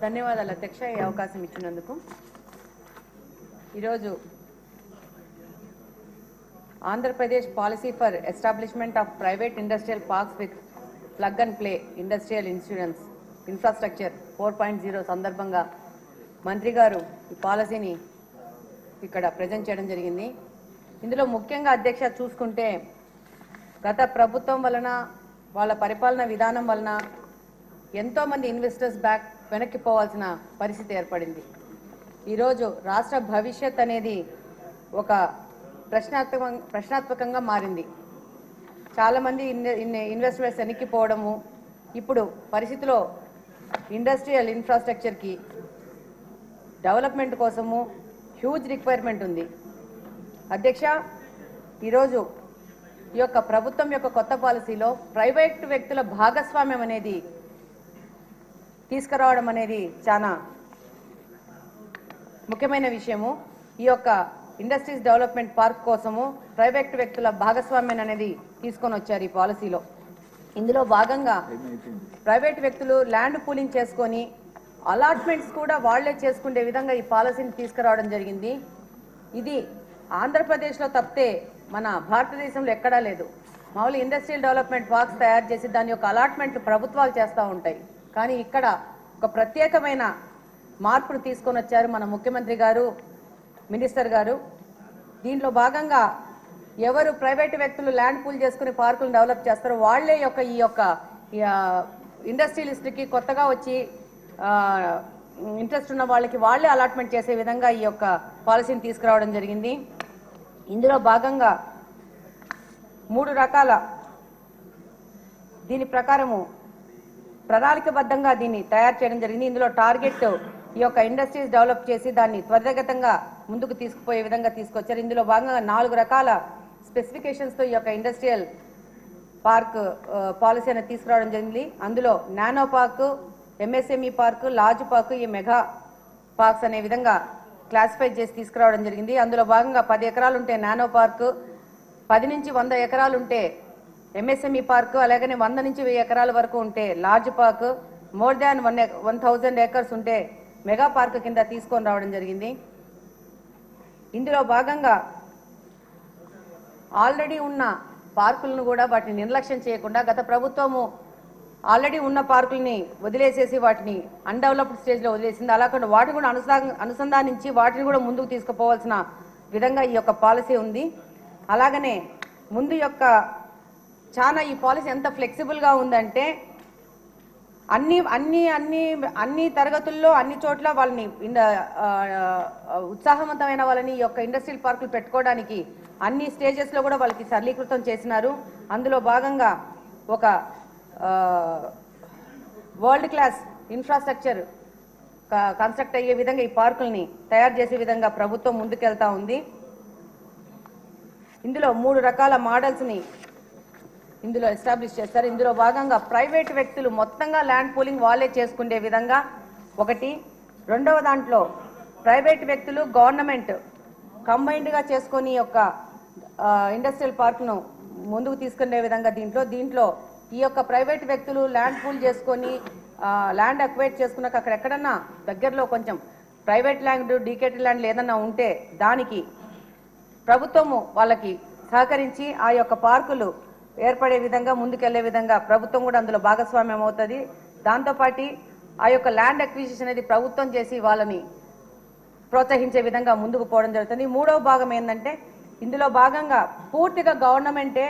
ధన్యవాదాలు అధ్యక్ష ఈ అవకాశం ఇచ్చినందుకు. ఈరోజు Andhra Pradesh policy for establishment of private industrial parks with plug and play industrial infrastructure 4.0 సందర్భంగా మంత్రి గారు ఈ పాలసీని ఇక్కడ ప్రజెంట్ చేయడం జరిగింది. ఇందులో ముఖ్యంగా అధ్యక్ష చూసుకుంటే గత ప్రభుత్వం వలన వాళ్ళ పరిపాలన విధానం వలన ఎంతోమంది ఇన్వెస్టర్స్ వెనక్కి పోవాల్సిన పరిస్థితి ఏర్పడింది. ఈరోజు రాష్ట్ర భవిష్యత్ అనేది ఒక ప్రశ్నాత్మకంగా మారింది. చాలామంది ఇన్వెస్టర్స్ వెనక్కి పోవడము, ఇప్పుడు పరిస్థితిలో ఇండస్ట్రియల్ ఇన్ఫ్రాస్ట్రక్చర్కి డెవలప్మెంట్ కోసము హ్యూజ్ రిక్వైర్మెంట్ ఉంది. అధ్యక్ష, ఈరోజు ఈ యొక్క ప్రభుత్వం యొక్క కొత్త పాలసీలో ప్రైవేట్ వ్యక్తుల భాగస్వామ్యం అనేది తీసుకురావడం అనేది చాలా ముఖ్యమైన విషయము. ఈ యొక్క ఇండస్ట్రీస్ డెవలప్మెంట్ పార్క్ కోసము ప్రైవేట్ వ్యక్తుల భాగస్వామ్యం అనేది తీసుకొని వచ్చారు ఈ పాలసీలో. ఇందులో భాగంగా ప్రైవేట్ వ్యక్తులు ల్యాండ్ పూలింగ్ చేసుకొని అలాట్మెంట్స్ కూడా వాళ్లే చేసుకునే విధంగా ఈ పాలసీని తీసుకురావడం జరిగింది. ఇది ఆంధ్రప్రదేశ్లో తప్పితే మన భారతదేశంలో ఎక్కడా లేదు. మామూలు ఇండస్ట్రియల్ డెవలప్మెంట్ పార్క్స్ తయారు చేసి దాని యొక్క అలాట్మెంట్ ప్రభుత్వాలు చేస్తూ ఉంటాయి. కానీ ఇక్కడ ఒక ప్రత్యేకమైన మార్పును తీసుకొని వచ్చారు మన ముఖ్యమంత్రి గారు, మినిస్టర్ గారు. దీంట్లో భాగంగా ఎవరు ప్రైవేట్ వ్యక్తులు ల్యాండ్ పూల్ చేసుకుని పార్కులను డెవలప్ చేస్తారో వాళ్లే ఈ యొక్క ఇండస్ట్రియలిస్ట్కి కొత్తగా వచ్చి ఇంట్రెస్ట్ ఉన్న వాళ్ళకి వాళ్లే అలాట్మెంట్ చేసే విధంగా ఈ యొక్క పాలసీని తీసుకురావడం జరిగింది. ఇందులో భాగంగా 3 రకాల దీని ప్రకారము ప్రణాళికబద్ధంగా దీన్ని తయారు చేయడం జరిగింది. ఇందులో టార్గెట్ ఈ యొక్క ఇండస్ట్రీస్ డెవలప్ చేసి దాన్ని త్వరితగతంగా ముందుకు తీసుకుపోయే విధంగా తీసుకొచ్చారు. ఇందులో భాగంగా 4 రకాల స్పెసిఫికేషన్స్తో ఈ యొక్క ఇండస్ట్రియల్ పార్క్ పాలసీ అనేది తీసుకురావడం జరిగింది. అందులో nano park, MSME park, large park, ఈ మెగా పార్క్స్ అనే విధంగా క్లాసిఫై చేసి తీసుకురావడం జరిగింది. అందులో భాగంగా 10 ఎకరాలు ఉంటే నానో పార్క్, 10 నుంచి 100 ఎకరాలు ఉంటే ఎంఎస్ఎంఈ పార్క్, అలాగనే 100 నుంచి 1000 ఎకరాల వరకు ఉంటే large park, more than 1000 acres ఉంటే మెగా పార్క్ కింద తీసుకొని రావడం జరిగింది. ఇందులో భాగంగా ఆల్రెడీ ఉన్న పార్కులను కూడా వాటిని నిర్లక్ష్యం చేయకుండా గత ప్రభుత్వము ఆల్రెడీ ఉన్న పార్కుల్ని వదిలేసేసి వాటిని అన్డెవలప్డ్ స్టేజ్లో వదిలేసింది. అలాగే వాటిని కూడా అనుసంధానించి వాటిని కూడా ముందుకు తీసుకుపోవాల్సిన విధంగా ఈ యొక్క పాలసీ ఉంది. అలాగనే ముందు యొక్క చాలా ఈ పాలసీ ఎంత ఫ్లెక్సిబుల్గా ఉందంటే అన్ని తరగతుల్లో అన్ని చోట్ల వాళ్ళని ఉత్సాహవంతమైన వాళ్ళని ఈ యొక్క ఇండస్ట్రియల్ పార్కులు పెట్టుకోవడానికి అన్ని స్టేజెస్లో కూడా వాళ్ళకి సరళీకృతం చేసినారు. అందులో భాగంగా ఒక వరల్డ్ క్లాస్ ఇన్ఫ్రాస్ట్రక్చర్ కన్స్ట్రక్ట్ అయ్యే విధంగా ఈ పార్కుల్ని తయారు చేసే విధంగా ప్రభుత్వం ముందుకెళ్తా ఉంది. ఇందులో 3 రకాల మోడల్స్ని ఇందులో ఎస్టాబ్లిష్ చేస్తారు. ఇందులో భాగంగా ప్రైవేట్ వ్యక్తులు మొత్తంగా ల్యాండ్ పూలింగ్ వాళ్ళే చేసుకునే విధంగా ఒకటి, రెండవ దాంట్లో ప్రైవేట్ వ్యక్తులు గవర్నమెంట్ కంబైన్డ్గా చేసుకొని యొక్క ఇండస్ట్రియల్ పార్క్ను ముందుకు తీసుకునే విధంగా దీంట్లో ఈ యొక్క ప్రైవేట్ వ్యక్తులు ల్యాండ్ పూల్ చేసుకొని ల్యాండ్ అక్వైర్ చేసుకున్నాక అక్కడెక్కడన్నా దగ్గరలో కొంచెం ప్రైవేట్ ల్యాండ్, డీకేటెడ్ ల్యాండ్లు ఏదన్నా ఉంటే దానికి ప్రభుత్వము వాళ్ళకి సహకరించి ఆ యొక్క పార్కులు ఏర్పడే విధంగా ముందుకెళ్లే విధంగా ప్రభుత్వం కూడా అందులో భాగస్వామ్యం అవుతుంది. దాంతోపాటు ఆ యొక్క ల్యాండ్ అక్విజిషన్ అనేది ప్రభుత్వం చేసి వాళ్ళని ప్రోత్సహించే విధంగా ముందుకు పోవడం జరుగుతుంది. 3వ భాగం ఏంటంటే ఇందులో భాగంగా పూర్తిగా గవర్నమెంటే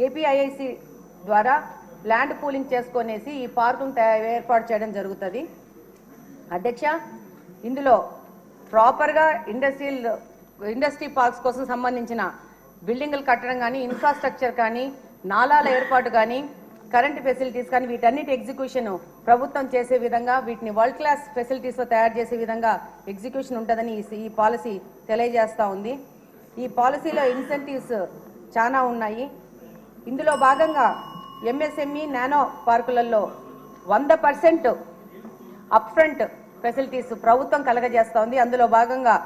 ఏపీఐఐసి ద్వారా ల్యాండ్ పూలింగ్ చేసుకునేసి ఈ పార్కును ఏర్పాటు చేయడం జరుగుతుంది. అధ్యక్ష, ఇందులో ప్రాపర్గా ఇండస్ట్రీ పార్క్స్ కోసం సంబంధించిన బిల్డింగులు కట్టడం కానీ, ఇన్ఫ్రాస్ట్రక్చర్ కానీ, నాలాల ఏర్పాటు కానీ, కరెంట్ ఫెసిలిటీస్ కానీ వీటన్నిటి ఎగ్జిక్యూషన్ ప్రభుత్వం చేసే విధంగా వీటిని వరల్డ్ క్లాస్ ఫెసిలిటీస్తో తయారు చేసే విధంగా ఎగ్జిక్యూషన్ ఉంటుందని ఈ పాలసీ తెలియజేస్తూ ఉంది. ఈ పాలసీలో ఇన్సెంటివ్స్ చాలా ఉన్నాయి. ఇందులో భాగంగా ఎంఎస్ఎంఈ నానో పార్కులలో 100% అప్ ఫ్రంట్ ఫెసిలిటీస్ ప్రభుత్వం కలగజేస్తూ ఉంది. అందులో భాగంగా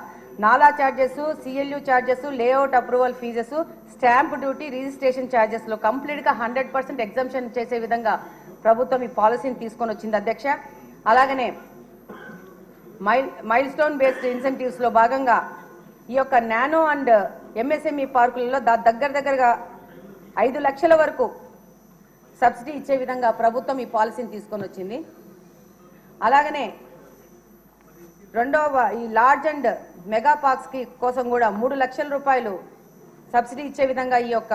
నాలా charges, CLU charges, layout approval fees, stamp duty, registration చార్జెస్లో కంప్లీట్గా 100% ఎగ్జంప్షన్ చేసే విధంగా ప్రభుత్వం ఈ పాలసీని తీసుకొని వచ్చింది అధ్యక్ష. అలాగనే మైల్ స్టోన్ బేస్డ్ ఇన్సెంటివ్స్లో భాగంగా ఈ యొక్క నానో అండ్ ఎంఎస్ఎంఈ పార్కులలో దగ్గరగా 5 లక్షల వరకు సబ్సిడీ ఇచ్చే విధంగా ప్రభుత్వం ఈ పాలసీని తీసుకొని వచ్చింది. అలాగనే రెండవ ఈ లార్జ్ అండ్ మెగా పార్క్స్కి కోసం కూడా 3 లక్షల రూపాయలు సబ్సిడీ ఇచ్చే విధంగా ఈ యొక్క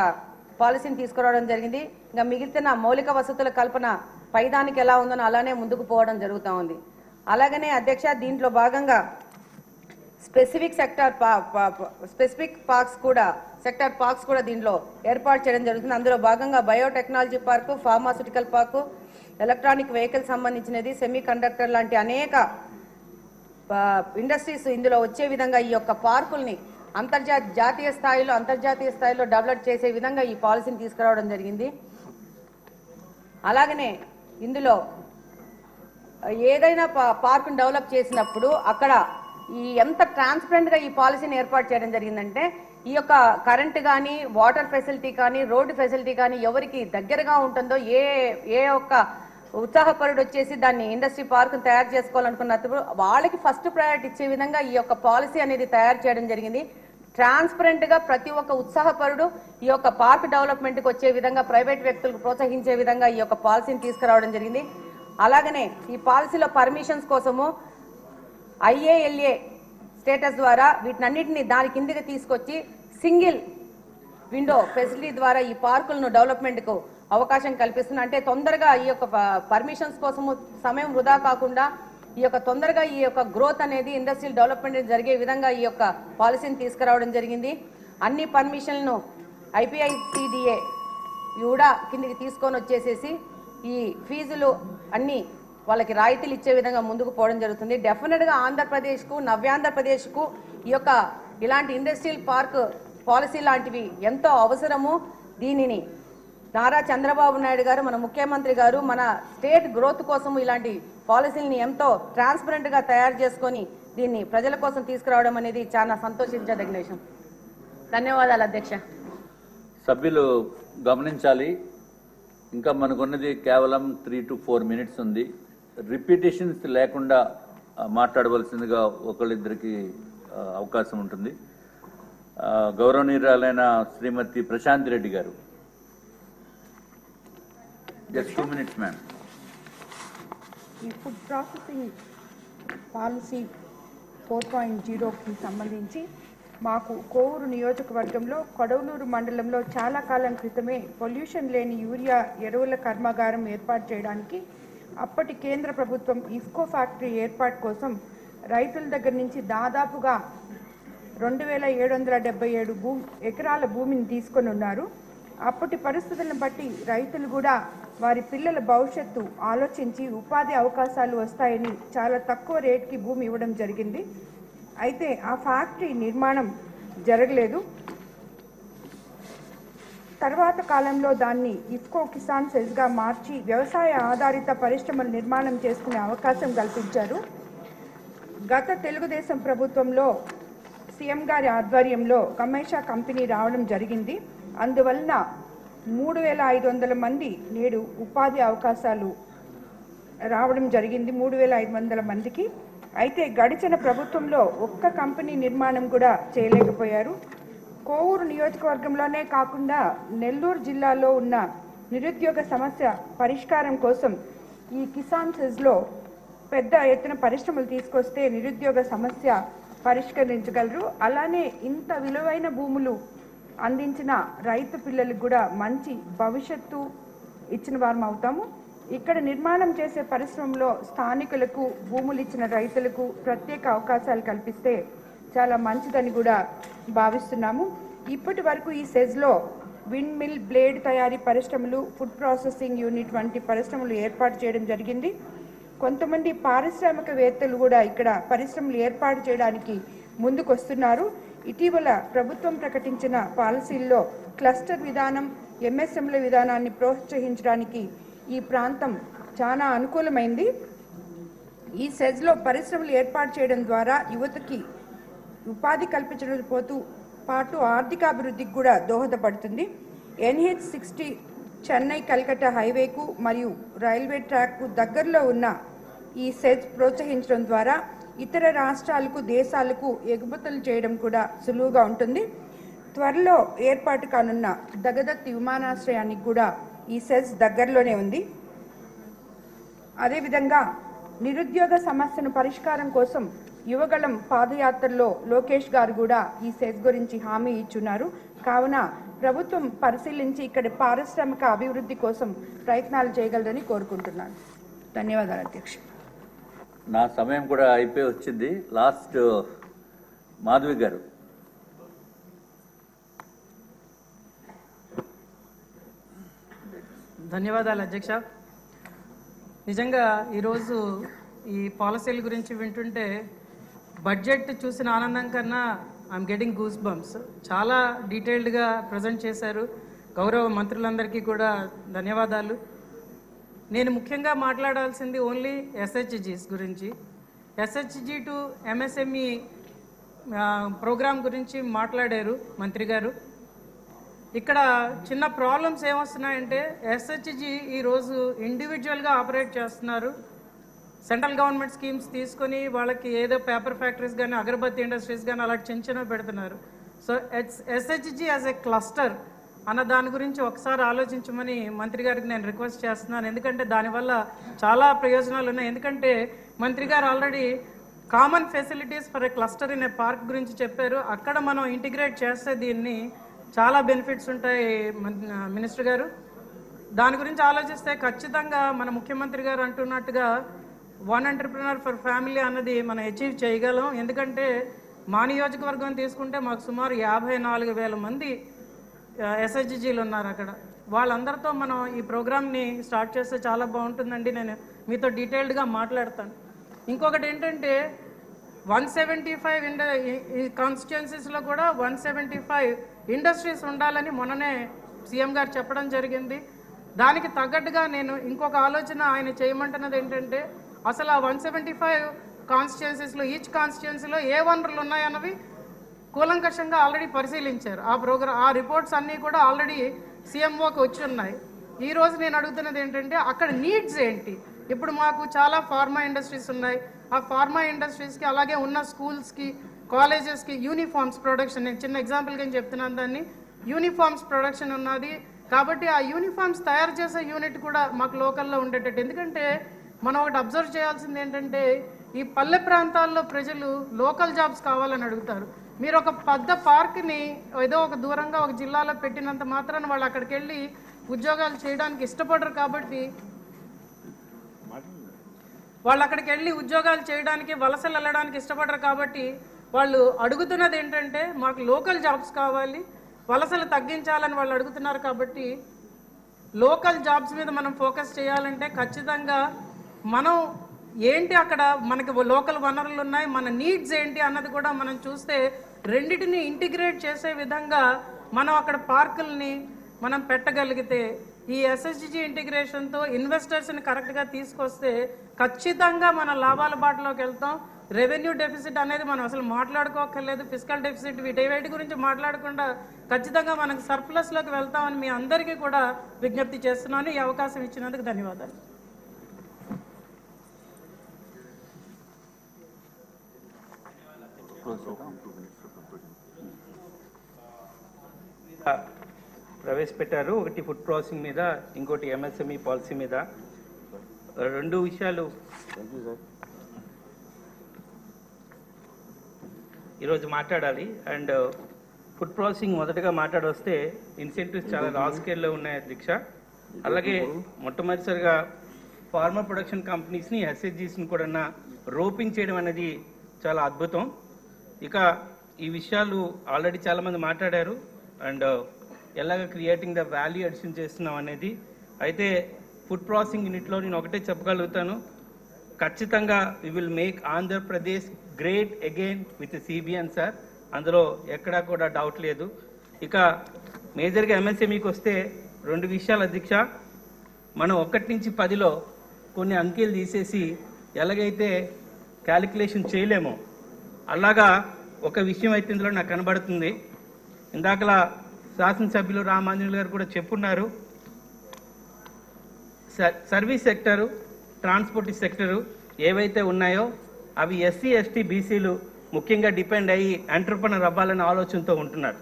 పాలసీని తీసుకురావడం జరిగింది. ఇంకా మిగిలిన మౌలిక వసతుల కల్పన పైదానికి ఎలా ఉందో అలానే ముందుకు పోవడం జరుగుతూ ఉంది. అలాగనే అధ్యక్ష, దీంట్లో భాగంగా స్పెసిఫిక్ పార్క్స్ కూడా దీంట్లో ఏర్పాటు చేయడం జరుగుతుంది. అందులో భాగంగా biotechnology park, pharmaceutical park, electronic vehicle సంబంధించినది, సెమీ కండక్టర్ లాంటి అనేక ఇండస్ట్రీస్ ఇందులో వచ్చే విధంగా ఈ యొక్క పార్కుల్ని జాతీయ స్థాయిలో డెవలప్ చేసే విధంగా ఈ పాలసీని తీసుకురావడం జరిగింది. అలాగనే ఇందులో ఏదైనా పార్కును డెవలప్ చేసినప్పుడు అక్కడ ఎంత ట్రాన్స్పరెంట్గా ఈ పాలసీని ఏర్పాటు చేయడం జరిగిందంటే ఈ యొక్క కరెంట్ కానీ, వాటర్ ఫెసిలిటీ కానీ, రోడ్డు ఫెసిలిటీ కానీ ఎవరికి దగ్గరగా ఉంటుందో ఏ ఒక్క ఉత్సాహపరుడు వచ్చేసి దాన్ని ఇండస్ట్రీ పార్కును తయారు చేసుకోవాలనుకున్నప్పుడు వాళ్ళకి ఫస్ట్ ప్రయారిటీ ఇచ్చే విధంగా ఈ యొక్క పాలసీ అనేది తయారు చేయడం జరిగింది. ట్రాన్స్పరెంట్గా ప్రతి ఒక్క ఉత్సాహపరుడు ఈ యొక్క పార్క్ డెవలప్మెంట్కి వచ్చే విధంగా, ప్రైవేట్ వ్యక్తులకు ప్రోత్సహించే విధంగా ఈ యొక్క పాలసీని తీసుకురావడం జరిగింది. అలాగనే ఈ పాలసీలో పర్మిషన్స్ కోసము IALA స్టేటస్ ద్వారా వీటినన్నింటినీ దాని కిందకి తీసుకొచ్చి సింగిల్ విండో ఫెసిలిటీ ద్వారా ఈ పార్కులను డెవలప్మెంట్కు అవకాశం కల్పిస్తుంది. అంటే తొందరగా ఈ యొక్క పర్మిషన్స్ కోసము సమయం వృధా కాకుండా తొందరగా ఈ యొక్క గ్రోత్ అనేది ఇండస్ట్రియల్ డెవలప్మెంట్ జరిగే విధంగా ఈ యొక్క పాలసీని తీసుకురావడం జరిగింది. అన్ని పర్మిషన్లను IPICDA కూడా కిందికి తీసుకొని వచ్చేసేసి ఈ ఫీజులు అన్ని వాళ్ళకి రాయితీలు ఇచ్చే విధంగా ముందుకు పోవడం జరుగుతుంది. డెఫినెట్గా ఆంధ్రప్రదేశ్కు, నవ్యాంధ్రప్రదేశ్కు ఇలాంటి ఇండస్ట్రియల్ పార్క్ పాలసీ లాంటివి ఎంతో అవసరము. దీనిని నారా చంద్రబాబు నాయుడు గారు, మన ముఖ్యమంత్రి గారు, మన స్టేట్ గ్రోత్ కోసం ఇలాంటి పాలసీలని ఎంతో ట్రాన్స్పరెంట్గా తయారు చేసుకొని దీన్ని ప్రజల కోసం తీసుకురావడం అనేది చాలా సంతోషించదగిన విషయం. ధన్యవాదాలు అధ్యక్ష. సభ్యులు గమనించాలి, ఇంకా మనకున్నది కేవలం 3 to 4 minutes ఉంది. రిపీటేషన్స్ లేకుండా మాట్లాడవలసిందిగా ఒకళ్ళిద్దరికి అవకాశం ఉంటుంది. గౌరవనీయురాలైన శ్రీమతి ప్రశాంత్ రెడ్డి గారు. Just 2 minutes ma'am. ఈ ఫుడ్ ప్రాసెసింగ్ పాలసీ 4.0కి సంబంధించి మాకు కోవూరు నియోజకవర్గంలో కొడవలూరు మండలంలో చాలా కాలం క్రితమే పొల్యూషన్ లేని యూరియా ఎరువుల కర్మాగారం ఏర్పాటు చేయడానికి అప్పటి కేంద్ర ప్రభుత్వం ఇఫ్కో ఫ్యాక్టరీ ఏర్పాటు కోసం రైతుల దగ్గర నుంచి దాదాపుగా 2777 ఎకరాల భూమిని తీసుకొని ఉన్నారు. అప్పటి పరిస్థితులను బట్టి రైతులు కూడా వారి పిల్లల భవిష్యత్తు ఆలోచించి ఉపాధి అవకాశాలు వస్తాయని చాలా తక్కువ రేటుకి భూమి ఇవ్వడం జరిగింది. అయితే ఆ ఫ్యాక్టరీ నిర్మాణం జరగలేదు. తర్వాత కాలంలో దాన్ని ఇఫ్కో కిసాన్ సెజ్గా మార్చి వ్యవసాయ ఆధారిత పరిశ్రమల నిర్మాణం చేసుకునే అవకాశం కల్పించారు. గత తెలుగుదేశం ప్రభుత్వంలో సీఎం గారి ఆధ్వర్యంలో కమేషా కంపెనీ రావడం జరిగింది. అందువలన 3500 మంది నేడు ఉపాధి అవకాశాలు రావడం జరిగింది, 3500 మందికి. అయితే గడిచిన ప్రభుత్వంలో ఒక్క కంపెనీ నిర్మాణం కూడా చేయలేకపోయారు. కోవూరు నియోజకవర్గంలోనే కాకుండా నెల్లూరు జిల్లాలో ఉన్న నిరుద్యోగ సమస్య పరిష్కారం కోసం ఈ కిసాన్ సెజ్లో పెద్ద ఎత్తున పరిశ్రమలు తీసుకొస్తే నిరుద్యోగ సమస్య పరిష్కరించగలరు. అలానే ఇంత విలువైన భూములు అందించిన రైతు పిల్లలకు కూడా మంచి భవిష్యత్తు ఇచ్చిన వారం అవుతాము. ఇక్కడ నిర్మాణం చేసే పరిశ్రమలో స్థానికులకు, భూములు ఇచ్చిన రైతులకు ప్రత్యేక అవకాశాలు కల్పిస్తే చాలా మంచిదని కూడా భావిస్తున్నాము. ఇప్పటి వరకు ఈ సెజ్లో విండ్ మిల్, బ్లేడ్ తయారీ పరిశ్రమలు, ఫుడ్ ప్రాసెసింగ్ యూనిట్ వంటి పరిశ్రమలు ఏర్పాటు చేయడం జరిగింది. కొంతమంది పారిశ్రామికవేత్తలు కూడా ఇక్కడ పరిశ్రమలు ఏర్పాటు చేయడానికి ముందుకు వస్తున్నారు. ఇటీవల ప్రభుత్వం ప్రకటించిన పాలసీల్లో క్లస్టర్ విధానం, ఎంఎస్ఎంల విధానాన్ని ప్రోత్సహించడానికి ఈ ప్రాంతం చాలా అనుకూలమైంది. ఈ సెజ్లో పరిశ్రమలు ఏర్పాటు చేయడం ద్వారా యువతకి ఉపాధి కల్పించడంతో పాటు ఆర్థికాభివృద్ధికి కూడా దోహదపడుతుంది. NH60 చెన్నై కల్కట్టా హైవేకు మరియు రైల్వే ట్రాక్కు దగ్గరలో ఉన్న ఈ సెజ్ ప్రోత్సహించడం ద్వారా ఇతర రాష్ట్రాలకు దేశాలకు ఎగుమతులు చేయడం కూడా సులువుగా ఉంటుంది. త్వరలో ఏర్పాటు కానున్న దగదత్ విమానాశ్రయానికి కూడా ఈ సెజ్ దగ్గరలోనే ఉంది. అదేవిధంగా నిరుద్యోగ సమస్యను పరిష్కారం కోసం యువగళం పాదయాత్రలో లోకేష్ గారు కూడా ఈ సెజ్ గురించి హామీ ఇచ్చున్నారు. కావున ప్రభుత్వం పరిశీలించి ఇక్కడి పారిశ్రామిక అభివృద్ధి కోసం ప్రయత్నాలు చేయగలరని కోరుకుంటున్నాను. ధన్యవాదాలు అధ్యక్ష. నా సమయం కూడా అయిపోయి వచ్చింది. లాస్ట్ మాధవి గారు. ధన్యవాదాలు అధ్యక్ష. నిజంగా ఈరోజు ఈ పాలసీల గురించి వింటుంటే బడ్జెట్ చూసిన ఆనందం కన్నా ఐఎమ్ గెటింగ్ గూస్ బంప్స్. చాలా డీటెయిల్డ్గా ప్రజెంట్ చేశారు. గౌరవ మంత్రులందరికీ కూడా ధన్యవాదాలు. నేను ముఖ్యంగా మాట్లాడాల్సింది ఓన్లీ ఎస్హెచ్జీస్ గురించి. ఎస్హెచ్జీ టు ఎంఎస్ఎంఈ ప్రోగ్రాం గురించి మాట్లాడారు మంత్రి గారు. ఇక్కడ చిన్న ప్రాబ్లమ్స్ ఏమొస్తున్నాయంటే ఎస్హెచ్జీ ఈరోజు ఇండివిజువల్గా ఆపరేట్ చేస్తున్నారు. సెంట్రల్ గవర్నమెంట్ స్కీమ్స్ తీసుకొని వాళ్ళకి ఏదో పేపర్ ఫ్యాక్టరీస్ కానీ అగరబత్తి ఇండస్ట్రీస్ కానీ అలా చిన్న పెడుతున్నారు. So SHG as a cluster అన్న దాని గురించి ఒకసారి ఆలోచించమని మంత్రి గారికి నేను రిక్వెస్ట్ చేస్తున్నాను. ఎందుకంటే దానివల్ల చాలా ప్రయోజనాలు ఉన్నాయి. ఎందుకంటే మంత్రి గారు already common facilities for a cluster in a park గురించి చెప్పారు. అక్కడ మనం ఇంటిగ్రేట్ చేస్తే దీన్ని చాలా బెనిఫిట్స్ ఉంటాయి మినిస్టర్ గారు. దాని గురించి ఆలోచిస్తే ఖచ్చితంగా మన ముఖ్యమంత్రి గారు అంటున్నట్టుగా వన్ ఎంటర్ప్రినర్ ఫర్ ఫ్యామిలీ అన్నది మనం అచీవ్ చేయగలం. ఎందుకంటే మా నియోజకవర్గం తీసుకుంటే మాకు సుమారు 54,000 మంది ఎస్హెచ్జీలు ఉన్నారు అక్కడ. వాళ్ళందరితో మనం ఈ ప్రోగ్రామ్ని స్టార్ట్ చేస్తే చాలా బాగుంటుందండి. నేను మీతో డీటెయిల్డ్గా మాట్లాడతాను. ఇంకొకటి ఏంటంటే 175 కాన్స్టిట్యుయెన్సీస్లో కూడా 175 ఇండస్ట్రీస్ ఉండాలని మొన్ననే సీఎం గారు చెప్పడం జరిగింది. దానికి తగ్గట్టుగా నేను ఇంకొక ఆలోచన ఆయన చేయమంటున్నది ఏంటంటే అసలు ఆ 175 కాన్స్టిట్యుయెన్సీస్లో ఈచ్ కాన్స్టిట్యుయెన్సీలో ఏ వనరులు ఉన్నాయన్నవి కూలంకషంగా ఆల్రెడీ పరిశీలించారు. ఆ రిపోర్ట్స్ అన్నీ కూడా ఆల్రెడీ సీఎంఓకి వచ్చి ఉన్నాయి. ఈరోజు నేను అడుగుతున్నది ఏంటంటే అక్కడ నీడ్స్ ఏంటి. ఇప్పుడు మాకు చాలా ఫార్మా ఇండస్ట్రీస్ ఉన్నాయి. ఆ ఫార్మా ఇండస్ట్రీస్కి అలాగే ఉన్న స్కూల్స్కి కాలేజెస్కి యూనిఫామ్స్ ప్రొడక్షన్, నేను చిన్న ఎగ్జాంపుల్గా చెప్తున్నాను దాన్ని, యూనిఫామ్స్ ప్రొడక్షన్ ఉన్నది. కాబట్టి ఆ యూనిఫామ్స్ తయారు చేసే యూనిట్ కూడా మాకు లోకల్లో ఉండేటట్టు. ఎందుకంటే మనం ఒకటి అబ్జర్వ్ చేయాల్సింది ఏంటంటే ఈ పల్లె ప్రాంతాల్లో ప్రజలు లోకల్ జాబ్స్ కావాలని అడుగుతారు. మీరు ఒక పెద్ద పార్క్ని ఏదో ఒక దూరంగా ఒక జిల్లాలో పెట్టినంత మాత్రాన వాళ్ళు అక్కడికి వెళ్ళి ఉద్యోగాలు చేయడానికి ఇష్టపడరు. కాబట్టి వాళ్ళు అక్కడికి వెళ్ళి ఉద్యోగాలు చేయడానికి వలసలు వెళ్ళడానికి ఇష్టపడరు. కాబట్టి వాళ్ళు అడుగుతున్నది ఏంటంటే మాకు లోకల్ జాబ్స్ కావాలి, వలసలు తగ్గించాలని వాళ్ళు అడుగుతున్నారు. కాబట్టి లోకల్ జాబ్స్ మీద మనం ఫోకస్ చేయాలంటే ఖచ్చితంగా మనం ఏంటి అక్కడ మనకి లోకల్ వనరులు ఉన్నాయి, మన నీడ్స్ ఏంటి అన్నది కూడా మనం చూస్తే రెండిటిని ఇంటిగ్రేట్ చేసే విధంగా మనం అక్కడ పార్కుల్ని మనం పెట్టగలిగితే ఈ ఎస్హెచ్జీ ఇంటిగ్రేషన్తో ఇన్వెస్టర్స్ని కరెక్ట్గా తీసుకొస్తే ఖచ్చితంగా మన లాభాల బాటలోకి వెళ్తాం. రెవెన్యూ డెఫిసిట్ అనేది మనం అసలు మాట్లాడుకోకర్లేదు. ఫిజికల్ డెఫిసిట్ వీటి గురించి మాట్లాడకుండా ఖచ్చితంగా మనకు సర్ప్లస్లోకి వెళ్తామని మీ అందరికీ కూడా విజ్ఞప్తి చేస్తున్నాను. ఈ అవకాశం ఇచ్చినందుకు ధన్యవాదాలు. ప్రవేశపెట్టారు. ఒకటి ఫుడ్ ప్రాసెసింగ్ మీద, ఇంకోటి ఎంఎస్ఎంఈ పాలసీ మీద. రెండు విషయాలు ఈరోజు మాట్లాడాలి. అండ్ ఫుడ్ ప్రాసెసింగ్ మొదటగా మాట్లాడొస్తే ఇన్సెంటివ్స్ చాలా లార్జ్ స్కేల్లో ఉన్నాయి అధ్యక్ష. అలాగే మొట్టమొదటిసారిగా ఫార్మర్ ప్రొడక్షన్ కంపెనీస్ని ఎస్హెచ్జీస్ని కూడా రోపింగ్ చేయడం అనేది చాలా అద్భుతం. ఇక ఈ విషయాలు ఆల్రెడీ చాలామంది మాట్లాడారు. అండ్ ఎలాగ క్రియేటింగ్ ద వాల్యూ అడిషన్ చేస్తున్నాం అనేది. అయితే ఫుడ్ ప్రాసెసింగ్ యూనిట్లో నేను ఒకటే చెప్పగలుగుతాను, ఖచ్చితంగా we will make Andhra Pradesh great again with CBN sir. అందులో ఎక్కడా కూడా డౌట్ లేదు. ఇక మేజర్గా ఎంఎస్ఎంఈకి వస్తే రెండు విషయాలు అధ్యక్ష. మనం 1 నుంచి 10లో కొన్ని అంకెలు తీసేసి ఎలాగైతే క్యాలిక్యులేషన్ చేయలేమో అలాగా ఒక విషయం అయితే ఇందులో నాకు కనబడుతుంది. ఇందాకలా శాసనసభ్యులు రామాంజనేయులు గారు కూడా చెప్పున్నారు, సర్వీస్ సెక్టరు, ట్రాన్స్పోర్ట్ సెక్టరు ఏవైతే ఉన్నాయో అవి ఎస్సీ ఎస్టీ బీసీలు ముఖ్యంగా డిపెండ్ అయ్యి ఎంటర్ప్రెనర్ అవ్వాలనే ఆలోచనతో ఉంటున్నారు.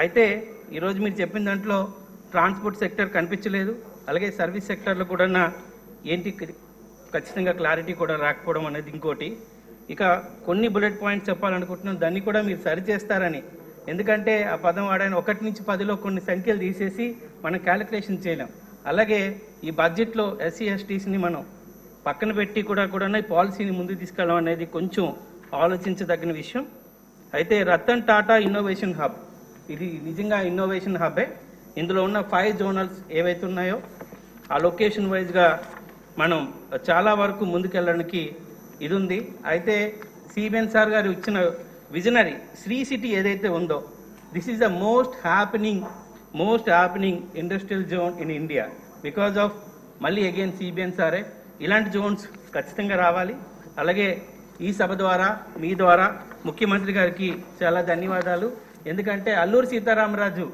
అయితే ఈరోజు మీరు చెప్పిన దాంట్లో ట్రాన్స్పోర్ట్ సెక్టర్ కనిపించలేదు, అలాగే సర్వీస్ సెక్టర్లో కూడా ఏంటి ఖచ్చితంగా క్లారిటీ కూడా రాకపోవడం అనేది ఇంకోటి. ఇక కొన్ని బుల్లెట్ పాయింట్స్ చెప్పాలనుకుంటున్నాం, దాన్ని కూడా మీరు సరిచేస్తారని. ఎందుకంటే ఆ పదం వాడని 1 నుంచి 10లో కొన్ని సంఖ్యలు తీసేసి మనం క్యాలిక్యులేషన్ చేయలేం. అలాగే ఈ బడ్జెట్లో ఎస్సీ ఎస్టీస్ని మనం పక్కన పెట్టి కూడా ఈ పాలసీని ముందుకు తీసుకెళ్ళడం అనేది కొంచెం ఆలోచించదగిన విషయం. అయితే రతన్ టాటా ఇన్నోవేషన్ హబ్, ఇది నిజంగా ఇన్నోవేషన్ హబ్బే. ఇందులో ఉన్న 5 జోనల్స్ ఏవైతే ఉన్నాయో ఆ లొకేషన్ వైజ్గా మనం చాలా వరకు ముందుకెళ్ళడానికి ఇది ఉంది. అయితే సిబిఎన్ సార్ గారు ఇచ్చిన విజనరీ శ్రీ సిటీ ఏదైతే ఉందో, this is the most happening industrial zone in India because of మళ్ళీ అగైన్ సిబిఎన్ సారే. ఇలాంటి జోన్స్ ఖచ్చితంగా రావాలి. అలాగే ఈ సభ ద్వారా మీ ద్వారా ముఖ్యమంత్రి గారికి చాలా ధన్యవాదాలు. ఎందుకంటే అల్లూరు సీతారామరాజు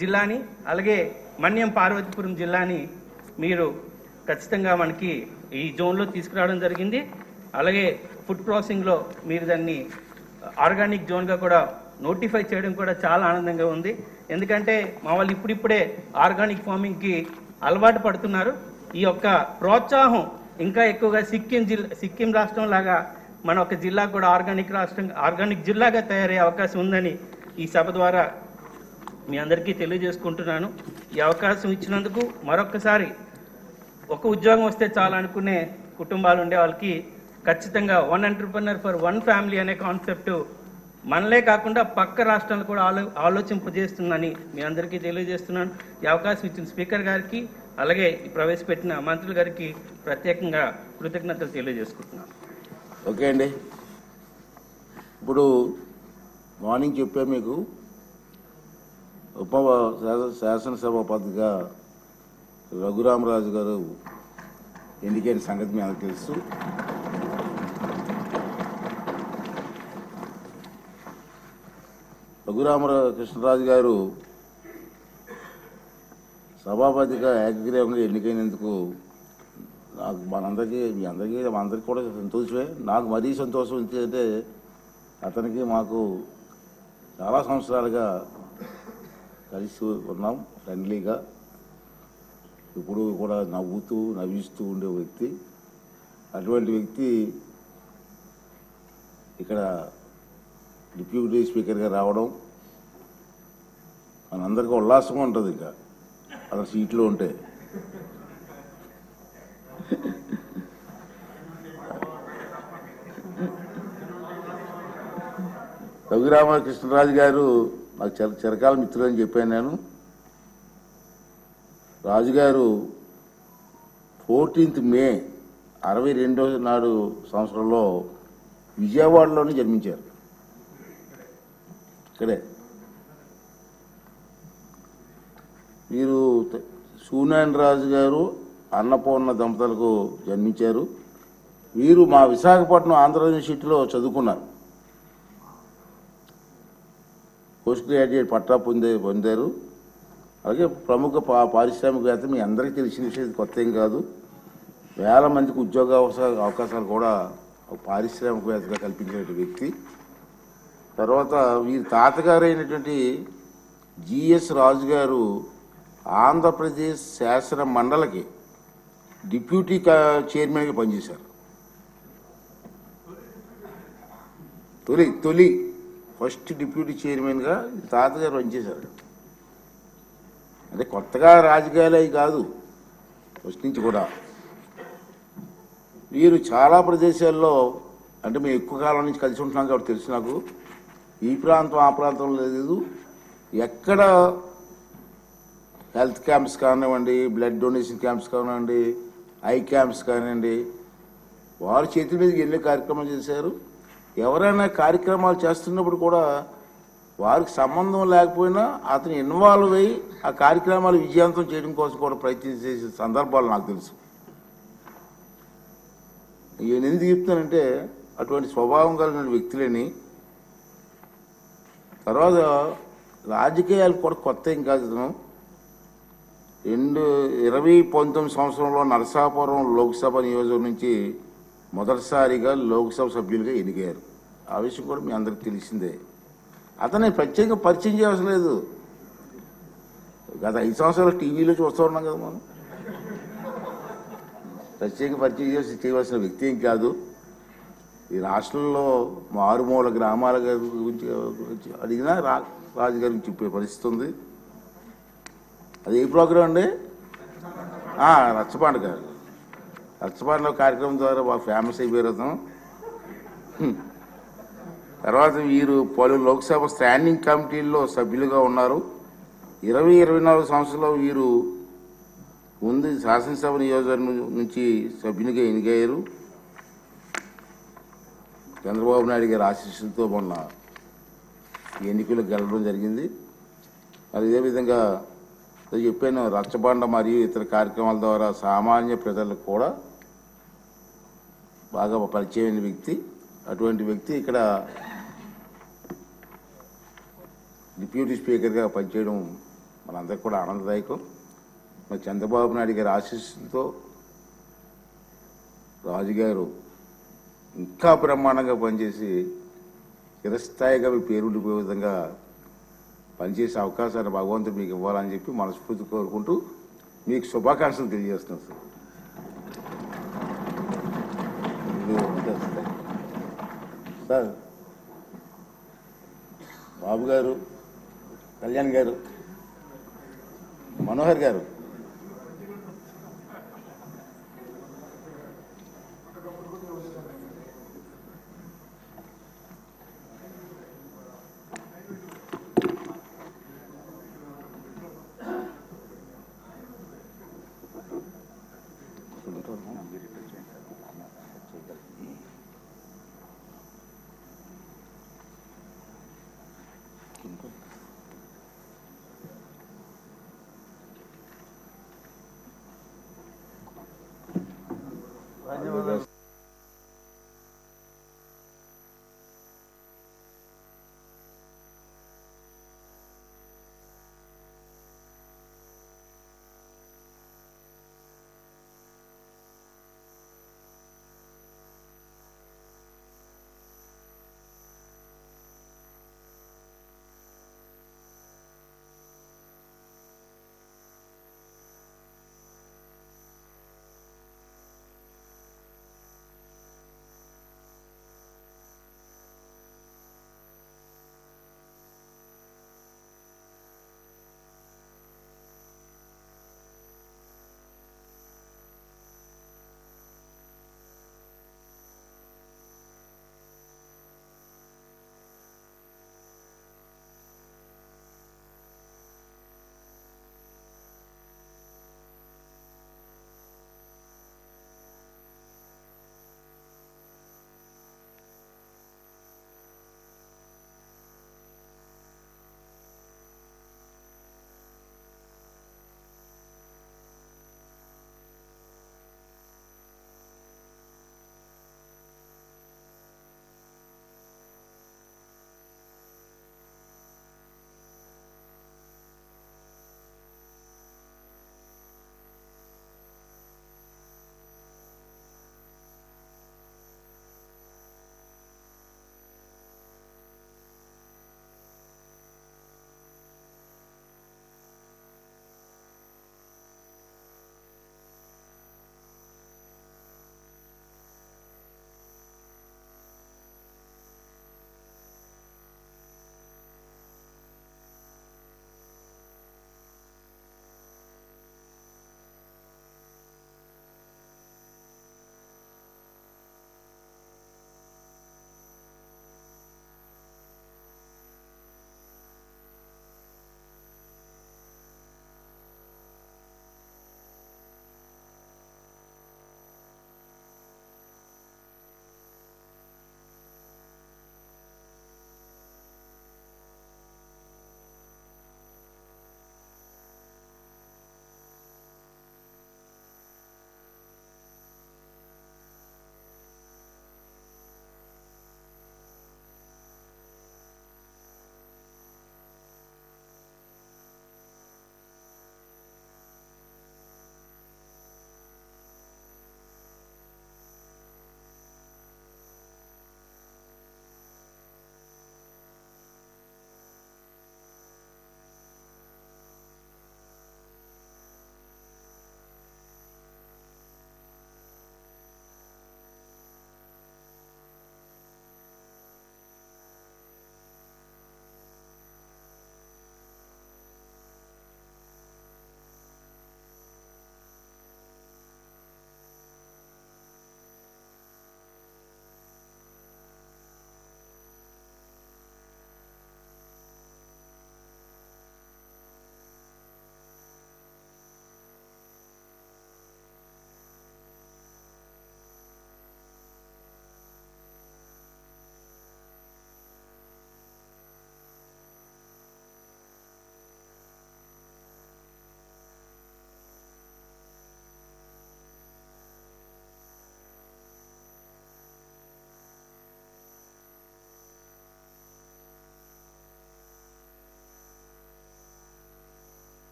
జిల్లాని అలాగే మన్యం పార్వతీపురం జిల్లాని మీరు ఖచ్చితంగా మనకి ఈ జోన్లో తీసుకురావడం జరిగింది. అలాగే ఫుడ్ ప్రాసెసింగ్లో మీరు దాన్ని ఆర్గానిక్ జోన్గా కూడా నోటిఫై చేయడం కూడా చాలా ఆనందంగా ఉంది. ఎందుకంటే మా వాళ్ళు ఇప్పుడిప్పుడే ఆర్గానిక్ ఫార్మింగ్కి అలవాటు పడుతున్నారు. ఈ యొక్క ప్రోత్సాహం ఇంకా ఎక్కువగా సిక్కిం రాష్ట్రం లాగా మన ఒక జిల్లా కూడా ఆర్గానిక్ జిల్లాగా తయారయ్యే అవకాశం ఉందని ఈ సభ ద్వారా మీ అందరికీ తెలియజేసుకుంటున్నాను. ఈ అవకాశం ఇచ్చినందుకు మరొక్కసారి ఒక ఉద్యోగం వస్తే చాలా అనుకునే కుటుంబాలు ఉండే వాళ్ళకి ఖచ్చితంగా 1 ఎంటర్‌ప్రెన్యూర్ ఫర్ 1 ఫ్యామిలీ అనే కాన్సెప్ట్ మనలే కాకుండా పక్క రాష్ట్రాలు కూడా ఆలోచింపజేస్తుందని మీ అందరికీ తెలియజేస్తున్నాను. ఈ అవకాశం ఇచ్చిన స్పీకర్ గారికి అలాగే ప్రవేశపెట్టిన మంత్రులు గారికి ప్రత్యేకంగా కృతజ్ఞతలు తెలియజేసుకుంటున్నాను. ఓకే అండి, ఇప్పుడు మార్నింగ్ చెప్పా మీకు శాసనసభాపతిగా రఘురామరాజు గారు ఎన్నికైన సంగతి మీ అందరికీ తెలుసు. కృష్ణరాజు గారు సభాపతిగా ఏకగ్రీవంగా ఎన్నికైనందుకు నాకు మీ అందరికీ కూడా సంతోషమే. నాకు మరీ సంతోషం ఏంటంటే అతనికి మాకు చాలా సంవత్సరాలుగా కలిసి ఉన్నాం, ఫ్రెండ్లీగా, ఇప్పుడు కూడా నవ్విస్తూ ఉండే వ్యక్తి. అటువంటి వ్యక్తి ఇక్కడ డిప్యూటీ స్పీకర్గా రావడం మనందరికీ ఉల్లాసంగా ఉంటుంది. ఇంకా అతను సీట్లో ఉంటే రఘురామకృష్ణరాజు గారు నాకు చిరకాల మిత్రులు అని చెప్పాను నేను. రాజుగారు 14th మే 62వ నాడు సంవత్సరంలో విజయవాడలోనే జన్మించారు. ఇక్కడే వీరు సూనారాయణ రాజు గారు అన్నపూర్ణ దంపతులకు జన్మించారు. వీరు మా విశాఖపట్నం ఆంధ్ర యూనివర్సిటీలో చదువుకున్నారు. పోస్ట్ గ్రాడ్యుయేట్ పట్టా పొందారు. అలాగే ప్రముఖ పారిశ్రామికవేత్త, మీ అందరికీ తెలిసిన విషయం, కొత్త ఏం కాదు. వేల మందికి ఉద్యోగ అవకాశాలు కూడా పారిశ్రామికవేత్తగా కల్పించిన వ్యక్తి. తర్వాత వీరి తాతగారు అయినటువంటి జిఎస్ రాజు గారు ఆంధ్రప్రదేశ్ శాసన మండలికి డిప్యూటీ చైర్మన్గా పనిచేశారు. తొలి ఫస్ట్ డిప్యూటీ చైర్మన్గా తాతగారు పనిచేశారు. అంటే కొత్తగా రాజకీయాలు అవి కాదు, ఫస్ట్ నుంచి కూడా. వీరు చాలా ప్రదేశాల్లో, అంటే మేము ఎక్కువ కాలం నుంచి కలిసి ఉంటున్నాం కాబట్టి తెలుసు నాకు, ఈ ప్రాంతం ఆ ప్రాంతంలో లేదు, ఎక్కడ హెల్త్ క్యాంప్స్ కానివ్వండి, బ్లడ్ డొనేషన్ క్యాంప్స్ కానివ్వండి, ఐ క్యాంప్స్ కానివ్వండి, వారి చేతుల మీదకి ఎన్నో కార్యక్రమాలు చేశారు. ఎవరైనా కార్యక్రమాలు చేస్తున్నప్పుడు కూడా వారికి సంబంధం లేకపోయినా అతను ఇన్వాల్వ్ అయ్యి ఆ కార్యక్రమాలు విజయవంతం చేయడం కోసం కూడా ప్రయత్నం చేసే సందర్భాలు నాకు తెలుసు. నేను ఎందుకు చెప్తానంటే అటువంటి స్వభావం కలిగిన వ్యక్తులని. తర్వాత రాజకీయాలు కూడా కొత్త ఏం కాదు. 2019 సంవత్సరంలో నరసాపురం లోక్సభ నియోజకవర్గం నుంచి మొదటిసారిగా లోక్సభ సభ్యులుగా ఎన్నికయ్యారు. ఆ విషయం కూడా మీ అందరికి తెలిసిందే. అతన్ని ప్రత్యేకంగా పరిచయం చేయవలసిన లేదు. గత 5 సంవత్సరాలు టీవీలో చూస్తూ ఉన్నాం కదా మనం. ప్రత్యేక పరిచయం చేయవలసిన వ్యక్తి ఏం కాదు. ఈ రాష్ట్రంలో మారుమూల గ్రామాల గురించి అడిగినా రాజుగారికి చెప్పే పరిస్థితి ఉంది. అది ఏ ప్రోగ్రాం అండి? రచ్చబండ గారు. రచ్చబండలో కార్యక్రమం ద్వారా బాగా ఫేమస్ అయిపోయారు అతను. తర్వాత వీరు పలు లోక్సభ స్టాండింగ్ కమిటీల్లో సభ్యులుగా ఉన్నారు. 24 సంవత్సరాల్లో వీరు ముందు శాసనసభ నియోజకవర్గం నుంచి సభ్యునిగా ఎన్నికయ్యారు. చంద్రబాబు నాయుడు గారి ఆశీస్సులతో మొన్న ఎన్నికలకు గెలవడం జరిగింది. అదేవిధంగా చెప్పాను, రచ్చబండ మరియు ఇతర కార్యక్రమాల ద్వారా సామాన్య ప్రజలకు కూడా బాగా పరిచయమైన వ్యక్తి. అటువంటి వ్యక్తి ఇక్కడ డిప్యూటీ స్పీకర్గా పనిచేయడం మనందరికీ కూడా ఆనందదాయకం. మరి చంద్రబాబు నాయుడు గారి ఆశీస్సులతో రాజుగారు ఇంకా బ్రహ్మాండంగా పనిచేసి చిరస్థాయిగా మీ పేరు ఉండిపోయే విధంగా పనిచేసే అవకాశాన్ని భగవంతుడు మీకు ఇవ్వాలని చెప్పి మనస్ఫూర్తి కోరుకుంటూ మీకు శుభాకాంక్షలు తెలియజేస్తున్నాను సార్. బాబు గారు, కళ్యాణ్ గారు, మనోహర్ గారు,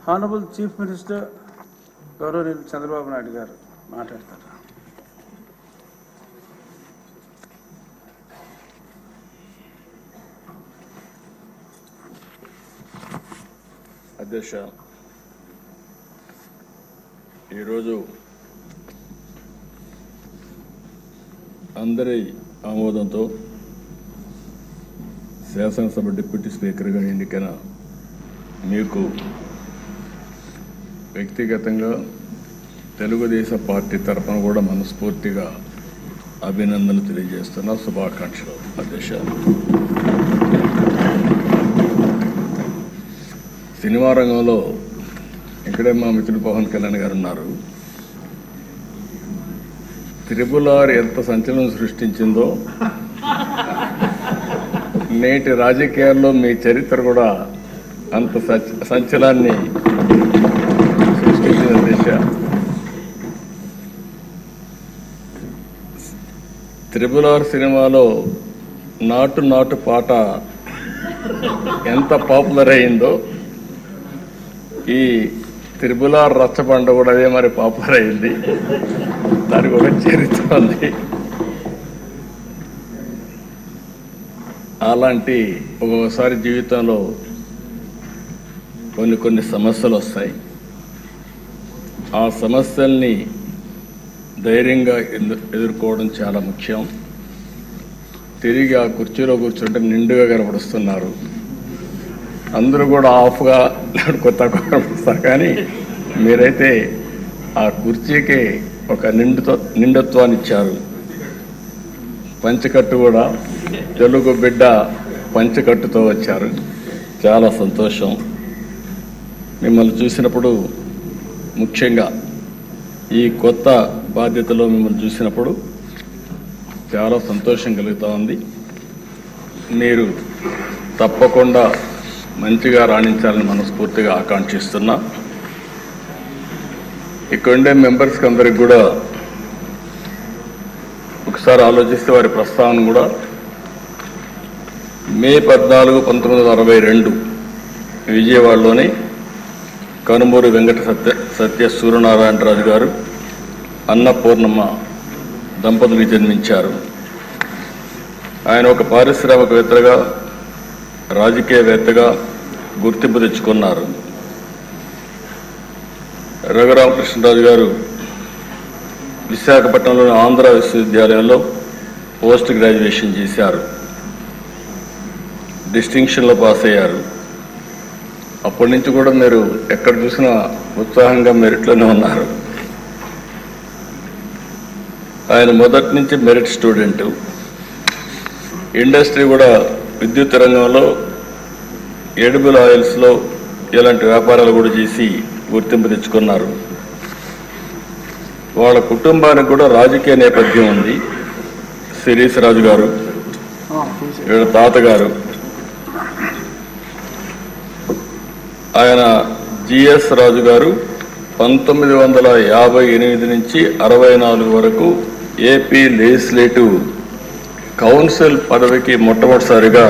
హానరబుల్ చీఫ్ మినిస్టర్ గౌరవనీయులు చంద్రబాబు నాయుడు గారు మాట్లాడతారు. అధ్యక్ష, ఈరోజు అందరి ఆమోదంతో శాసనసభ డిప్యూటీ స్పీకర్గా ఎన్నికైన మీకు వ్యక్తిగతంగా తెలుగుదేశం పార్టీ తరఫున కూడా మనస్ఫూర్తిగా అభినందనలు తెలియజేస్తున్నా. శుభాకాంక్షలు అధ్యక్ష. సినిమా రంగంలో ఇక్కడే మా మిత్రుడు పవన్ కళ్యాణ్ గారు ఉన్నారు. త్రిపుల్ ఎంత సంచలనం సృష్టించిందో నేటి రాజకీయాల్లో మీ చరిత్ర కూడా అంత సంచలనాన్ని సృష్టించిన దిశ. త్రిపుల్ సినిమాలో నాటు నాటు పాట ఎంత పాపులర్ అయిందో ఈ త్రిపుల్ రచ్చబండ కూడా అదే మరి పాపులర్ అయింది. దానికి ఒక చరిత్ర ఉంది. అలాంటి ఒక్కొక్కసారి జీవితంలో కొన్ని సమస్యలు వస్తాయి. ఆ సమస్యల్ని ధైర్యంగా ఎదుర్కోవడం చాలా ముఖ్యం. తిరిగి ఆ కుర్చీలో కూర్చుంటే నిండుగా కనపడుస్తున్నారు. అందరూ కూడా ఆఫ్గా కొత్త కనపడుస్తారు, కానీ మీరైతే ఆ కుర్చీకి ఒక నిండుత్వాన్ని ఇచ్చారు. పంచకట్టు కూడా తెలుగు బిడ్డ పంచకట్టుతో వచ్చారు. చాలా సంతోషం. మిమ్మల్ని చూసినప్పుడు, ముఖ్యంగా ఈ కొత్త బాధ్యతలో మిమ్మల్ని చూసినప్పుడు చాలా సంతోషం కలుగుతూ ఉంది. మీరు తప్పకుండా మంచిగా రాణించాలని మనస్ఫూర్తిగా ఆకాంక్షిస్తున్నా. ఇక్కడుండే మెంబర్స్కి అందరికి కూడా ఒకసారి ఆలోచిస్తే వారి ప్రస్తావన కూడా మే 14, 1962 విజయవాడలోని కనుమూరి వెంకట సత్య సూర్యనారాయణరాజు గారు, అన్నపూర్ణమ్మ దంపతులకు జన్మించారు. ఆయన ఒక పారిశ్రామికవేత్తగా, రాజకీయవేత్తగా గుర్తింపు తెచ్చుకున్నారు. రఘురామకృష్ణరాజు గారు విశాఖపట్నంలోని ఆంధ్ర విశ్వవిద్యాలయంలో పోస్ట్ గ్రాడ్యుయేషన్ చేశారు. డిస్టింక్షన్లో పాస్ అయ్యారు. అప్పటి నుంచి కూడా మీరు ఎక్కడ చూసినా ఉత్సాహంగా మెరిట్లోనే ఉన్నారు. ఆయన మొదటి నుంచి మెరిట్ స్టూడెంట్. ఇండస్ట్రీ కూడా విద్యుత్ రంగంలో, ఎడిబుల్ ఆయిల్స్లో ఇలాంటి వ్యాపారాలు కూడా చేసి గుర్తింపు తెచ్చుకున్నారు. వాళ్ళ కుటుంబానికి కూడా రాజకీయ నేపథ్యం ఉంది. శిరీష్ రాజు గారు, వీళ్ళ తాతగారు, ఆయన జిఎస్ రాజు గారు 1958 నుంచి 64 వరకు ఏపీ లెజిస్లేటివ్ కౌన్సిల్ పదవికి మొట్టమొదటిసారిగా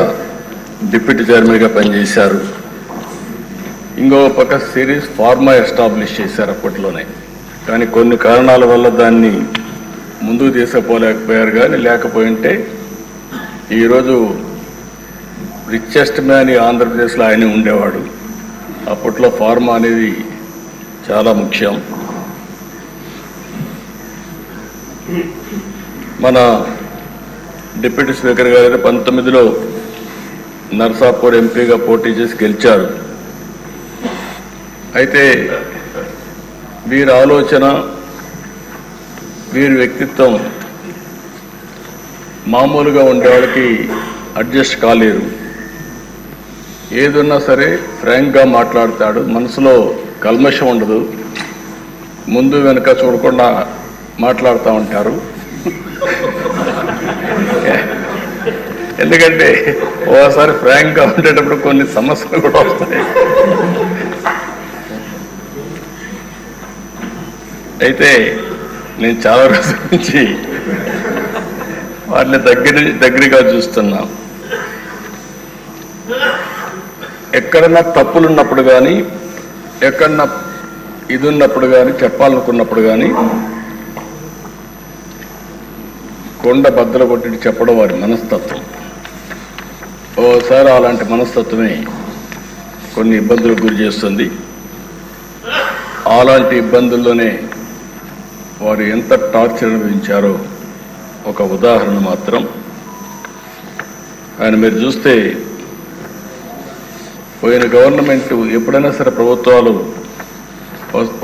డిప్యూటీ చైర్మన్గా పనిచేశారు. ఇంకో పక్క సిరీస్ ఫార్మా ఎస్టాబ్లిష్ చేశారు అప్పట్లోనే. కానీ కొన్ని కారణాల వల్ల దాన్ని ముందుకు తీసుకుపోలేకపోయారు. కానీ లేకపోయింటే ఈరోజు రిచెస్ట్ మ్యాన్ ఈ ఆంధ్రప్రదేశ్లో ఆయన ఉండేవాడు. అప్పట్లో ఫార్మా అనేది చాలా ముఖ్యం. మన డిప్యూటీ స్పీకర్ గారు 19లో నర్సాపూర్ ఎంపీగా పోటీ చేసి గెలిచారు. అయితే వీరి ఆలోచన, వీరి వ్యక్తిత్వం మామూలుగా ఉండేవాళ్ళకి అడ్జస్ట్ కాలేరు. ఏదున్నా సరే ఫ్రాంక్గా మాట్లాడతాడు. మనసులో కల్మషం ఉండదు. ముందు వెనుక చూడకుండా మాట్లాడుతూ ఉంటారు. ఎందుకంటే ఓసారి ఫ్రాంక్గా ఉండేటప్పుడు కొన్ని సమస్యలు కూడా వస్తాయి. అయితే నేను చాలా రోజుల నుంచి వాటిని దగ్గరగా చూస్తున్నా. ఎక్కడన్నా తప్పులున్నప్పుడు కానీ ఎక్కడన్నా ఇది ఉన్నప్పుడు కానీ చెప్పాలనుకున్నప్పుడు కానీ కొండ బద్దలు కొట్టి చెప్పడం వారి మనస్తత్వం. ఓసారి అలాంటి మనస్తత్వమే కొన్ని ఇబ్బందులకు గురి చేస్తుంది. అలాంటి ఇబ్బందుల్లోనే వారు ఎంత టార్చర్ అనుభవించారో ఒక ఉదాహరణ మాత్రం. ఆయన మీరు చూస్తే పోయిన గవర్నమెంట్ ఎప్పుడైనా సరే ప్రభుత్వాలు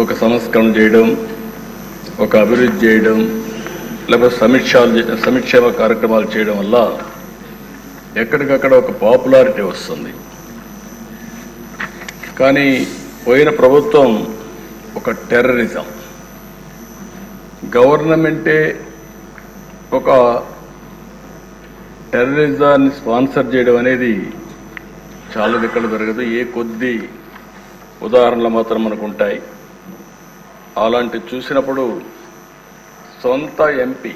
ఒక సంస్కరణ చేయడం, ఒక అభివృద్ధి చేయడం, లేకపోతే సంక్షేమ కార్యక్రమాలు చేయడం వల్ల ఎక్కడికక్కడ ఒక పాపులారిటీ వస్తుంది. కానీ పోయిన ప్రభుత్వం ఒక టెర్రరిజం, గవర్నమెంటే ఒక టెర్రరిజాన్ని స్పాన్సర్ చేయడం అనేది చాలా దిక్కలు జరగదు. ఏ కొద్ది ఉదాహరణలు మాత్రం మనకు ఉంటాయి. అలాంటి చూసినప్పుడు సొంత ఎంపీ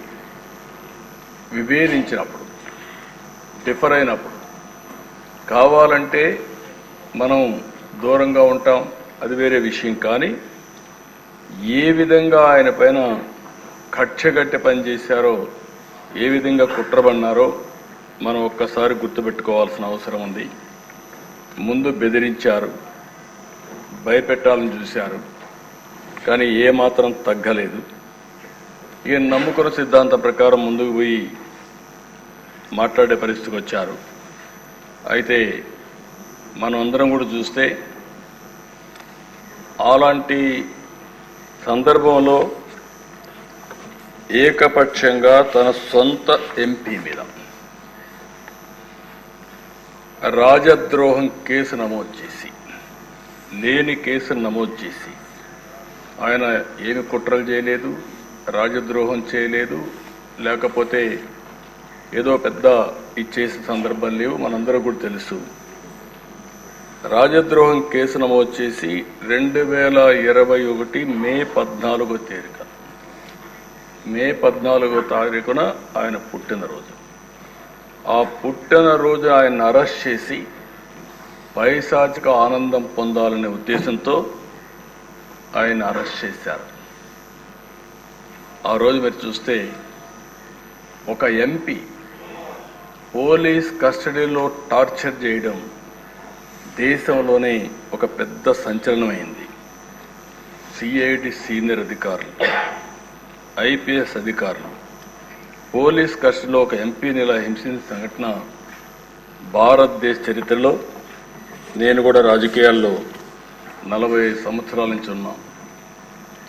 విభేదించినప్పుడు, డిఫర్ అయినప్పుడు కావాలంటే మనం దూరంగా ఉంటాం, అది వేరే విషయం. కానీ ఏ విధంగా ఆయన పైన కక్షగట్టి పనిచేశారో, ఏ విధంగా కుట్రబన్నారో మనం ఒక్కసారి గుర్తుపెట్టుకోవాల్సిన అవసరం ఉంది. ముందు బెదిరించారు, భయపెట్టాలని చూశారు, కానీ ఏమాత్రం తగ్గలేదు. ఈయన నమ్ముకున్న సిద్ధాంతం ప్రకారం ముందుకు పోయి మాట్లాడే పరిస్థితికి వచ్చారు. అయితే మనం అందరం కూడా చూస్తే అలాంటి సందర్భంలో ఏకపక్షంగా తన సొంత ఎంపీ మీద రాజద్రోహం కేసు నమోదు చేసి, లేని కేసును నమోదు చేసి, ఆయన ఏమి కుట్రలు చేయలేదు, రాజద్రోహం చేయలేదు, లేకపోతే ఏదో పెద్ద ఇచ్చేసిన సందర్భం లేవు. మనందరూ కూడా తెలుసు. రాజద్రోహం కేసు నమోదు చేసి 2021 మే 14వ తేదీన, మే 14వ తారీఖున ఆయన పుట్టినరోజు. ఆ పుట్టినరోజు ఆయన అరెస్ట్ చేసి పైశాచిక ఆనందం పొందాలనే ఉద్దేశంతో ఆయన అరెస్ట్ చేశారు. ఆ రోజు మీరు చూస్తే ఒక ఎంపీ పోలీస్ కస్టడీలో టార్చర్ చేయడం దేశంలోనే ఒక పెద్ద సంచలనమైంది. సిఐడి సీనియర్ అధికారులు, ఐపీఎస్ అధికారులు పోలీస్ కస్టడీలో ఒక ఎంపీని ఇలా హింసించిన సంఘటన భారతదేశ చరిత్రలో, నేను కూడా రాజకీయాల్లో 40 సంవత్సరాల నుంచి ఉన్నా,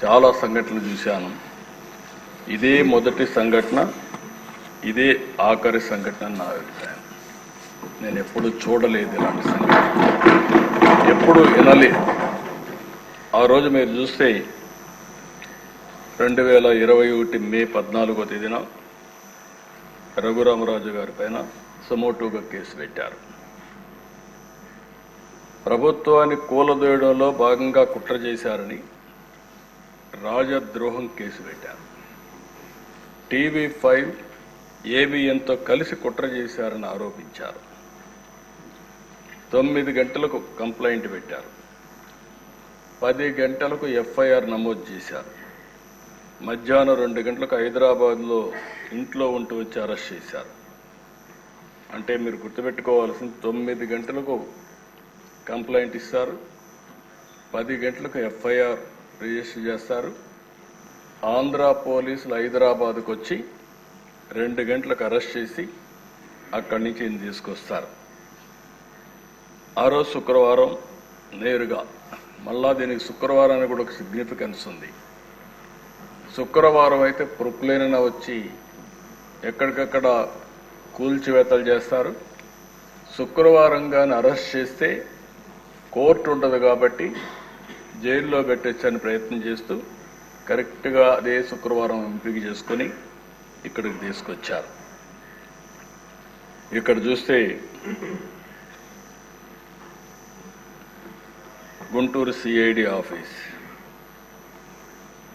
చాలా సంఘటనలు చూశాను. ఇదే మొదటి సంఘటన, ఇదే ఆఖరి సంఘటన నా అభిప్రాయం. నేను ఎప్పుడు చూడలేదు ఇలాంటి సంఘటన, ఎప్పుడు వినలేదు. ఆ రోజు మీరు చూస్తే 2021 మే 14వ తేదీన రఘురామరాజు గారి పైన సమోటోగా కేసు పెట్టారు. ప్రభుత్వాన్ని కూలదోయడంలో భాగంగా కుట్ర చేశారని రాజద్రోహం కేసు పెట్టారు. TV5 ABNతో కలిసి కుట్ర చేశారని ఆరోపించారు. 9 గంటలకు కంప్లైంట్ పెట్టారు, 10 గంటలకు FIR నమోదు చేశారు. మధ్యాహ్నం 2 గంటలకు హైదరాబాద్లో ఇంట్లో ఉంటూ వచ్చి అరెస్ట్ చేశారు. అంటే మీరు గుర్తుపెట్టుకోవాల్సింది, 9 గంటలకు కంప్లైంట్ ఇస్తారు, 10 గంటలకు FIR రిజిస్టర్ చేస్తారు. ఆంధ్ర పోలీసులు హైదరాబాద్కు వచ్చి 2 గంటలకు అరెస్ట్ చేసి అక్కడి నుంచి ఈయన తీసుకొస్తారు. ఆ రోజు శుక్రవారం నేరుగా, మళ్ళా దీనికి శుక్రవారానికి కూడా ఒక సిగ్నిఫికెన్స్ ఉంది. శుక్రవారం అయితే ప్రొక్లేన వచ్చి ఎక్కడికక్కడ కూల్చివేతలు చేస్తారు. శుక్రవారం కానీ అరెస్ట్ చేస్తే కోర్టు ఉండదు కాబట్టి జైల్లో పెట్టొచ్చని ప్రయత్నం చేస్తూ కరెక్ట్గా అదే శుక్రవారం ఎంపిక చేసుకొని ఇక్కడికి తీసుకొచ్చారు. ఇక్కడ చూస్తే గుంటూరు సిఐడి ఆఫీస్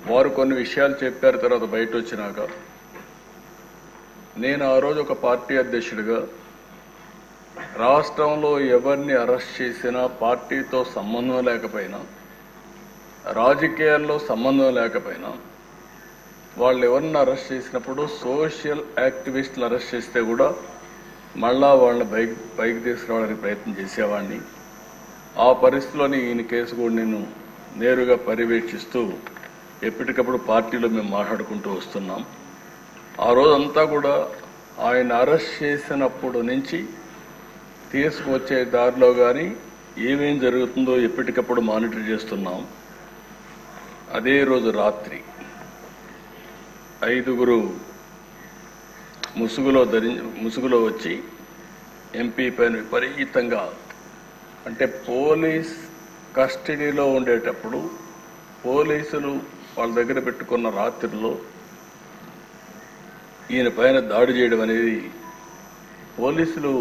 వారు కొన్ని విషయాలు చెప్పారు. తర్వాత బయట వచ్చినాక నేను ఆ రోజు ఒక పార్టీ అధ్యక్షుడిగా రాష్ట్రంలో ఎవరిని అరెస్ట్ చేసినా పార్టీతో సంబంధం లేకపోయినా రాజకీయాల్లో సంబంధం లేకపోయినా వాళ్ళు ఎవరిని అరెస్ట్ చేసినప్పుడు సోషల్ యాక్టివిస్టులు అరెస్ట్ చేస్తే కూడా మళ్ళా వాళ్ళని పైకి తీసుకురావడానికి ప్రయత్నం చేసేవాడిని. ఆ పరిస్థితిలోని ఈయన కేసు కూడా నేను నేరుగా పర్యవేక్షిస్తూ ఎప్పటికప్పుడు పార్టీలో మేము మాట్లాడుకుంటూ వస్తున్నాం. ఆ రోజంతా కూడా ఆయన అరెస్ట్ చేసినప్పుడు నుంచి తీసుకువచ్చే దారిలో కానీ ఏమేం జరుగుతుందో ఎప్పటికప్పుడు మానిటర్ చేస్తున్నాం. అదే రోజు రాత్రి 5 ముసుగులో వచ్చి ఎంపీ పైన విపరీతంగా, అంటే పోలీస్ కస్టడీలో ఉండేటప్పుడు పోలీసులు వాళ్ళ దగ్గర పెట్టుకున్న రాత్రిలో ఈయన పైన దాడి చేయడం అనేది, పోలీసులు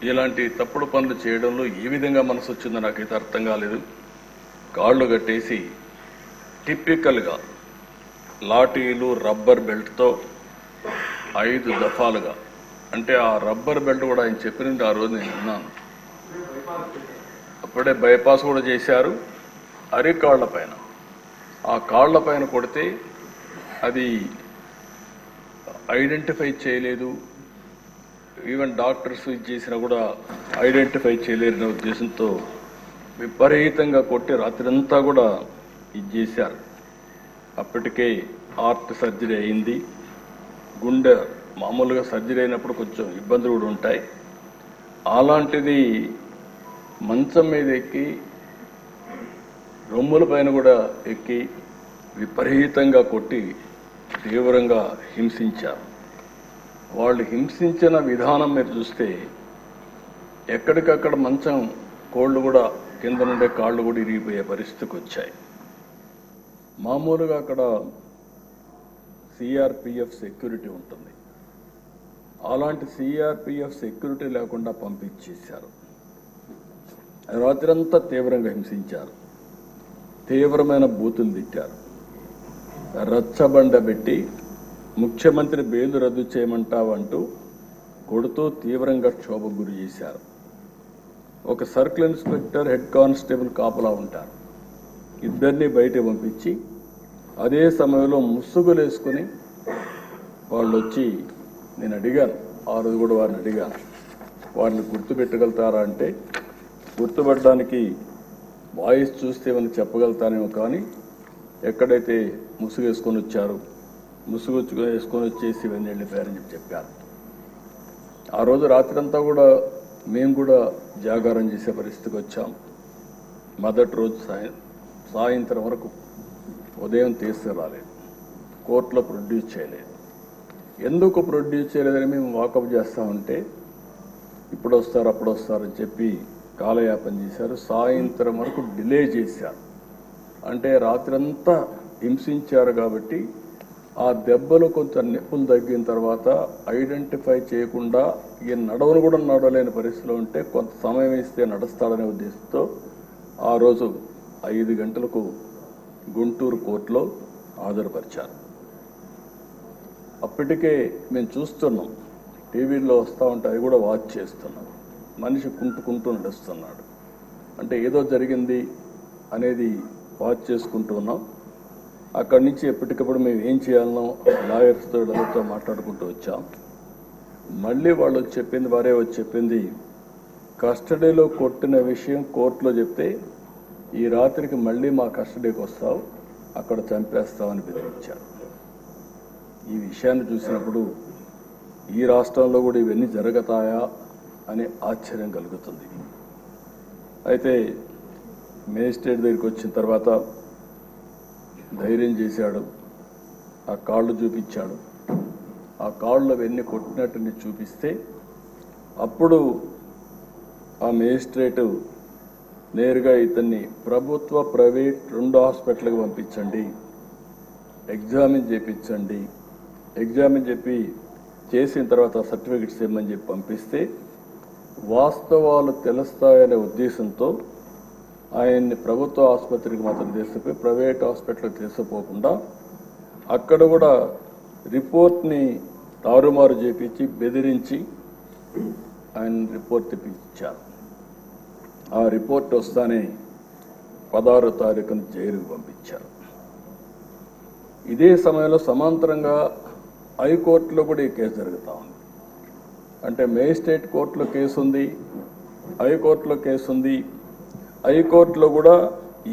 ఇలాంటి తప్పుడు పనులు చేయడంలో ఏ విధంగా మనసు వచ్చిందో నాకైతే అర్థం కాలేదు. కాళ్ళు కట్టేసి టిపికల్గా లాఠీలు రబ్బర్ బెల్ట్తో 5 దఫాలుగా, అంటే ఆ రబ్బర్ బెల్ట్ కూడా ఆయన చెప్పినట్టు ఆ రోజు నేను విన్నాను. అప్పుడే బైపాస్ కూడా చేశారు. అరికాళ్ల పైన, ఆ కాళ్ల పైన కొడితే అది ఐడెంటిఫై చేయలేదు, ఈవెన్ డాక్టర్స్ చేసినా కూడా ఐడెంటిఫై చేయలేరనే ఉద్దేశంతో విపరీతంగా కొట్టి రాత్రంతా కూడా ఇది చేశారు. అప్పటికే హార్ట్ సర్జరీ అయింది. గుండె మామూలుగా సర్జరీ అయినప్పుడు కొంచెం ఇబ్బందులు కూడా ఉంటాయి. అలాంటిది మంచం మీద ఎక్కి రొమ్ముల పైన కూడా ఎక్కి విపరీతంగా కొట్టి తీవ్రంగా హింసించారు. వాళ్ళు హింసించిన విధానం మీరు చూస్తే ఎక్కడికక్కడ మంచం కోళ్ళు కూడా కింద నుండే కాళ్ళు కూడా ఇరిగిపోయే పరిస్థితికి వచ్చాయి. మామూలుగా అక్కడ సిఆర్పిఎఫ్ సెక్యూరిటీ ఉంటుంది. అలాంటి సిఆర్పిఎఫ్ సెక్యూరిటీ లేకుండా పంపించేశారు. రాత్రంతా తీవ్రంగా హింసించారు. తీవ్రమైన బూతులు తిట్టారు. రచ్చబండ పెట్టి ముఖ్యమంత్రి బెయిల్ రద్దు చేయమంటావంటూ కొడుతూ తీవ్రంగా క్షోభకు గురి చేశారు. ఒక సర్కిల్ ఇన్స్పెక్టర్, హెడ్ కానిస్టేబుల్ కాపలా ఉంటారు. ఇద్దరిని బయట పంపించి అదే సమయంలో ముసుగులు వేసుకుని వాళ్ళు వచ్చి, నేను అడిగాను ఆ రోజు కూడా వారిని అడిగాను, వాళ్ళని గుర్తుపెట్టగలుగుతారా అంటే గుర్తుపట్టడానికి వాయిస్ చూస్తే ఏమైనా చెప్పగలుగుతానేమో, కానీ ఎక్కడైతే ముసుగు వేసుకొని వచ్చారు, ముసుగు వేసుకొని వచ్చేసి ఇవన్నీ వెళ్ళిపోయారని చెప్పారు. ఆ రోజు రాత్రంతా కూడా మేము కూడా జాగారం చేసే పరిస్థితికి వచ్చాం. మొదటి రోజు సాయంత్రం వరకు ఉదయం తీసుకురాలేదు, కోర్టులో ప్రొడ్యూస్ చేయలేదు. ఎందుకు ప్రొడ్యూస్ చేయలేదని మేము వాకప్ చేస్తా ఉంటే ఇప్పుడు వస్తారు అప్పుడు వస్తారని చెప్పి కాలయాపన చేశారు. సాయంత్రం వరకు డిలే చేశారు. అంటే రాత్రంతా హింసించారు కాబట్టి ఆ దెబ్బలు కొంచెం నొప్పులు తగ్గిన తర్వాత ఐడెంటిఫై చేయకుండా ఈ నడవను కూడా నడవలేని పరిస్థితిలో ఉంటే కొంత సమయం ఇస్తే నడుస్తాడనే ఉద్దేశంతో ఆ రోజు 5 గంటలకు గుంటూరు కోర్టులో హాజరుపరిచారు. అప్పటికే మేము చూస్తున్నాం, టీవీలో వస్తూ ఉంటే అవి కూడా వాచ్ చేస్తున్నాం. మనిషి కుంటుకుంటూ నడుస్తున్నాడు, అంటే ఏదో జరిగింది అనేది వాచ్ చేసుకుంటూ ఉన్నాం. అక్కడి నుంచి ఎప్పటికప్పుడు మేము ఏం చేయాలనో లాయర్స్తో అందరితో మాట్లాడుకుంటూ వచ్చాం. మళ్ళీ వాళ్ళు చెప్పింది, వారే వచ్చి చెప్పింది, కస్టడీలో కొట్టిన విషయం కోర్టులో చెప్తే ఈ రాత్రికి మళ్ళీ మా కస్టడీకి వస్తావు, అక్కడ చంపేస్తామని బెదిరించారు. ఈ విషయాన్ని చూసినప్పుడు ఈ రాష్ట్రంలో కూడా ఇవన్నీ జరుగుతాయా అనే ఆశ్చర్యం కలుగుతుంది. అయితే మేజిస్ట్రేట్ దగ్గరికి వచ్చిన తర్వాత ధైర్యం చేశాడు, ఆ కాళ్ళు చూపించాడు. ఆ కాళ్ళు అవన్నీ కొట్టినట్టుని చూపిస్తే అప్పుడు ఆ మేజిస్ట్రేటు నేరుగా ఇతన్ని ప్రభుత్వ ప్రైవేట్ 2 హాస్పిటల్కి పంపించండి, ఎగ్జామిన్ చేయించండి, ఎగ్జామిన్ చెప్పి చేసిన తర్వాత సర్టిఫికెట్స్ ఇవ్వమని చెప్పి పంపిస్తే వాస్తవాలు తెలుస్తాయనే ఉద్దేశంతో ఆయన్ని ప్రభుత్వ ఆసుపత్రికి మాత్రం తీసుకుపోయి ప్రైవేట్ హాస్పిటల్కి తీసుకుపోకుండా అక్కడ కూడా రిపోర్ట్ని తారుమారు చేపించి బెదిరించి ఆయన రిపోర్ట్ తెప్పించారు. ఆ రిపోర్ట్ వస్తానే 16వ తారీఖున జైలుకు పంపించారు. ఇదే సమయంలో సమాంతరంగా హైకోర్టులో కూడా ఈ కేసు జరుగుతూ ఉంది. అంటే మేజిస్ట్రేట్ కోర్టులో కేసు ఉంది, హైకోర్టులో కేసు ఉంది. హైకోర్టులో కూడా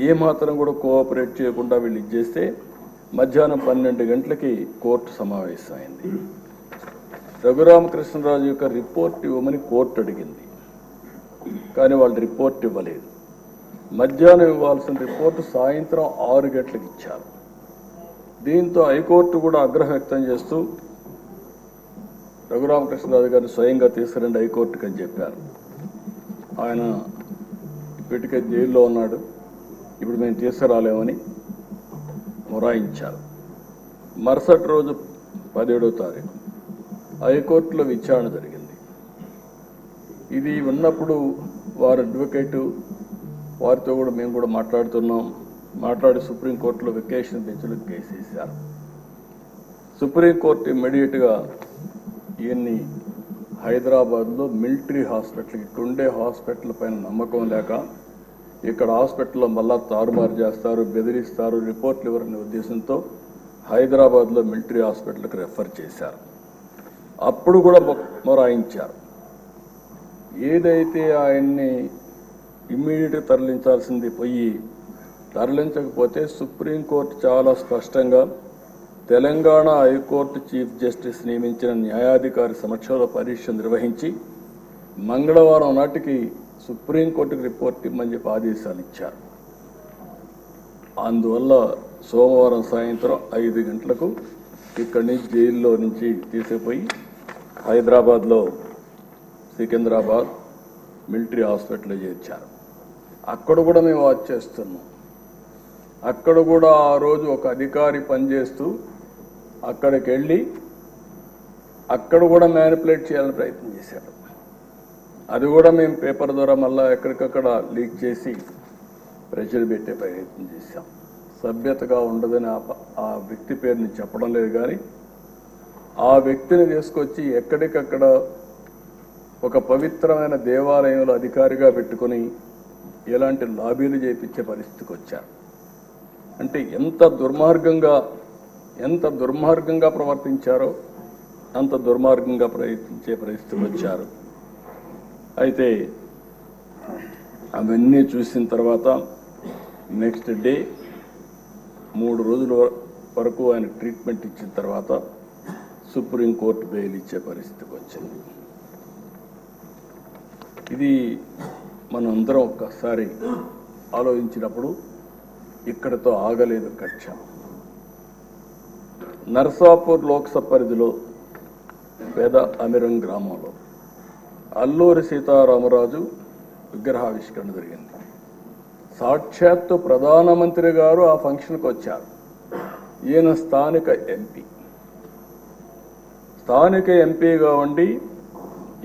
ఏమాత్రం కూడా కోఆపరేట్ చేయకుండా వీళ్ళు ఇచ్చేస్తే మధ్యాహ్నం 12 గంటలకి కోర్టు సమావేశమైంది. రఘురామకృష్ణరాజు యొక్క రిపోర్ట్ ఇవ్వమని కోర్టు అడిగింది, కానీ వాళ్ళు రిపోర్ట్ ఇవ్వలేదు. మధ్యాహ్నం ఇవ్వాల్సిన రిపోర్టు సాయంత్రం 6 గంటలకు ఇచ్చారు. దీంతో హైకోర్టు కూడా ఆగ్రహం వ్యక్తం చేస్తూ రఘురామకృష్ణరాజు గారిని స్వయంగా తీసుకురండి హైకోర్టుకి అని చెప్పారు. ఆయన ఇప్పటికే జైల్లో ఉన్నాడు, ఇప్పుడు మేము తీసుకురాలేమని మొరాయించారు. మరుసటి రోజు 17వ తారీఖు హైకోర్టులో విచారణ జరిగింది. ఇది ఉన్నప్పుడు వారి అడ్వకేటు వారితో కూడా మేము కూడా మాట్లాడి సుప్రీంకోర్టులో వెకేషన్ బెంచ్లో కేసు వేశారు. సుప్రీంకోర్టు ఇమ్మీడియట్గా ఈయన్ని హైదరాబాద్లో మిలిటరీ హాస్పిటల్కి, ఇక్కడ ఉండే హాస్పిటల్ పైన నమ్మకం లేక ఇక్కడ హాస్పిటల్లో మళ్ళా తారుమారు చేస్తారు, బెదిరిస్తారు, రిపోర్ట్లు ఇవ్వరనే ఉద్దేశంతో హైదరాబాద్లో మిలిటరీ హాస్పిటల్కి రెఫర్ చేశారు. అప్పుడు కూడా మొరాయించారు. ఏదైతే ఆయన్ని ఇమ్మీడియట్గా తరలించాల్సింది పోయి తరలించకపోతే సుప్రీంకోర్టు చాలా స్పష్టంగా తెలంగాణ హైకోర్టు చీఫ్ జస్టిస్ నియమించిన న్యాయాధికారి సమక్షంలో పరీక్ష నిర్వహించి మంగళవారం నాటికి సుప్రీంకోర్టుకు రిపోర్ట్ ఇమ్మని చెప్పి ఆదేశాలు ఇచ్చారు. అందువల్ల సోమవారం సాయంత్రం 5 గంటలకు ఇక్కడి నుంచి జైల్లో నుంచి తీసుకుపోయి హైదరాబాద్లో సికింద్రాబాద్ మిలిటరీ హాస్పిటల్లో చేర్చారు. అక్కడ కూడా మేము వాచ్ చేస్తున్నాం. అక్కడ కూడా ఆ రోజు ఒక అధికారి పనిచేస్తూ అక్కడికి వెళ్ళి అక్కడ కూడా మ్యానిపులేట్ చేయాలని ప్రయత్నం చేశారు. అది కూడా మేము పేపర్ ద్వారా మళ్ళీ ఎక్కడికక్కడ లీక్ చేసి ప్రెషర్ పెట్టే ప్రయత్నం చేశాం. సభ్యతగా ఉండదని ఆ వ్యక్తి పేరుని చెప్పడం లేదు, కానీ ఆ వ్యక్తిని తీసుకొచ్చి ఎక్కడికక్కడ ఒక పవిత్రమైన దేవాలయంలో అధికారిగా పెట్టుకుని ఎలాంటి లాబీలు చేయించే పరిస్థితికి వచ్చారు. అంటే ఎంత దుర్మార్గంగా ప్రవర్తించారో అంత దుర్మార్గంగా ప్రయత్నించే పరిస్థితికి వచ్చారు. అయితే అవన్నీ చూసిన తర్వాత నెక్స్ట్ డే 3 రోజుల వరకు ఆయన ట్రీట్మెంట్ ఇచ్చిన తర్వాత సుప్రీంకోర్టు బెయిల్ ఇచ్చే పరిస్థితికి వచ్చింది. ఇది మనందరం ఒక్కసారి ఆలోచించినప్పుడు ఇక్కడతో ఆగలేదు కక్ష. నర్సాపూర్ లోక్సభ పరిధిలో పేద అమిరం గ్రామంలో అల్లూరి సీతారామరాజు విగ్రహావిష్కరణ జరిగింది. సాక్షాత్తు ప్రధానమంత్రి గారు ఆ ఫంక్షన్కి వచ్చారు. ఈయన స్థానిక ఎంపీగా ఉండి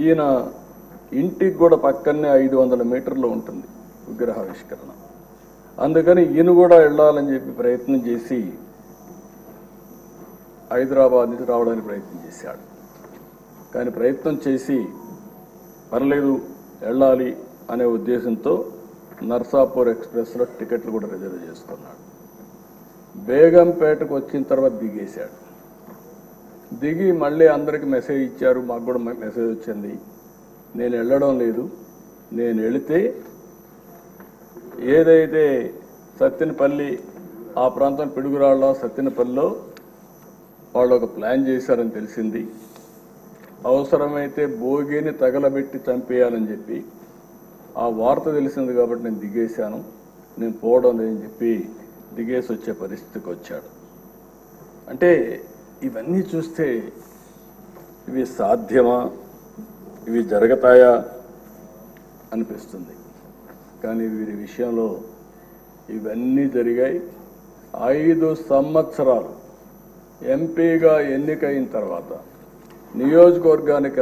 ఈయన ఇంటికి కూడా పక్కనే 500 మీటర్లు ఉంటుంది విగ్రహావిష్కరణ. అందుకని ఈయన కూడా వెళ్ళాలని చెప్పి ప్రయత్నం చేసి హైదరాబాద్ నుంచి రావడానికి ప్రయత్నం చేశాడు. కానీ ప్రయత్నం చేసి పర్లేదు వెళ్ళాలి అనే ఉద్దేశంతో నర్సాపూర్ ఎక్స్ప్రెస్లో టికెట్లు కూడా రిజర్వ్ చేసుకున్నాడు. బేగంపేటకు వచ్చిన తర్వాత దిగేశాడు. దిగి మళ్ళీ అందరికి మెసేజ్ ఇచ్చారు, మాకు కూడా మెసేజ్ వచ్చింది, నేను వెళ్ళడం లేదు, నేను వెళితే ఏదైతే సత్తెనపల్లి ఆ ప్రాంతం పిడుగురాళ్ళ సత్తెనపల్లిలో వాళ్ళు ఒక ప్లాన్ చేశారని తెలిసింది. అవసరమైతే భోగిని తగలబెట్టి చంపేయాలని చెప్పి ఆ వార్త తెలిసింది కాబట్టి నేను దిగేశాను, నేను పోవడం లేదని చెప్పి దిగేసి వచ్చే పరిస్థితికి వచ్చాడు. అంటే ఇవన్నీ చూస్తే ఇవి సాధ్యమా, ఇవి జరుగుతాయా అనిపిస్తుంది. కానీ వీరి విషయంలో ఇవన్నీ జరిగాయి. 5 సంవత్సరాలు ఎంపీగా ఎన్నికైన తర్వాత నియోజకవర్గానికి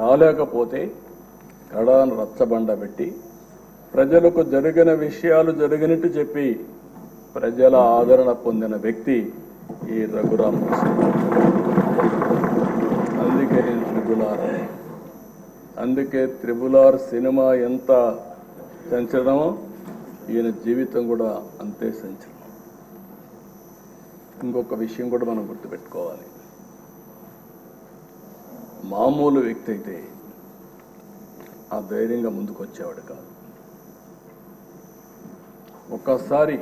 రాలేకపోతే కడాను రచ్చబండ పెట్టి ప్రజలకు జరిగిన విషయాలు జరిగినట్టు చెప్పి ప్రజల ఆదరణ పొందిన వ్యక్తి ఈ రఘురామకృష్ణ. అందుకే నేను అందుకే త్రిబుల్ ఆర్ సినిమా ఎంత సంచలనమో ఈయన జీవితం కూడా అంతే సంచలనం. ఇంకొక విషయం కూడా మనం గుర్తుపెట్టుకోవాలి. మామూలు వ్యక్తి అయితే ఆ ధైర్యంగా ముందుకు వచ్చేవాడు కాదు. ఒక్కసారి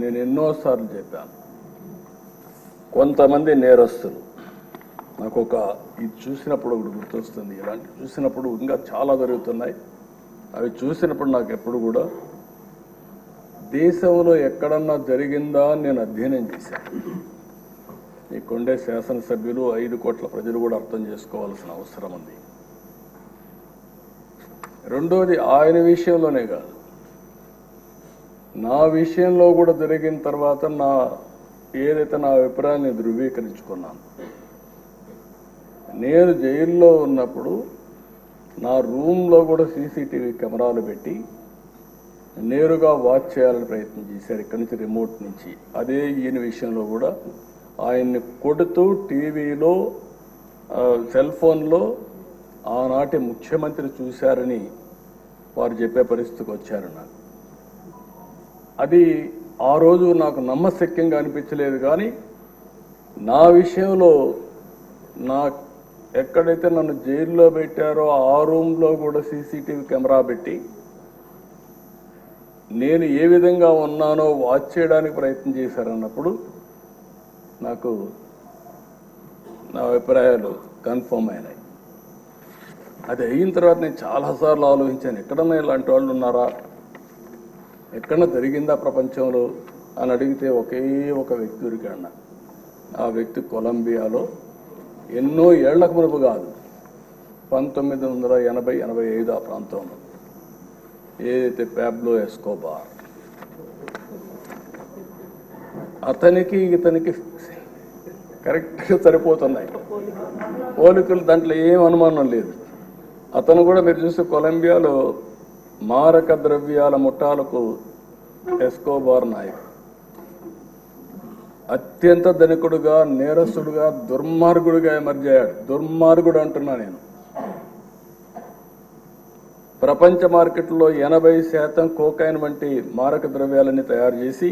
నేను ఎన్నోసార్లు చెప్పాను, కొంతమంది నేరస్తులు నాకు ఇది చూసినప్పుడు ఒకటి గుర్తొస్తుంది. ఇలాంటి చూసినప్పుడు ఇంకా చాలా జరుగుతున్నాయి. అవి చూసినప్పుడు నాకు ఎప్పుడు కూడా దేశంలో ఎక్కడన్నా జరిగిందా అని నేను అధ్యయనం చేశాను. ఇక్కడుండే శాసనసభ్యులు 5 కోట్ల ప్రజలు కూడా అర్థం చేసుకోవాల్సిన అవసరం ఉంది. రెండోది ఆయన విషయంలోనే కాదు, నా విషయంలో కూడా జరిగిన తర్వాత ఏదైతే నా అభిప్రాయాన్ని ధృవీకరించుకున్నాను. నేను జైల్లో ఉన్నప్పుడు నా రూమ్లో కూడా సీసీటీవీ కెమెరాలు పెట్టి నేరుగా వాచ్ చేయాలని ప్రయత్నం చేశారు ఇక్కడి నుంచి, రిమోట్ నుంచి. అదే ఈయన విషయంలో కూడా ఆయన్ని కొడుతూ టీవీలో సెల్ ఫోన్లో ఆనాటి ముఖ్యమంత్రి చూశారని వారు చెప్పే పరిస్థితికి వచ్చారు. నాకు అది ఆ రోజు నాకు నమ్మశక్యంగా అనిపించలేదు. కానీ నా విషయంలో ఎక్కడైతే నన్ను జైల్లో పెట్టారో ఆ రూమ్లో కూడా సీసీటీవీ కెమెరా పెట్టి నేను ఏ విధంగా ఉన్నానో వాచ్ చేయడానికి ప్రయత్నం చేశారన్నప్పుడు నాకు నా అభిప్రాయాలు కన్ఫర్మ్ అయినాయి. అది అయిన తర్వాత నేను చాలాసార్లు ఆలోచించాను, ఎక్కడన్నా ఇలాంటి వాళ్ళు ఉన్నారా, ఎక్కడన్నా జరిగిందా ప్రపంచంలో అని అడిగితే ఒకే ఒక వ్యక్తి దొరికాడు. ఆ వ్యక్తి కొలంబియాలో ఎన్నో ఏళ్లకు మునుపు కాదు, 1980-85 ఆ ప్రాంతంలో ఏదైతే పాబ్లో ఎస్కోబార్, అతనికి ఇతనికి కరెక్ట్గా సరిపోతున్నాయి పోలికలు, దాంట్లో ఏం అనుమానం లేదు. అతను కూడా మీరు చూస్తే కొలంబియాలో మారక ద్రవ్యాల ముఠాలకు ఎస్కోబార్ నాయకుడు. అత్యంత ధనికుడుగా, నేరస్తుడుగా, దుర్మార్గుడుగా ఎమర్జయ్యాడు. దుర్మార్గుడు అంటున్నా నేను. ప్రపంచ మార్కెట్లో 80% కోకైన్ వంటి మారక ద్రవ్యాలని తయారు చేసి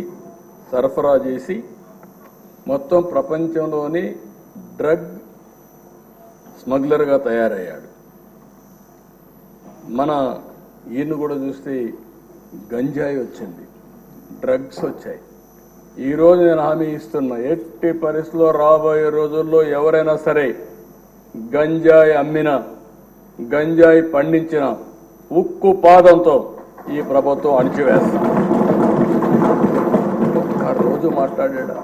సరఫరా చేసి మొత్తం ప్రపంచంలోని డ్రగ్ స్మగ్లర్గా తయారయ్యాడు. మన ఈయన కూడా చూస్తే గంజాయి వచ్చింది, డ్రగ్స్ వచ్చాయి. ఈరోజు నేను హామీ ఇస్తున్నా, ఎట్టి పరిస్థితుల్లో రాబోయే రోజుల్లో ఎవరైనా సరే గంజాయి అమ్మినా, గంజాయి పండించిన ఉక్కు పాదంతో ఈ ప్రభుత్వం అణిచివేస్తాం. ఒక్కరోజు మాట్లాడా?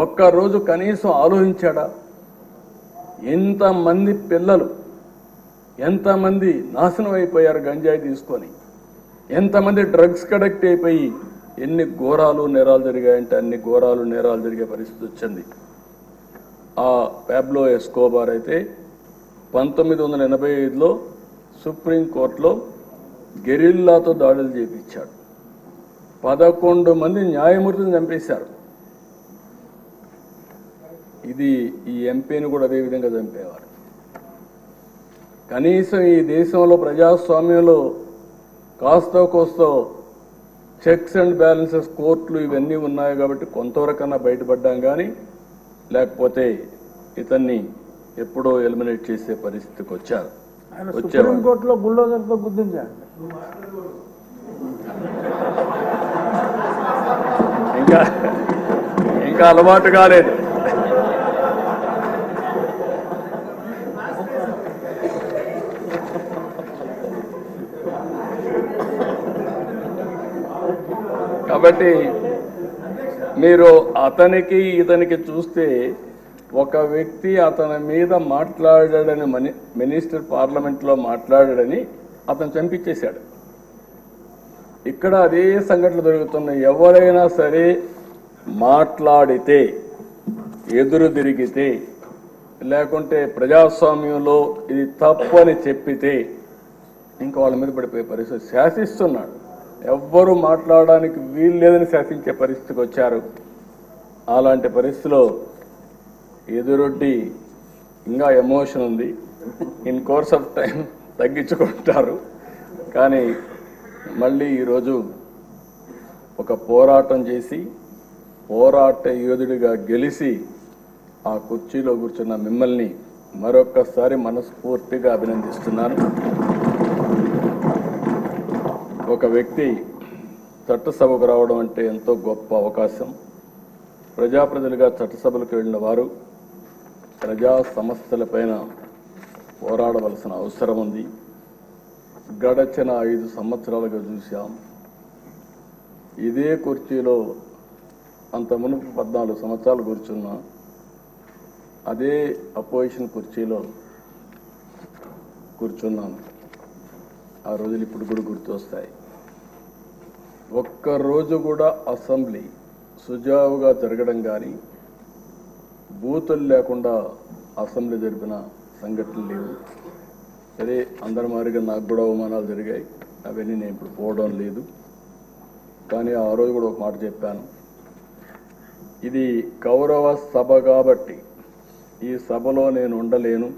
ఒక్కరోజు కనీసం ఆలోచించాడా? ఎంతమంది పిల్లలు, ఎంతమంది నాశనం అయిపోయారు గంజాయి తీసుకొని, ఎంతమంది డ్రగ్స్ కడెక్ట్ అయిపోయి ఎన్ని ఘోరాలు నేరాలు జరిగాయంటే అన్ని ఘోరాలు నేరాలు జరిగే పరిస్థితి వచ్చింది. ఆ పాబ్లో ఎస్కోబార్ అయితే 1985లో సుప్రీంకోర్టులో గెరిల్లాతో దాడులు చేయించాడు. 11 మంది న్యాయమూర్తిని చంపేశారు. ఈ ఎంపీని కూడా అదే విధంగా చంపేవారు. కనీసం ఈ దేశంలో ప్రజాస్వామ్యంలో కాస్తో కోస్తో చెక్స్ అండ్ బ్యాలెన్సెస్, కోర్టులు ఇవన్నీ ఉన్నాయి కాబట్టి కొంతవరకన్నా బయటపడ్డాం. కానీ లేకపోతే ఇతన్ని ఎప్పుడో ఎలిమినేట్ చేసే పరిస్థితికి వచ్చారు. సుప్రీంకోర్టులో బుల్డోజర్తో గుర్తించారు. ఇంకా అలవాటు కాలేదు. కాబట్టి మీరు అతనికి ఇతనికి చూస్తే ఒక వ్యక్తి అతని మీద మాట్లాడాడని, మినిస్టర్ పార్లమెంట్లో మాట్లాడాడని అతను చంపించేశాడు. ఇక్కడ అదే సంఘటనలు జరుగుతున్నాయి. ఎవరైనా సరే మాట్లాడితే, ఎదురు తిరిగితే, లేకుంటే ప్రజాస్వామ్యంలో ఇది తప్పు అని చెప్పితే ఇంకా వాళ్ళ మీద పడిపోయే పరిస్థితి. శాసిస్తున్నాడు, ఎవ్వరూ మాట్లాడడానికి వీలు లేదని శాసించే పరిస్థితికి వచ్చారు. అలాంటి పరిస్థితిలో ఎదురొడ్డి ఇంకా ఎమోషన్ ఉంది. ఇన్ కోర్స్ ఆఫ్ టైం తగ్గించుకుంటారు. కానీ మళ్ళీ ఈరోజు ఒక పోరాటం చేసి పోరాట యోధుడిగా గెలిచి ఆ కుర్చీలో కూర్చున్న మిమ్మల్ని మరొక్కసారి మనస్ఫూర్తిగా అభినందిస్తున్నాను. ఒక వ్యక్తి చట్టసభకు రావడం అంటే ఎంతో గొప్ప అవకాశం. ప్రజాప్రతినిధులుగా చట్టసభలకు వెళ్ళిన వారు ప్రజా సమస్యలపైన పోరాడవలసిన అవసరం ఉంది. గడచిన 5 సంవత్సరాలుగా చూశాం. ఇదే కుర్చీలో అంత మునుపు 14 సంవత్సరాలు కూర్చున్నా అదే అపోజిషన్ కుర్చీలో కూర్చున్నాను. ఆ రోజులు ఇప్పుడు కూడా గుర్తొస్తాయి. ఒక్కరోజు కూడా అసెంబ్లీ సుజావుగా జరగడం కానీ బూతులు లేకుండా అసెంబ్లీ జరిపిన సంఘటనలు లేవు. సరే, అందరి మాదిరిగా నాకు కూడా అవమానాలు జరిగాయి. అవన్నీ నేను ఇప్పుడు పోవడం లేదు. కానీ ఆ రోజు కూడా ఒక మాట చెప్పాను. ఇది గౌరవ సభ కాబట్టి ఈ సభలో నేను ఉండలేను.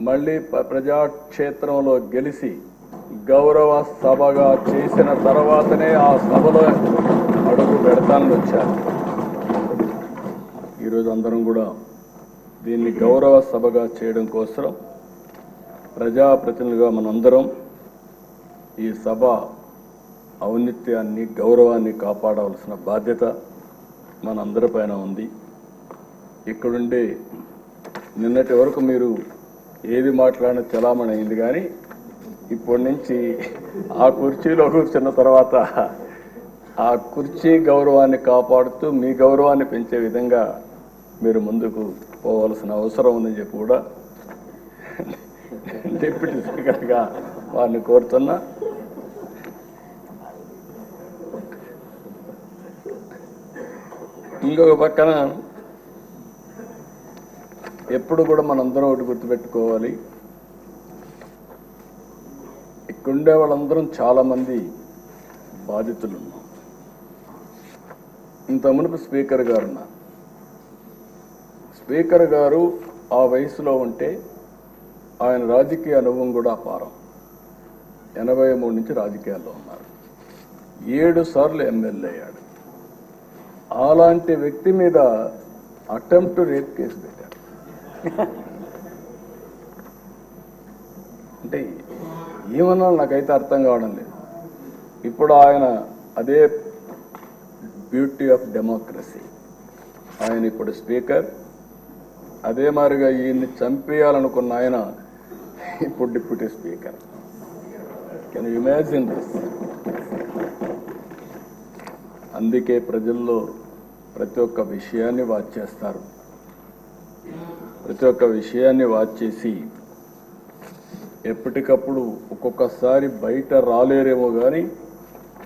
మళ్ళీ ప్రజాక్షేత్రంలో గెలిచి గౌరవ సభగా చేసిన తర్వాతనే ఆ సభలో అడుగు పెడతానని వచ్చాను. ఈరోజు అందరం కూడా దీన్ని గౌరవ సభగా చేయడం కోసం ప్రజాప్రతినిధులుగా మనందరం ఈ సభ ఔన్నత్యాన్ని గౌరవాన్ని కాపాడవలసిన బాధ్యత మనందరిపైన ఉంది. ఇక్కడుండే నిన్నటి వరకు మీరు ఏది మాట్లాడినా చలామణి అయింది. కానీ ఇప్పటి నుంచి ఆ కుర్చీలో కూర్చున్న తర్వాత ఆ కుర్చీ గౌరవాన్ని కాపాడుతూ మీ గౌరవాన్ని పెంచే విధంగా మీరు ముందుకు పోవాల్సిన అవసరం ఉందని చెప్పి కూడా డిప్యూటీ స్పీకర్గా వారిని కోరుతున్నా. ఇంకొక పక్కన ఎప్పుడు కూడా మనందరం ఒకటి గుర్తుపెట్టుకోవాలి. ఇక్కడుండే వాళ్ళందరం చాలామంది బాధితులు ఉన్నాం. ఇంత మునుపు స్పీకర్ గారు ఉన్నారు. స్పీకర్ గారు ఆ వయసులో ఉంటే ఆయన రాజకీయ అనుభవం కూడా అపారం. 83 నుంచి రాజకీయాల్లో ఉన్నారు. 7 సార్లు ఎమ్మెల్యే అయ్యాడు. అలాంటి వ్యక్తి మీద అటెంప్ట్ రేప్ కేసు పెట్టారు. అంటే ఏమన్నా నాకైతే అర్థం కావడం లేదు. ఇప్పుడు ఆయన అదే బ్యూటీ ఆఫ్ డెమోక్రసీ. ఆయన ఇప్పుడు స్పీకర్. అదే మాదిరిగా ఈయన్ని చంపేయాలనుకున్న ఆయన ఇప్పుడు deputy speaker. Can you imagine this? అందుకే ప్రజల్లో ప్రతి ఒక్క విషయాన్ని వాచ్ చేస్తారు. ప్రతి ఒక్క విషయాన్ని వాచ్ చేసి ఎప్పటికప్పుడు ఒక్కొక్కసారి బయట రాలేరేమో కానీ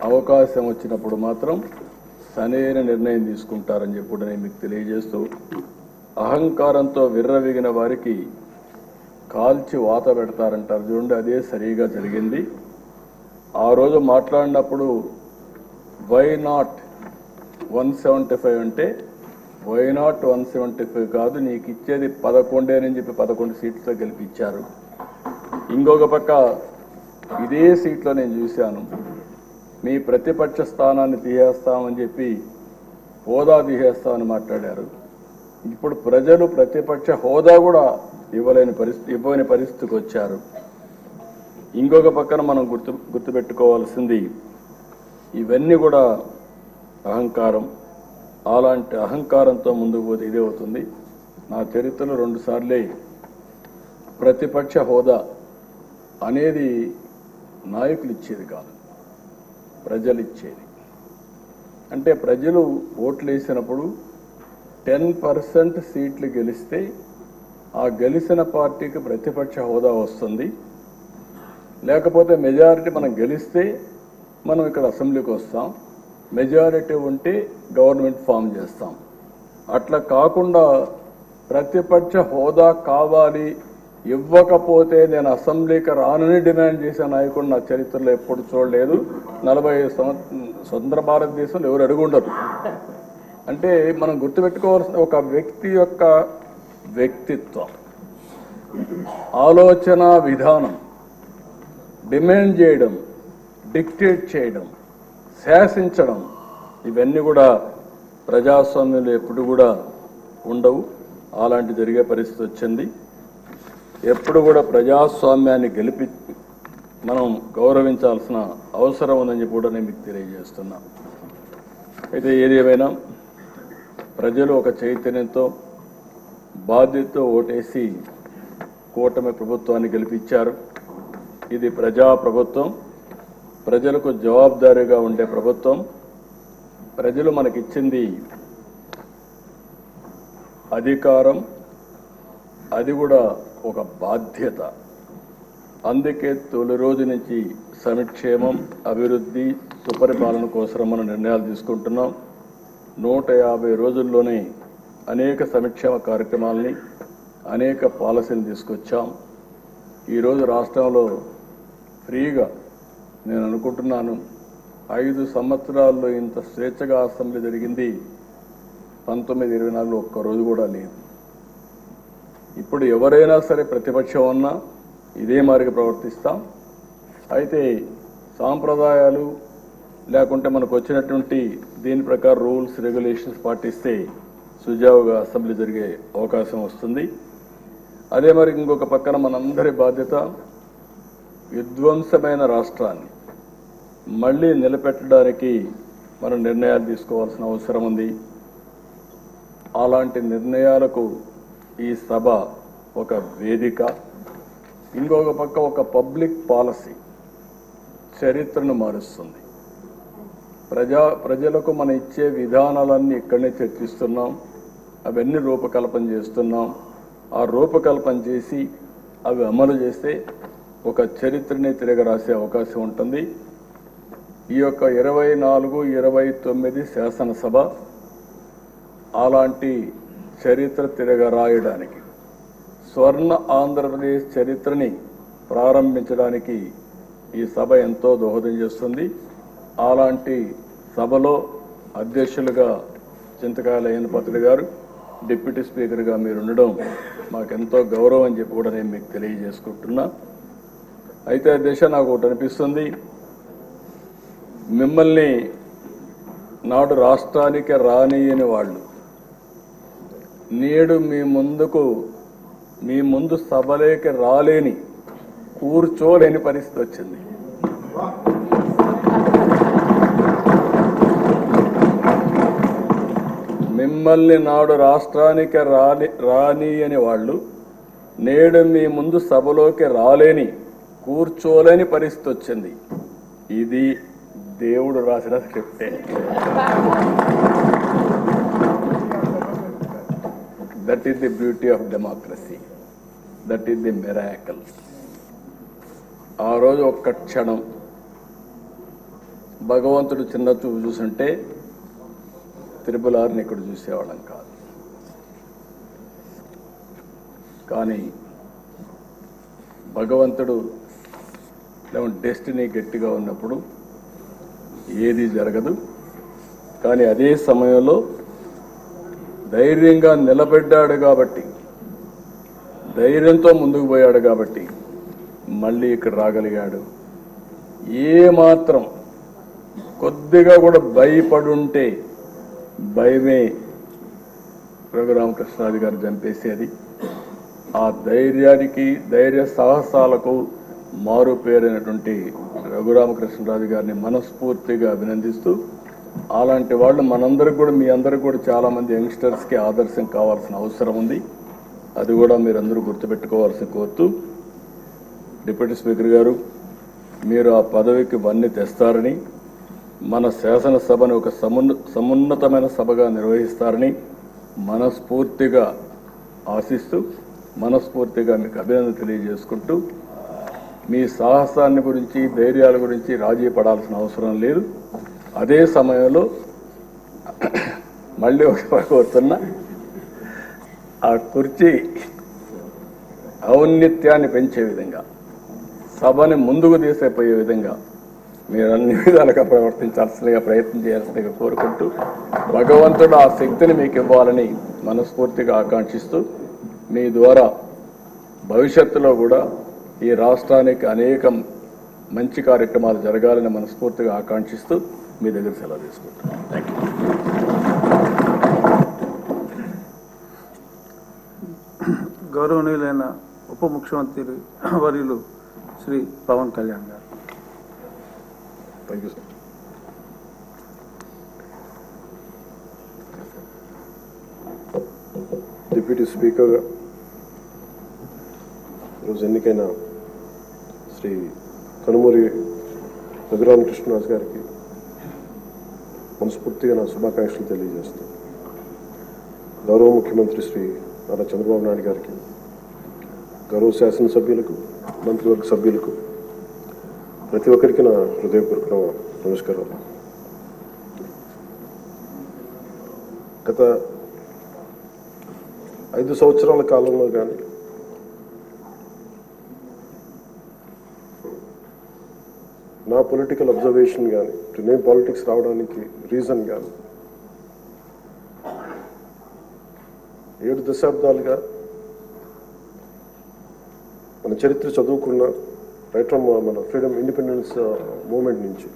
అవకాశం వచ్చినప్పుడు మాత్రం సరైన నిర్ణయం తీసుకుంటారని చెప్పి కూడా నేను మీకు తెలియజేస్తూ, అహంకారంతో విర్రవీగిన వారికి కాల్చి వాత పెడతారంటారు చూడండి, అదే సరిగా జరిగింది. ఆ రోజు మాట్లాడినప్పుడు వై నాట్ 175 అంటే వై నాట్ 175 కాదు, నీకు ఇచ్చేది 11 అని చెప్పి 11 సీట్లతో గెలిపించారు. ఇంకొక పక్క ఇదే సీట్లో నేను చూశాను, మీ ప్రతిపక్ష స్థానాన్ని తీసేస్తామని చెప్పి హోదా తీసేస్తామని మాట్లాడారు. ఇప్పుడు ప్రజలు ప్రతిపక్ష హోదా కూడా ఇవ్వని పరిస్థితికి వచ్చారు. ఇంకొక పక్కన మనం గుర్తుపెట్టుకోవాల్సింది, ఇవన్నీ కూడా అహంకారం. అలాంటి అహంకారంతో ముందుకు పోతే ఇదే అవుతుంది. నా చరిత్రలో 2 సార్లే ప్రతిపక్ష హోదా అనేది నాయకులు ఇచ్చేది కాదు, ప్రజలు ఇచ్చేది. అంటే ప్రజలు ఓట్లు వేసినప్పుడు 10% సీట్లు గెలిస్తే ఆ గెలిచిన పార్టీకి ప్రతిపక్ష హోదా వస్తుంది. లేకపోతే మెజారిటీ మనం గెలిస్తే మనం ఇక్కడ అసెంబ్లీకి వస్తాం, మెజారిటీ ఉంటే గవర్నమెంట్ ఫామ్ చేస్తాం. అట్లా కాకుండా ప్రతిపక్ష హోదా కావాలి, ఇవ్వకపోతే నేను అసెంబ్లీకి రానని డిమాండ్ చేసే నాయకుడు నా చరిత్రలో ఎప్పుడు చూడలేదు. 45 స్వతంత్ర భారతదేశంలో ఎవరు అడుగుండరు. అంటే మనం గుర్తుపెట్టుకోవాల్సిన ఒక వ్యక్తి యొక్క వ్యక్తిత్వం, ఆలోచన విధానం, డిమాండ్ చేయడం, డిక్టేట్ చేయడం, శాసించడం ఇవన్నీ కూడా ప్రజాస్వామ్యంలో ఎప్పుడు కూడా ఉండవు. అలాంటి జరిగే పరిస్థితి వచ్చింది. ఎప్పుడు కూడా ప్రజాస్వామ్యాన్ని గెలిపి మనం గౌరవించాల్సిన అవసరం ఉందని చెప్పి కూడా నేను మీకు తెలియజేస్తున్నా. అయితే ఏది ఏమైనా ప్రజలు ఒక చైతన్యంతో బాధ్యతతో ఓటేసి కూటమి ప్రభుత్వాన్ని గెలిపించారు. ఇది ప్రజా ప్రభుత్వం, ప్రజలకు జవాబుదారీగా ఉండే ప్రభుత్వం. ప్రజలు మనకిచ్చింది అధికారం, అది కూడా ఒక బాధ్యత. అందుకే తొలి రోజు నుంచి సంక్షేమం, అభివృద్ధి, సుపరిపాలన కోసం మనం నిర్ణయాలు తీసుకుంటున్నాం. 150 రోజుల్లోనే అనేక సంక్షేమ కార్యక్రమాలని, అనేక పాలసీలు తీసుకొచ్చాం. ఈరోజు రాష్ట్రంలో ఫ్రీగా నేను అనుకుంటున్నాను 5 సంవత్సరాల్లో ఇంత స్వేచ్ఛగా అసెంబ్లీ జరిగింది 1924 ఒక్కరోజు కూడా లేదు. ఇప్పుడు ఎవరైనా సరే ప్రతిపక్షం ఉన్నా ఇదే మాదిరిగా ప్రవర్తిస్తాం. అయితే సాంప్రదాయాలు లేకుంటే మనకు వచ్చినటువంటి దీని ప్రకారం రూల్స్ రెగ్యులేషన్స్ పాటిస్తే సుజావుగా అసెంబ్లీ జరిగే అవకాశం వస్తుంది. అదే మరి ఇంకొక పక్కన మనందరి బాధ్యత విధ్వంసమైన రాష్ట్రాన్ని మళ్ళీ నిలబెట్టడానికి మనం నిర్ణయాలు తీసుకోవాల్సిన అవసరం ఉంది. అలాంటి నిర్ణయాలకు ఈ సభ ఒక వేదిక. ఇంకొక పక్క ఒక పబ్లిక్ పాలసీ చరిత్రను మారుస్తుంది. ప్రజలకు మనం ఇచ్చే విధానాలన్నీ ఇక్కడనే చర్చిస్తున్నాం, అవన్నీ రూపకల్పన చేస్తున్నాం. ఆ రూపకల్పన చేసి అవి అమలు చేస్తే ఒక చరిత్రని తిరగరాసే అవకాశం ఉంటుంది. ఈ యొక్క 24-29 శాసనసభ అలాంటి చరిత్ర తిరగరాయడానికి, స్వర్ణ ఆంధ్రప్రదేశ్ చరిత్రని ప్రారంభించడానికి ఈ సభ ఎంతో దోహదం చేస్తుంది. అలాంటి సభలో అధ్యక్షులుగా చింతకాయల అయ్యన్నపాత్రుడు గారు, డిప్యూటీ స్పీకర్గా మీరు ఉండడం మాకెంతో గౌరవం అని చెప్పి కూడా నేను మీకు తెలియజేసుకుంటున్నా. అయితే అధ్యక్ష, నాకు ఒకటి అనిపిస్తుంది, మిమ్మల్ని నాడు రాష్ట్రానికి రానియని వాళ్ళు నేడు మీ ముందు సభలోకి రాలేని, కూర్చోలేని పరిస్థితి వచ్చింది. మిమ్మల్ని నాడు రాష్ట్రానికి రానియని వాళ్ళు నేడు మీ ముందు సభలోకి రాలేని, కూర్చోలేని పరిస్థితి వచ్చింది. ఇది దేవుడు రాసిన స్క్రిప్టే. That is the beauty of democracy, that is the miracle. ఆ రోజు ఒక్క క్షణం భగవంతుడు చిన్న చూపు చూసుంటే త్రిపులార్ని ఇక్కడ చూసేవాళ్ళం కాదు. కానీ భగవంతుడు డెస్టినీ గట్టిగా ఉన్నప్పుడు ఏది జరగదు. కానీ అదే సమయంలో ధైర్యంగా నిలబడ్డాడు కాబట్టి, ధైర్యంతో ముందుకు పోయాడు కాబట్టి మళ్ళీ ఇక్కడ రాగలిగాడు. ఏమాత్రం కొద్దిగా కూడా భయపడుంటే భయమే రఘురామకృష్ణరాజు గారు చంపేసేది. ఆ ధైర్యానికి, ధైర్య సాహసాలకు మారు పేరైనటువంటి రఘురామకృష్ణరాజు గారిని మనస్ఫూర్తిగా అభినందిస్తూ, అలాంటి వాళ్ళు మనందరికి కూడా, మీ అందరికి కూడా చాలామంది యంగ్స్టర్స్కి ఆదర్శం కావాల్సిన అవసరం ఉంది. అది కూడా మీరందరూ గుర్తుపెట్టుకోవాల్సి కోరుతూ, డిప్యూటీ స్పీకర్ గారు, మీరు ఆ పదవికి వన్నీ తెస్తారని, మన శాసనసభను ఒక సమున్నతమైన సభగా నిర్వహిస్తారని మనస్ఫూర్తిగా ఆశిస్తూ, మనస్ఫూర్తిగా మీకు అభినందన తెలియజేసుకుంటూ, మీ సాహసాన్ని గురించి, ధైర్యాల గురించి రాజీ పడాల్సిన అవసరం లేదు. అదే సమయంలో మళ్ళీ ఒక కోరుతున్నా, ఆ కుర్చీ ఔన్నత్యాన్ని పెంచే విధంగా, సభని ముందుకు తీసేపోయే విధంగా మీరు అన్ని విధాలుగా ప్రవర్తించాల్సిందిగా, ప్రయత్నం చేయాల్సిందిగా కోరుకుంటూ, భగవంతుడు ఆ శక్తిని మీకు ఇవ్వాలని మనస్ఫూర్తిగా ఆకాంక్షిస్తూ, మీ ద్వారా భవిష్యత్తులో కూడా ఈ రాష్ట్రానికి అనేక మంచి కార్యక్రమాలు జరగాలని మనస్ఫూర్తిగా ఆకాంక్షిస్తూ మీ దగ్గర సెలవు తీసుకుంటాను. Thank you. గౌరవనీయులైన ఉప ముఖ్యమంత్రి వర్యులు శ్రీ పవన్ కళ్యాణ్ గారు. Thank you sir. Deputy speaker ఈరోజు ఎన్నికైన శ్రీ కనుమూరి రఘురామకృష్ణరాజు గారికి మనస్ఫూర్తిగా నా శుభాకాంక్షలు తెలియజేస్తాను. గౌరవ ముఖ్యమంత్రి శ్రీ నారా చంద్రబాబు నాయుడు గారికి, గౌరవ శాసనసభ్యులకు, మంత్రివర్గ సభ్యులకు, ప్రతి ఒక్కరికి నా హృదయపూర్వక నమస్కారాలు. గత 5 సంవత్సరాల కాలంలో కానీ నా పొలిటికల్ అబ్జర్వేషన్ కానీ, నేను పాలిటిక్స్ రావడానికి రీజన్ కానీ 7 దశాబ్దాలుగా మన చరిత్ర చదువుకున్న రైట్ ఫ్రమ్ మన ఫ్రీడమ్ ఇండిపెండెన్స్ మూమెంట్ నుంచి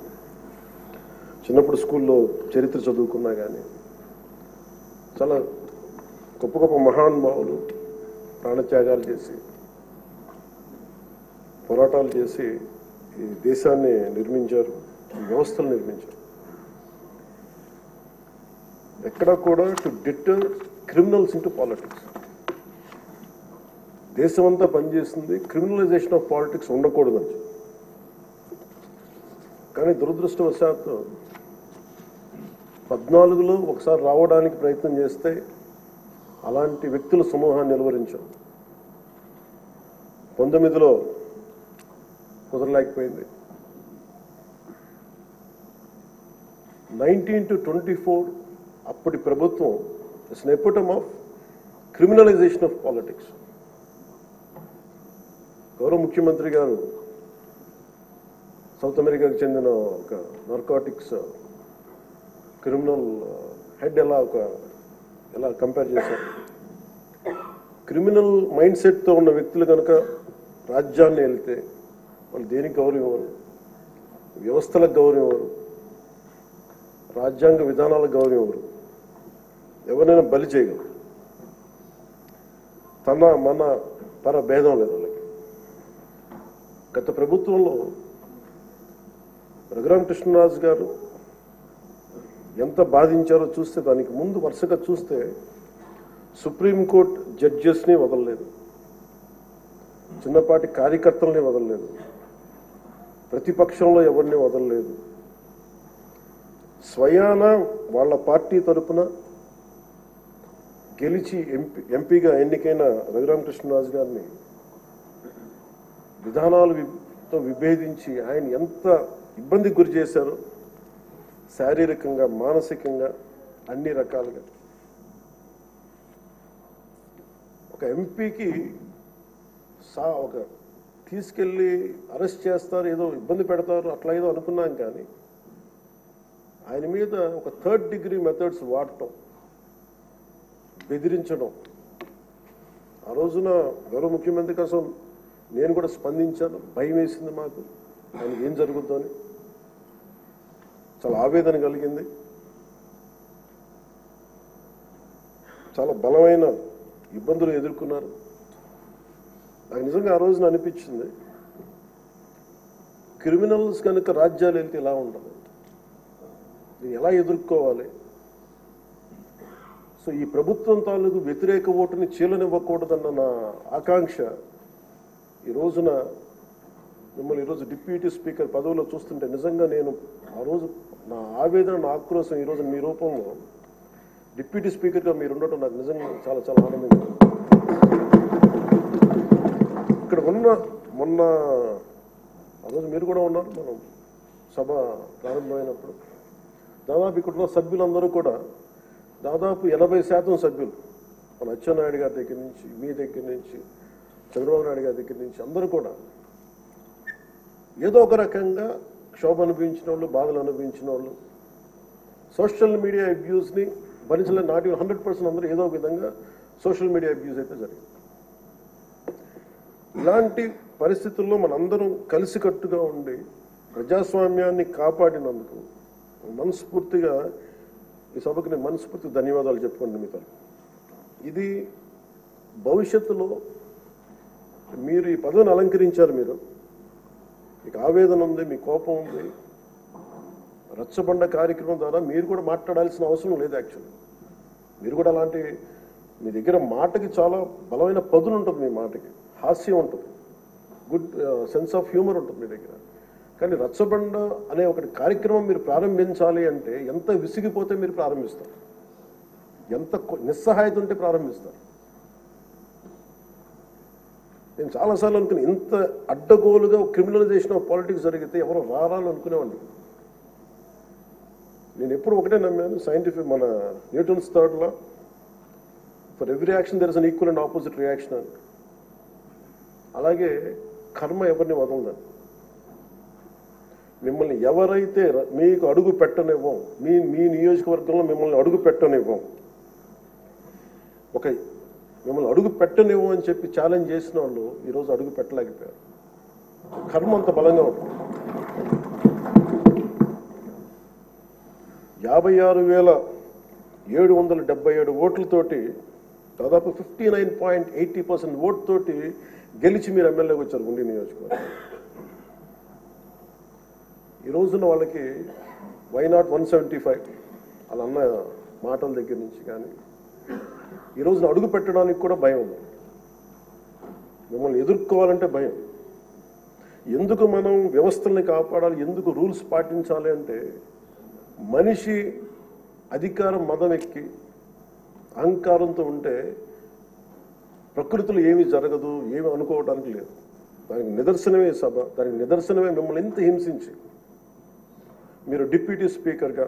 చిన్నప్పుడు స్కూల్లో చరిత్ర చదువుకున్నా కానీ చాలా గొప్ప గొప్ప మహానుభావులు ప్రాణత్యాగాలు చేసి పోరాటాలు చేసి ఈ దేశాన్ని నిర్మించారు, ఈ వ్యవస్థలు నిర్మించారు. ఎక్కడా కూడా to deter criminals into politics. దేశం అంతా పనిచేస్తుంది క్రిమినలైజేషన్ ఆఫ్ పాలిటిక్స్ ఉండకూడదని. కానీ దురదృష్టవశాత్తు 14లో ఒకసారి రావడానికి ప్రయత్నం చేస్తే అలాంటి వ్యక్తుల సమూహాన్ని నిలువరించాం. 19లో కుదరలేకపోయింది. 19 to 24 అప్పటి ప్రభుత్వం it's an ఎపిటమ్ of criminalization of politics. గౌరవ ముఖ్యమంత్రి గారు సౌత్ అమెరికాకు చెందిన ఒక నార్కాటిక్స్ క్రిమినల్ హెడ్ ఎలా కంపేర్ చేశారు. క్రిమినల్ మైండ్ సెట్తో ఉన్న వ్యక్తులు కనుక రాజ్యాన్ని వెళ్తే వాళ్ళు దేనికి గౌరవం ఇవ్వరు, వ్యవస్థలకు గౌరవం ఇవ్వరు, రాజ్యాంగ విధానాలకు గౌరవం ఇవ్వరు, ఎవరైనా బలి చేయగలరు. మన పర భేదం లేదు వాళ్ళకి. గత ప్రభుత్వంలో రఘురామకృష్ణరాజు గారు ఎంత బాధించారో చూస్తే, దానికి ముందు వరుసగా చూస్తే సుప్రీంకోర్టు జడ్జెస్ని వదలలేదు, చిన్నపాటి కార్యకర్తల్ని వదలలేదు, ప్రతిపక్షంలో ఎవరిని వదలలేదు. స్వయాన వాళ్ళ పార్టీ తరఫున గెలిచి ఎంపీగా ఎన్నికైన రఘురామకృష్ణరాజు గారిని విధానాలతో విభేదించి ఆయన ఎంత ఇబ్బందికి గురి చేశారో, శారీరకంగా, మానసికంగా, అన్ని రకాలుగా. ఒక ఎంపీకి ఒక తీసుకెళ్ళి అరెస్ట్ చేస్తారు, ఏదో ఇబ్బంది పెడతారు, అట్లా ఏదో అనుకున్నాం. కానీ ఆయన మీద ఒక 3rd degree మెథడ్స్ వాడటం, బెదిరించడం. ఆ రోజున గౌరవ ముఖ్యమంత్రి కోసం నేను కూడా స్పందించాను. భయం వేసింది మాకు, ఆయనకి ఏం జరుగుద్దో అని. చాలా ఆవేదన కలిగింది. చాలా బలమైన ఇబ్బందులు ఎదుర్కొన్నారు. నాకు నిజంగా ఆ రోజున అనిపించింది, క్రిమినల్స్ కనుక రాజ్యాలు వెళ్తే ఎలా ఉండదు, ఎలా ఎదుర్కోవాలి. సో ఈ ప్రభుత్వం తాలూకు వ్యతిరేక ఓటుని చీలనివ్వకూడదన్న నా ఆకాంక్ష ఈ రోజున మిమ్మల్ని ఈరోజు డిప్యూటీ స్పీకర్ పదవిలో చూస్తుంటే నిజంగా నేను ఆ రోజు నా ఆవేదన, నా ఆక్రోశం ఈరోజు మీ రూపంలో డిప్యూటీ స్పీకర్గా మీరు ఉండటం నాకు నిజంగా చాలా చాలా ఆనందంగా ఉంది. ఇక్కడ మొన్న ఆ రోజు మీరు కూడా ఉన్నారు, మనం సభ ప్రారంభమైనప్పుడు దాదాపు ఇక్కడున్న సభ్యులందరూ కూడా దాదాపు 80% సభ్యులు, మన అచ్చెన్నాయుడు గారి దగ్గర నుంచి, మీ దగ్గర నుంచి, చంద్రబాబు నాయుడు గారి దగ్గర నుంచి అందరూ కూడా ఏదో ఒక రకంగా క్షోభ అనుభవించిన వాళ్ళు, బాధలు అనుభవించిన వాళ్ళు, సోషల్ మీడియా అబ్యూస్ని భరించలేదు. నాటి 100% అందరూ ఏదో ఒక విధంగా సోషల్ మీడియా అబ్యూస్ అయితే జరిగింది. ఇలాంటి పరిస్థితుల్లో మనందరం కలిసికట్టుగా ఉండి ప్రజాస్వామ్యాన్ని కాపాడినందుకు మనస్ఫూర్తిగా ఈ సభకు నేను మనస్ఫూర్తిగా ధన్యవాదాలు చెప్పుకోండి మీతో. ఇది భవిష్యత్తులో మీరు ఈ పదవిని అలంకరించారు, మీరు మీకు ఆవేదన ఉంది, మీ కోపం ఉంది. రచ్చబండ కార్యక్రమం ద్వారా మీరు కూడా మాట్లాడాల్సిన అవసరం లేదు. యాక్చువల్లీ మీరు కూడా అలాంటి, మీ దగ్గర మాటకి చాలా బలమైన పదులు ఉంటుంది, మీ మాటకి హాస్యం ఉంటుంది, గుడ్ సెన్స్ ఆఫ్ హ్యూమర్ ఉంటుంది మీ దగ్గర. కానీ రచ్చబండ అనే ఒకటి కార్యక్రమం మీరు ప్రారంభించాలి అంటే ఎంత విసిగిపోతే మీరు ప్రారంభిస్తారు, ఎంత నిస్సహాయత ఉంటే ప్రారంభిస్తారు. నేను చాలాసార్లు అనుకుని ఇంత అడ్డగోలుగా క్రిమినలైజేషన్ ఆఫ్ పాలిటిక్స్ జరిగితే ఎవరు రారాలని అనుకునేవాడిని. నేను ఎప్పుడు ఒకటే నమ్మాను, సైంటిఫిక్ మన Newton's third law, for every action there is an equal and opposite reaction అని. అలాగే కర్మ ఎవరిని వదలదని. మిమ్మల్ని ఎవరైతే మీకు అడుగు పెట్టనివ్వం, మీ నియోజకవర్గంలో మిమ్మల్ని అడుగు పెట్టనివ్వం, మిమ్మల్ని అడుగు పెట్టనివ్వం అని చెప్పి ఛాలెంజ్ చేసిన వాళ్ళు ఈరోజు అడుగు పెట్టలేకపోయారు. కర్మ అంత బలంగా ఉంటుంది. 56,777 ఓట్లతోటి దాదాపు 59.80% ఓటుతోటి గెలిచి మీరు ఎమ్మెల్యేకి వచ్చారు గుండి నియోజకవర్గం. ఈ రోజున వాళ్ళకి వై నాట్ 175 అలా అన్న మాటల దగ్గర నుంచి కానీ ఈ రోజున అడుగు పెట్టడానికి కూడా భయం ఉంది. మిమ్మల్ని ఎదుర్కోవాలంటే భయం. ఎందుకు మనం వ్యవస్థల్ని కాపాడాలి, ఎందుకు రూల్స్ పాటించాలి అంటే మనిషి అధికారం మదం ఎక్కి అహంకారంతో ఉంటే ప్రకృతిలో ఏమీ జరగదు, ఏమి అనుకోవడానికి లేదు. దానికి నిదర్శనమే సభ, దానికి నిదర్శనమే మిమ్మల్ని ఎంత హింసించి మీరు డిప్యూటీ స్పీకర్గా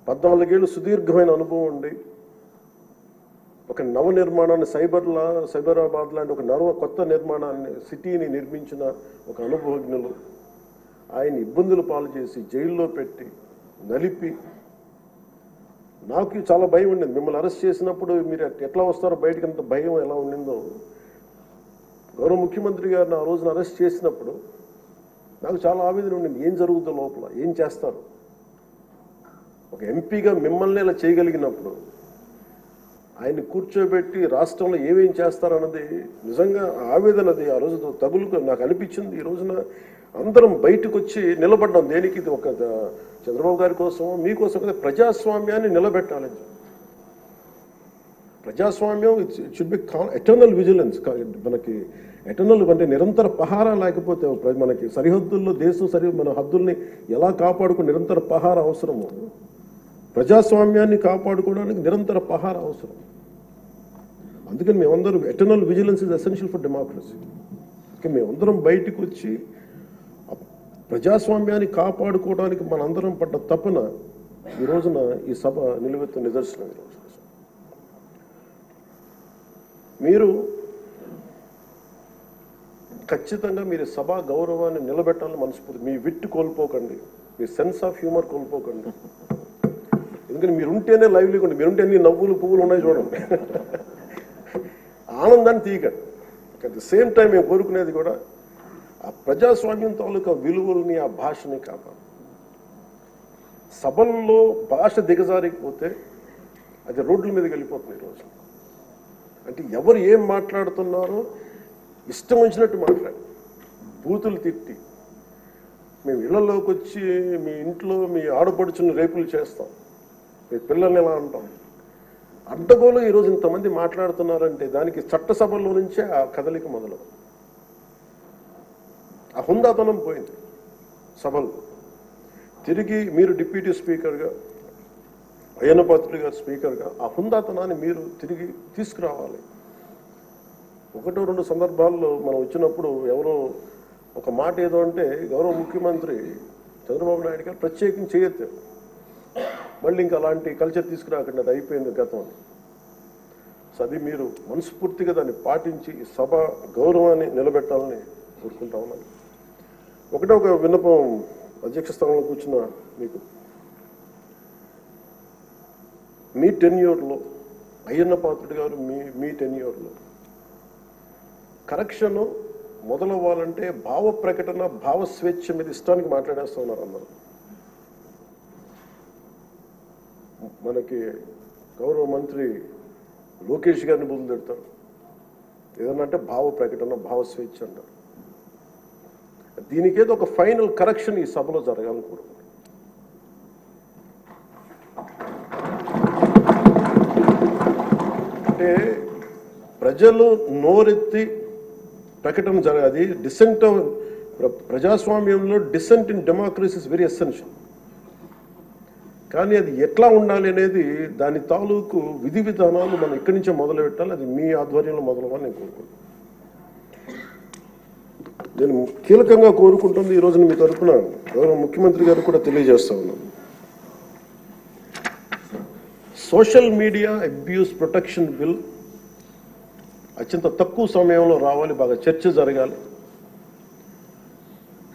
14 ఏళ్ళు సుదీర్ఘమైన అనుభవం ఉండి ఒక నవ నిర్మాణాన్ని సైబరాబాద్ లాంటి ఒక కొత్త నిర్మాణాన్ని, సిటీని నిర్మించిన ఒక అనుభవజ్ఞులు ఆయన ఇబ్బందులు పాలు చేసి జైల్లో పెట్టి నలిపి, నాకు చాలా భయం ఉండింది. మిమ్మల్ని అరెస్ట్ చేసినప్పుడు మీరు ఎట్లా వస్తారో బయటకు, అంత భయం ఎలా ఉండిందో. గౌరవ ముఖ్యమంత్రి గారిని ఆ రోజున అరెస్ట్ చేసినప్పుడు నాకు చాలా ఆవేదన ఉండింది. ఏం జరుగుతుందో లోపల, ఏం చేస్తారు. ఒక ఎంపీగా మిమ్మల్ని ఇలా చేయగలిగినప్పుడు ఆయన్ని కూర్చోబెట్టి రాష్ట్రంలో ఏమేం చేస్తారన్నది నిజంగా ఆవేదన. అది ఆ రోజు తగులుకు నాకు అనిపించింది. ఈ రోజున అందరం బయటకు వచ్చి నిలబడ్డాం. దేనికి? ఇది ఒక చంద్రబాబు గారి కోసం, మీకోసం కదా. ప్రజాస్వామ్యాన్ని నిలబెట్టాలి. ప్రజాస్వామ్యం it should be eternal vigilance. మనకి ఎటర్నల్ అంటే నిరంతర పహారా లేకపోతే మనకి సరిహద్దుల్లో దేశం మన హద్దుల్ని ఎలా కాపాడుకుని నిరంతర పహారా అవసరము. ప్రజాస్వామ్యాన్ని కాపాడుకోవడానికి నిరంతర పహారా అవసరం. అందుకని మేమందరం eternal vigilance is essential for democracy. మేమందరం బయటకు వచ్చి ప్రజాస్వామ్యాన్ని కాపాడుకోవడానికి మనందరం పడ్డ తపన ఈ రోజున ఈ సభ నిలువెత్తు నిదర్శనం. ఈరోజు మీరు ఖచ్చితంగా మీరు సభా గౌరవాన్ని నిలబెట్టాలని మనస్ఫూర్తి. మీ విట్టు కోల్పోకండి, మీ సెన్స్ ఆఫ్ హ్యూమర్ కోల్పోకండి. ఎందుకంటే మీరుంటేనే లైవ్లీగా ఉండి, మీరుంటే అన్ని నవ్వులు పువ్వులు ఉన్నాయి చూడండి. ఆనందాన్ని తీయకండి. అట్ ది సేమ్ టైం మేము కోరుకునేది కూడా ఆ ప్రజాస్వామ్యం తాలూకా విలువల్ని, ఆ భాషని కాపాడు. సభల్లో భాష దిగజారిపోతే అది రోడ్ల మీదకి వెళ్ళిపోతుంది ఈరోజు. అంటే ఎవరు ఏం మాట్లాడుతున్నారో ఇష్టం వచ్చినట్టు మాట్లాడి, బూతులు తిట్టి, మేము ఇళ్లలోకి వచ్చి మీ ఇంట్లో మీ ఆడపడుచుని రేపులు చేస్తాం, మీ పిల్లల్ని ఎలా అంటాం. అడ్డగోలు ఈరోజు ఇంతమంది మాట్లాడుతున్నారంటే దానికి చట్టసభల్లో నుంచే ఆ కదలిక మొదలు. ఆ హుందాతనం పోయింది సభలో. తిరిగి మీరు డిప్యూటీ స్పీకర్గా, అయ్యన్న పాత్రుడు గారు స్పీకర్గా ఆ హుందాతనాన్ని మీరు తిరిగి తీసుకురావాలి. 1-2 సందర్భాల్లో మనం వచ్చినప్పుడు ఎవరో ఒక మాట ఏదో అంటే గౌరవ ముఖ్యమంత్రి చంద్రబాబు నాయుడు గారు ప్రత్యేకించి చేయొద్దు, మళ్ళీ ఇంకా అలాంటి కల్చర్ తీసుకురాకండి, అది అయిపోయింది గతం. సో అది మీరు మనస్ఫూర్తిగా దాన్ని పాటించి ఈ సభ గౌరవాన్ని నిలబెట్టాలని కోరుకుంటా ఉన్నాను. ఒక విన్నపం అధ్యక్ష స్థానంలో కూర్చున్న మీకు, మీ టెన్యూర్లో అయ్యన్న పాత్రుడు గారు మీ టెన్యూర్లో కరెక్షన్ మొదలవ్వాలంటే భావ ప్రకటన, భావ స్వేచ్ఛ మీద ఇష్టానికి మాట్లాడేస్తూ ఉన్నారు అందరూ. మనకి గౌరవ మంత్రి లోకేష్ గారిని బుద్ధులు తిడతారు. ఏదన్నా అంటే భావ ప్రకటన, భావ స్వేచ్ఛ అంటారు. దీనికేదో ఒక ఫైనల్ కరెక్షన్ ఈ సభలో జరగాలని కోరుకుంటున్నాను. అంటే ప్రజలు నోరెత్తి ప్రకటన జరగాలి. డిసెంట్ ప్రజాస్వామ్యంలో dissent in democracy is very essential. కానీ అది ఎట్లా ఉండాలి అనేది దాని తాలూకు విధి విధానాలు మనం ఇక్కడి నుంచే మొదలు పెట్టాలి. అది మీ ఆధ్వర్యంలో మొదలవ్వాలని నేను కోరుకుంటున్నాను. నేను కీలకంగా కోరుకుంటుంది ఈ రోజున మీ తరఫున గౌరవ ముఖ్యమంత్రి గారు కూడా తెలియజేస్తా ఉన్నాను. Social media abuse protection bill అత్యంత తక్కువ సమయంలో రావాలి, బాగా చర్చ జరగాలి.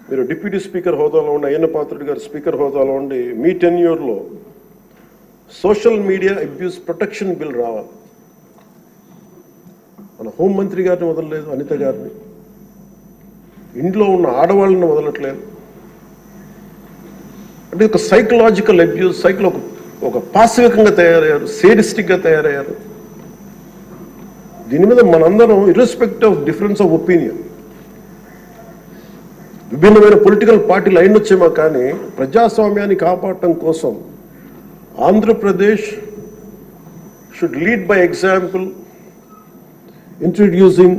మీరు డిప్యూటీ స్పీకర్ హోదాలో ఉండి, అయ్యన్న పాత్రుడు గారు స్పీకర్ హోదాలో ఉండి, మీ టెన్యూర్లో social media abuse protection bill రావాలి. మన హోంమంత్రి గారిని వదలలేదు, అనిత గారిని, ఇంట్లో ఉన్న ఆడవాళ్ళని వదలట్లేదు. అంటే ఒక సైకలాజికల్ అబ్యూస్, ఒక పాశవికంగా తయారయ్యారు, సేడిస్టిక్గా తయారయ్యారు. దీని మీద మనందరం ఇర్రెస్పెక్ట్ ఆఫ్ డిఫరెన్స్ ఆఫ్ ఒపీనియన్, విభిన్నమైన పొలిటికల్ పార్టీలు అయినొచ్చేమో కానీ ప్రజాస్వామ్యాన్ని కాపాడటం కోసం Andhra Pradesh should lead by example introducing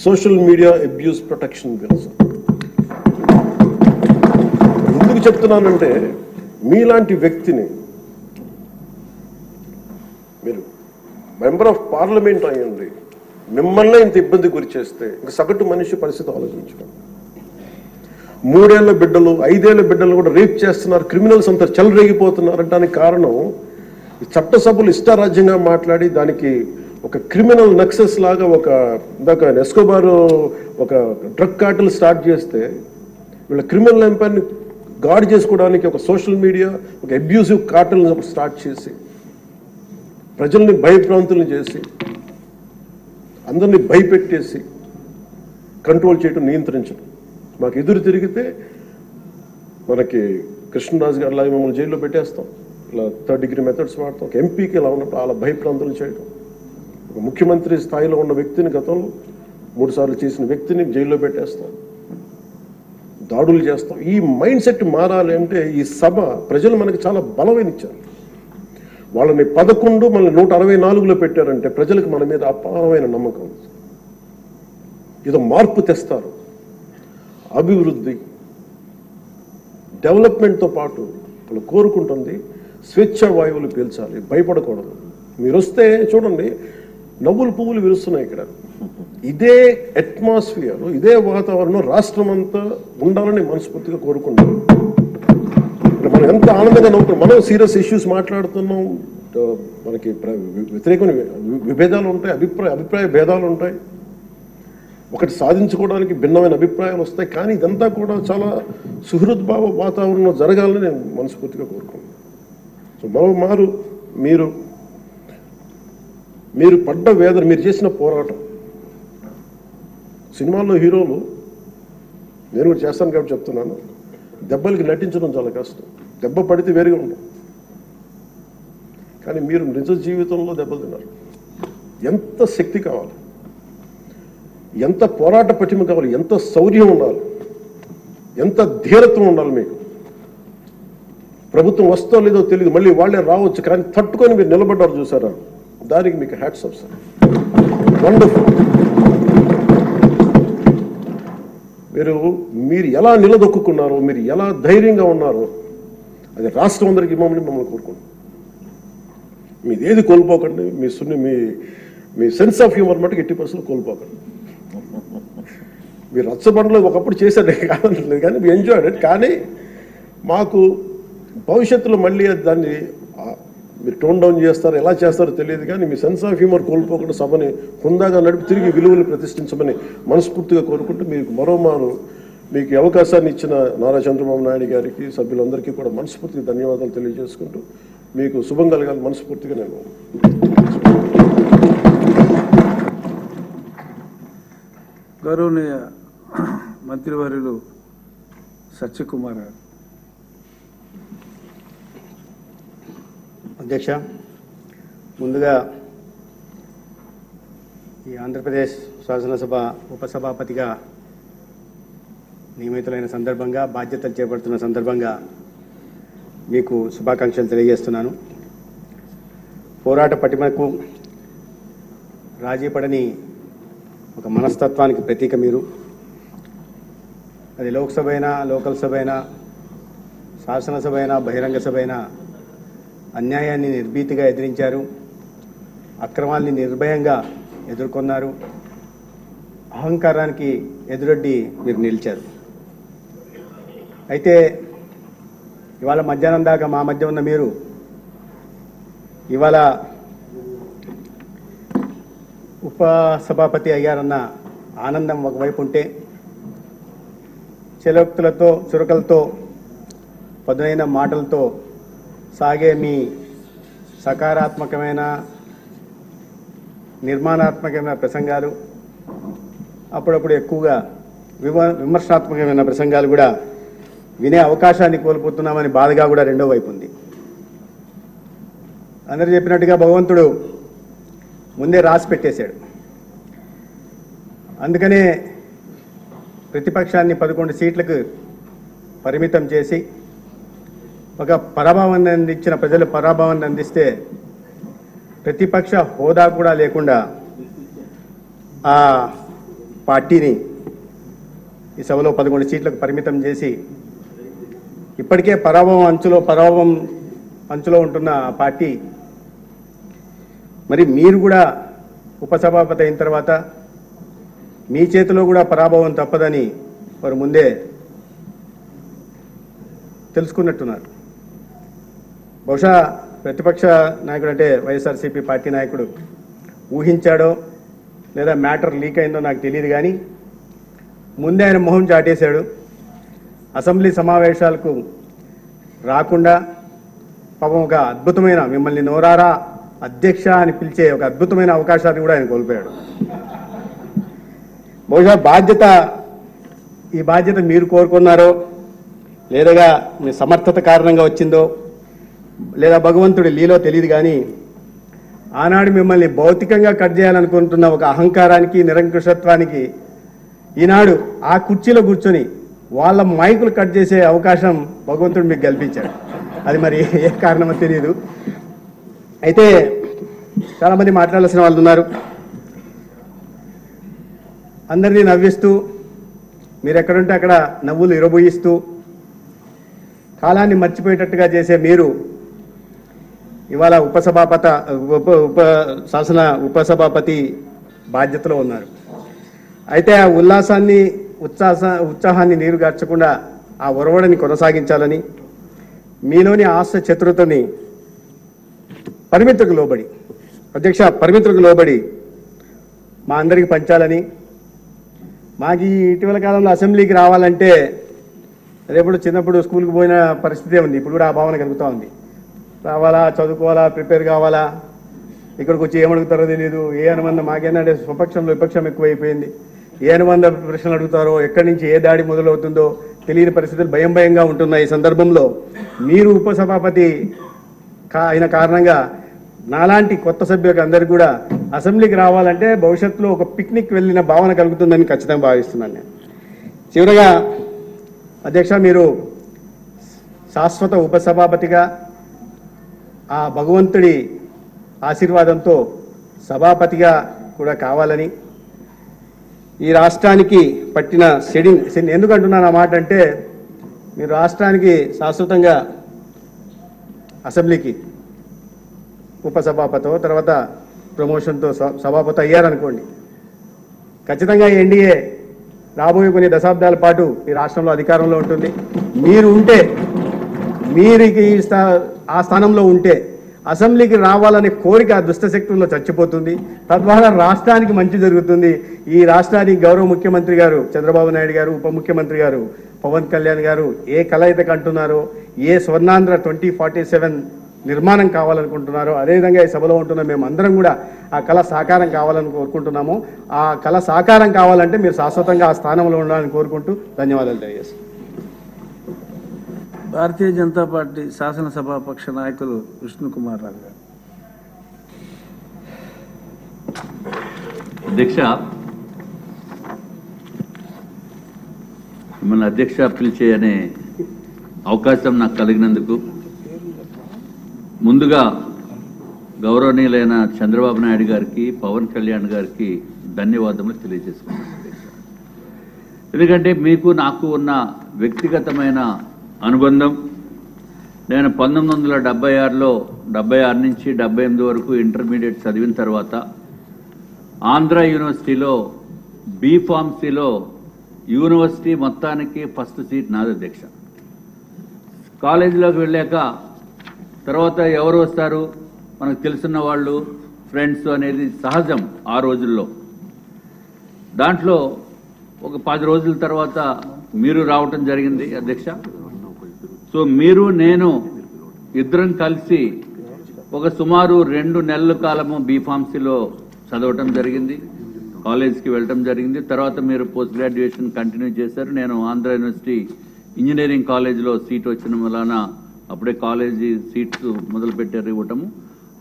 social media abuse protection bills. ఎందుకు చెప్తున్నానంటే మీలాంటి వ్యక్తిని, మీరు మెంబర్ ఆఫ్ పార్లమెంట్ అయ్యండి, మిమ్మల్ని ఇంత ఇబ్బంది గురి చేస్తే ఇంక సగటు మనిషి పరిస్థితి ఆలోచించుకోండి. 3 ఏళ్ల బిడ్డలు, 5 ఏళ్ల బిడ్డలు కూడా రేప్ చేస్తున్నారు, క్రిమినల్స్ అంతా చెలరేగిపోతున్నారు అంటానికి కారణం ఈ చట్టసభలు ఇష్టారాజ్యంగా మాట్లాడి దానికి ఒక క్రిమినల్ నక్సెస్ లాగా ఇందాక ఎస్కోబార్ ఒక డ్రగ్ కార్టెల్ స్టార్ట్ చేస్తే వీళ్ళ క్రిమినల్ ఎంపైర్ని గార్డ్ చేసుకోవడానికి ఒక సోషల్ మీడియా ఒక అబ్యూసివ్ కార్టెల్ స్టార్ట్ చేసి ప్రజల్ని భయభ్రాంతులను చేసి అందరినీ భయపెట్టేసి కంట్రోల్ చేయడం, నియంత్రించడం. మాకు ఎదురు తిరిగితే మనకి కృష్ణరాజు గారు లాగా మమ్మల్ని జైల్లో పెట్టేస్తాం, ఇలా 3rd డిగ్రీ మెథడ్స్ వాడతాం. ఒక ఎంపీకి ఇలా ఉన్నప్పుడు అలా భయభ్రాంతులు చేయడం, ఒక ముఖ్యమంత్రి స్థాయిలో ఉన్న వ్యక్తిని గతంలో 3 సార్లు చేసిన వ్యక్తిని జైల్లో పెట్టేస్తాం, దాడులు చేస్తాం. ఈ మైండ్ సెట్ మారాలి అంటే ఈ సభ ప్రజలు మనకి చాలా బలమైన ఇచ్చారు. వాళ్ళని 11 మళ్ళీ 164లో పెట్టారంటే ప్రజలకు మన మీద అపారమైన నమ్మకం. ఏదో మార్పు తెస్తారు. అభివృద్ధి, డెవలప్మెంట్తో పాటు వాళ్ళు కోరుకుంటుంది స్వేచ్ఛ వాయువులు పీల్చాలి, భయపడకూడదు. మీరు వస్తే చూడండి, నవ్వులు పువ్వులు విరుస్తున్నాయి ఇక్కడ. ఇదే అట్మాస్ఫియర్, ఇదే వాతావరణం రాష్ట్రం అంతా ఉండాలని మనస్ఫూర్తిగా కోరుకుంటాం. మనం ఎంత ఆనందంగా నవ్వుతున్నాం. మనం సీరియస్ ఇష్యూస్ మాట్లాడుతున్నాం, మనకి వ్యతిరేకమైన విభేదాలు ఉంటాయి, అభిప్రాయ భేదాలు ఉంటాయి, ఒకటి సాధించుకోవడానికి భిన్నమైన అభిప్రాయాలు వస్తాయి. కానీ ఇదంతా కూడా చాలా సుహృద్భావ వాతావరణంలో జరగాలని నేను మనస్ఫూర్తిగా కోరుకున్నాను. సో మరోమారు మీరు పడ్డ వేదన, మీరు చేసిన పోరాటం, సినిమాల్లో హీరోలు, నేను కూడా చేస్తాను కాబట్టి చెప్తున్నాను, దెబ్బలకి నటించడం చాలా కష్టం. దెబ్బ పడితే వేరుగా ఉంటాం. కానీ మీరు నిజ జీవితంలో దెబ్బలు తిన్నారు. ఎంత శక్తి కావాలి, ఎంత పోరాట పటిమ కావాలి, ఎంత శౌర్యం ఉండాలి, ఎంత ధీరత్వం ఉండాలి మీకు. ప్రభుత్వం వస్తో లేదో తెలియదు, మళ్ళీ వాళ్ళే రావచ్చు, కానీ తట్టుకొని మీరు నిలబడ్డారు చూసారా, దానికి మీకు హ్యాట్స్ ఆఫ్ సార్. వండర్ఫుల్. మీరు ఎలా నిలదొక్కున్నారో, మీరు ఎలా ధైర్యంగా ఉన్నారో అది రాష్ట్రం అందరికీ మమ్మల్ని కోరుకుంటున్నాం. మీది ఏది కోల్పోకండి. మీ సెన్స్ ఆఫ్ హ్యూమర్ మటుకు 80% కోల్పోకండి. మీరు రచ్చబండలో ఒకప్పుడు చేసేది కాదనలేదు, కానీ మీ ఎంజాయ్డ్ ఇట్. కానీ మాకు భవిష్యత్తులో మళ్ళీ దాన్ని మీరు టోన్ డౌన్ చేస్తారు, ఎలా చేస్తారో తెలియదు, కానీ మీ సెన్స్ ఆఫ్ హ్యూమర్ కోల్పోకుండా సభని హుందాగా నడిపి తిరిగి విలువలు ప్రతిష్ఠించమని మనస్ఫూర్తిగా కోరుకుంటూ, మీకు మరోమారు మీకు అవకాశాన్ని ఇచ్చిన నారా చంద్రబాబు నాయుడు గారికి, సభ్యులందరికీ కూడా మనస్ఫూర్తిగా ధన్యవాదాలు తెలియజేసుకుంటూ మీకు శుభం కలగాలి మనస్ఫూర్తిగా నేను గౌరవనీయ మంత్రివర్యులు సత్యకుమార్ గారు. అధ్యక్ష, ముందుగా ఈ ఆంధ్రప్రదేశ్ శాసనసభ ఉపసభాపతిగా నియమితులైన సందర్భంగా, బాధ్యతలు చేపడుతున్న సందర్భంగా మీకు శుభాకాంక్షలు తెలియజేస్తున్నాను. పోరాట పటిమకు రాజీ పడని ఒక మనస్తత్వానికి ప్రతీక మీరు. అది లోక్సభ అయినా, లోకల్ సభ అయినా, శాసనసభ అయినా, బహిరంగ సభ అయినా అన్యాయాన్ని నిర్భీతిగా ఎదిరించారు, అక్రమాల్ని నిర్భయంగా ఎదుర్కొన్నారు, అహంకారానికి ఎదురొడ్డి మీరు నిలిచారు. అయితే ఇవాళ మధ్యాహ్నం దాకా మా మధ్య ఉన్న మీరు ఇవాళ ఉపసభాపతి అయ్యారన్న ఆనందం ఒకవైపు ఉంటే, చెలోక్తులతో, చురకలతో, పదునైన మాటలతో సాగే మీ సకారాత్మకమైన, నిర్మాణాత్మకమైన ప్రసంగాలు, అప్పుడప్పుడు ఎక్కువగా విమర్శనాత్మకమైన ప్రసంగాలు కూడా వినే అవకాశాన్ని కోల్పోతున్నామని బాధగా కూడా రెండో వైపు ఉంది. అందరూ చెప్పినట్టుగా భగవంతుడు ముందే రాసి పెట్టేశాడు. అందుకనే ప్రతిపక్షాన్ని 11 సీట్లకు పరిమితం చేసి ఒక పరాభవాన్ని అందించిన ప్రజలు పరాభవాన్ని అందిస్తే ప్రతిపక్ష హోదా కూడా లేకుండా ఆ పార్టీని ఈ సభలో 11 సీట్లకు పరిమితం చేసి ఇప్పటికే పరాభవం అంచులో ఉంటున్న ఆ పార్టీ మరి మీరు కూడా ఉపసభాపతి అయిన తర్వాత మీ చేతిలో కూడా పరాభవం తప్పదని వారు ముందే తెలుసుకున్నట్టున్నారు. బహుశా ప్రతిపక్ష నాయకుడు అంటే వైఎస్ఆర్సీపీ పార్టీ నాయకుడు ఊహించాడో లేదా మ్యాటర్ లీక్ అయిందో నాకు తెలియదు, కానీ ముందే ఆయన మొహం చాటేశాడు. అసెంబ్లీ సమావేశాలకు రాకుండా పాపం ఒక అద్భుతమైన, మిమ్మల్ని నోరారా అధ్యక్ష అని పిలిచే ఒక అద్భుతమైన అవకాశాన్ని కూడా ఆయన కోల్పోయాడు. బహుశా ఈ బాధ్యత మీరు కోరుకున్నారో లేదా మీ సమర్థత కారణంగా వచ్చిందో లేదా భగవంతుడి లీలో తెలియదు, కానీ ఆనాడు మిమ్మల్ని భౌతికంగా కట్ చేయాలనుకుంటున్న ఒక అహంకారానికి, నిరంకుశత్వానికి ఈనాడు ఆ కుర్చీలో కూర్చొని వాళ్ళ మైకులు కట్ చేసే అవకాశం భగవంతుడు మీకు కల్పించాడు. అది మరి ఏ కారణమో తెలియదు. అయితే చాలామంది మాట్లాడాల్సిన వాళ్ళు ఉన్నారు. అందరినీ నవ్విస్తూ, మీరు ఎక్కడుంటే అక్కడ నవ్వులు ఇరబోయిస్తూ కాలాన్ని మర్చిపోయేటట్టుగా చేసే మీరు ఇవాళ ఉపసభాపతి బాధ్యతలో ఉన్నారు. అయితే ఆ ఉల్లాసాన్ని, ఉత్సాహాన్ని నీరుగార్చకుండా ఆ ఒరవడిని కొనసాగించాలని, మీలోని ఆశ చతురతని పరిమితులకు లోబడి మా అందరికి పంచాలని, మాకు ఈ ఇటీవల కాలంలో అసెంబ్లీకి రావాలంటే రేపు చిన్నప్పుడు స్కూల్కి పోయిన పరిస్థితే ఉంది. ఇప్పుడు కూడా ఆ భావన కలుగుతూ ఉంది. రావాలా, చదువుకోవాలా, ప్రిపేర్ కావాలా, ఇక్కడికి వచ్చి ఏమడుగుతారో తెలియదు. ఏ అనుబంధం మాకేందంటే స్వపక్షంలో విపక్షం ఎక్కువైపోయింది. ఏ అనుబంధ ప్రశ్నలు అడుగుతారో, ఎక్కడి నుంచి ఏ దాడి మొదలవుతుందో తెలియని పరిస్థితులు భయంగా ఉంటున్నాయి. ఈ సందర్భంలో మీరు ఉపసభాపతి అయిన కారణంగా నాలాంటి కొత్త సభ్యులకు అందరికీ కూడా అసెంబ్లీకి రావాలంటే భవిష్యత్తులో ఒక పిక్నిక్ వెళ్ళిన భావన కలుగుతుందని ఖచ్చితంగా భావిస్తున్నాను నేను. చివరగా అధ్యక్ష, మీరు శాశ్వత ఉపసభాపతిగా ఆ భగవంతుడి ఆశీర్వాదంతో సభాపతిగా కూడా కావాలని, ఈ రాష్ట్రానికి పట్టిన సెడింగ్ ఎందుకంటున్నాను ఆ మాట అంటే, మీరు రాష్ట్రానికి శాశ్వతంగా అసెంబ్లీకి ఉపసభాపతో తర్వాత ప్రమోషన్తో సభాపతి అయ్యారనుకోండి, ఖచ్చితంగా ఎన్డీఏ రాబోయే కొన్ని దశాబ్దాల పాటు ఈ రాష్ట్రంలో అధికారంలో ఉంటుంది. మీరు ఆ స్థానంలో ఉంటే అసెంబ్లీకి రావాలనే కోరిక దుష్టశక్తుల్లో చచ్చిపోతుంది. తద్వారా రాష్ట్రానికి మంచి జరుగుతుంది. ఈ రాష్ట్రానికి గౌరవ ముఖ్యమంత్రి గారు చంద్రబాబు నాయుడు గారు, ఉప ముఖ్యమంత్రి గారు పవన్ కళ్యాణ్ గారు ఏ కలయిత కంటున్నారో, ఏ స్వర్ణాంధ్ర 2047 నిర్మాణం కావాలనుకుంటున్నారో అదేవిధంగా ఈ సభలో ఉంటున్న మేము అందరం కూడా ఆ కళ సాకారం కావాలని కోరుకుంటున్నాము. ఆ కళ సాకారం కావాలంటే మీరు శాశ్వతంగా ఆ స్థానంలో ఉండాలని కోరుకుంటూ ధన్యవాదాలు తెలియజేస్తాను. భారతీయ జనతా పార్టీ శాసనసభాపక్ష నాయకులు విష్ణుకుమార్ రావు గారు. అధ్యక్ష, మిమ్మల్ని అధ్యక్ష పిలిచే అనే అవకాశం నాకు కలిగినందుకు ముందుగా గౌరవనీయులైన చంద్రబాబు నాయుడు గారికి, పవన్ కళ్యాణ్ గారికి ధన్యవాదములు తెలియజేసుకున్నాను అధ్యక్ష. ఎందుకంటే మీకు నాకు ఉన్న వ్యక్తిగతమైన అనుబంధం, నేను 1976లో 76 నుంచి 78 వరకు ఇంటర్మీడియట్ చదివిన తర్వాత ఆంధ్ర యూనివర్సిటీలో బీఫార్మసీలో యూనివర్సిటీ మొత్తానికి ఫస్ట్ సీట్ నాది అధ్యక్ష. కాలేజీలోకి వెళ్ళాక తర్వాత ఎవరు వస్తారు, మనకు తెలుసున్న వాళ్ళు, ఫ్రెండ్స్ అనేది సహజం ఆ రోజుల్లో. దాంట్లో ఒక 10 రోజుల తర్వాత మీరు రావటం జరిగింది అధ్యక్ష. సో మీరు నేను ఇద్దరం కలిసి ఒక సుమారు 2 నెలల కాలము బీఫార్మసీలో చదవటం జరిగింది, కాలేజ్కి వెళ్ళటం జరిగింది. తర్వాత మీరు పోస్ట్ గ్రాడ్యుయేషన్ కంటిన్యూ చేశారు. నేను ఆంధ్ర యూనివర్సిటీ ఇంజనీరింగ్ కాలేజీలో సీట్ వచ్చిన వలన అప్పుడే కాలేజీ సీట్స్ మొదలుపెట్టారు ఇవ్వటము,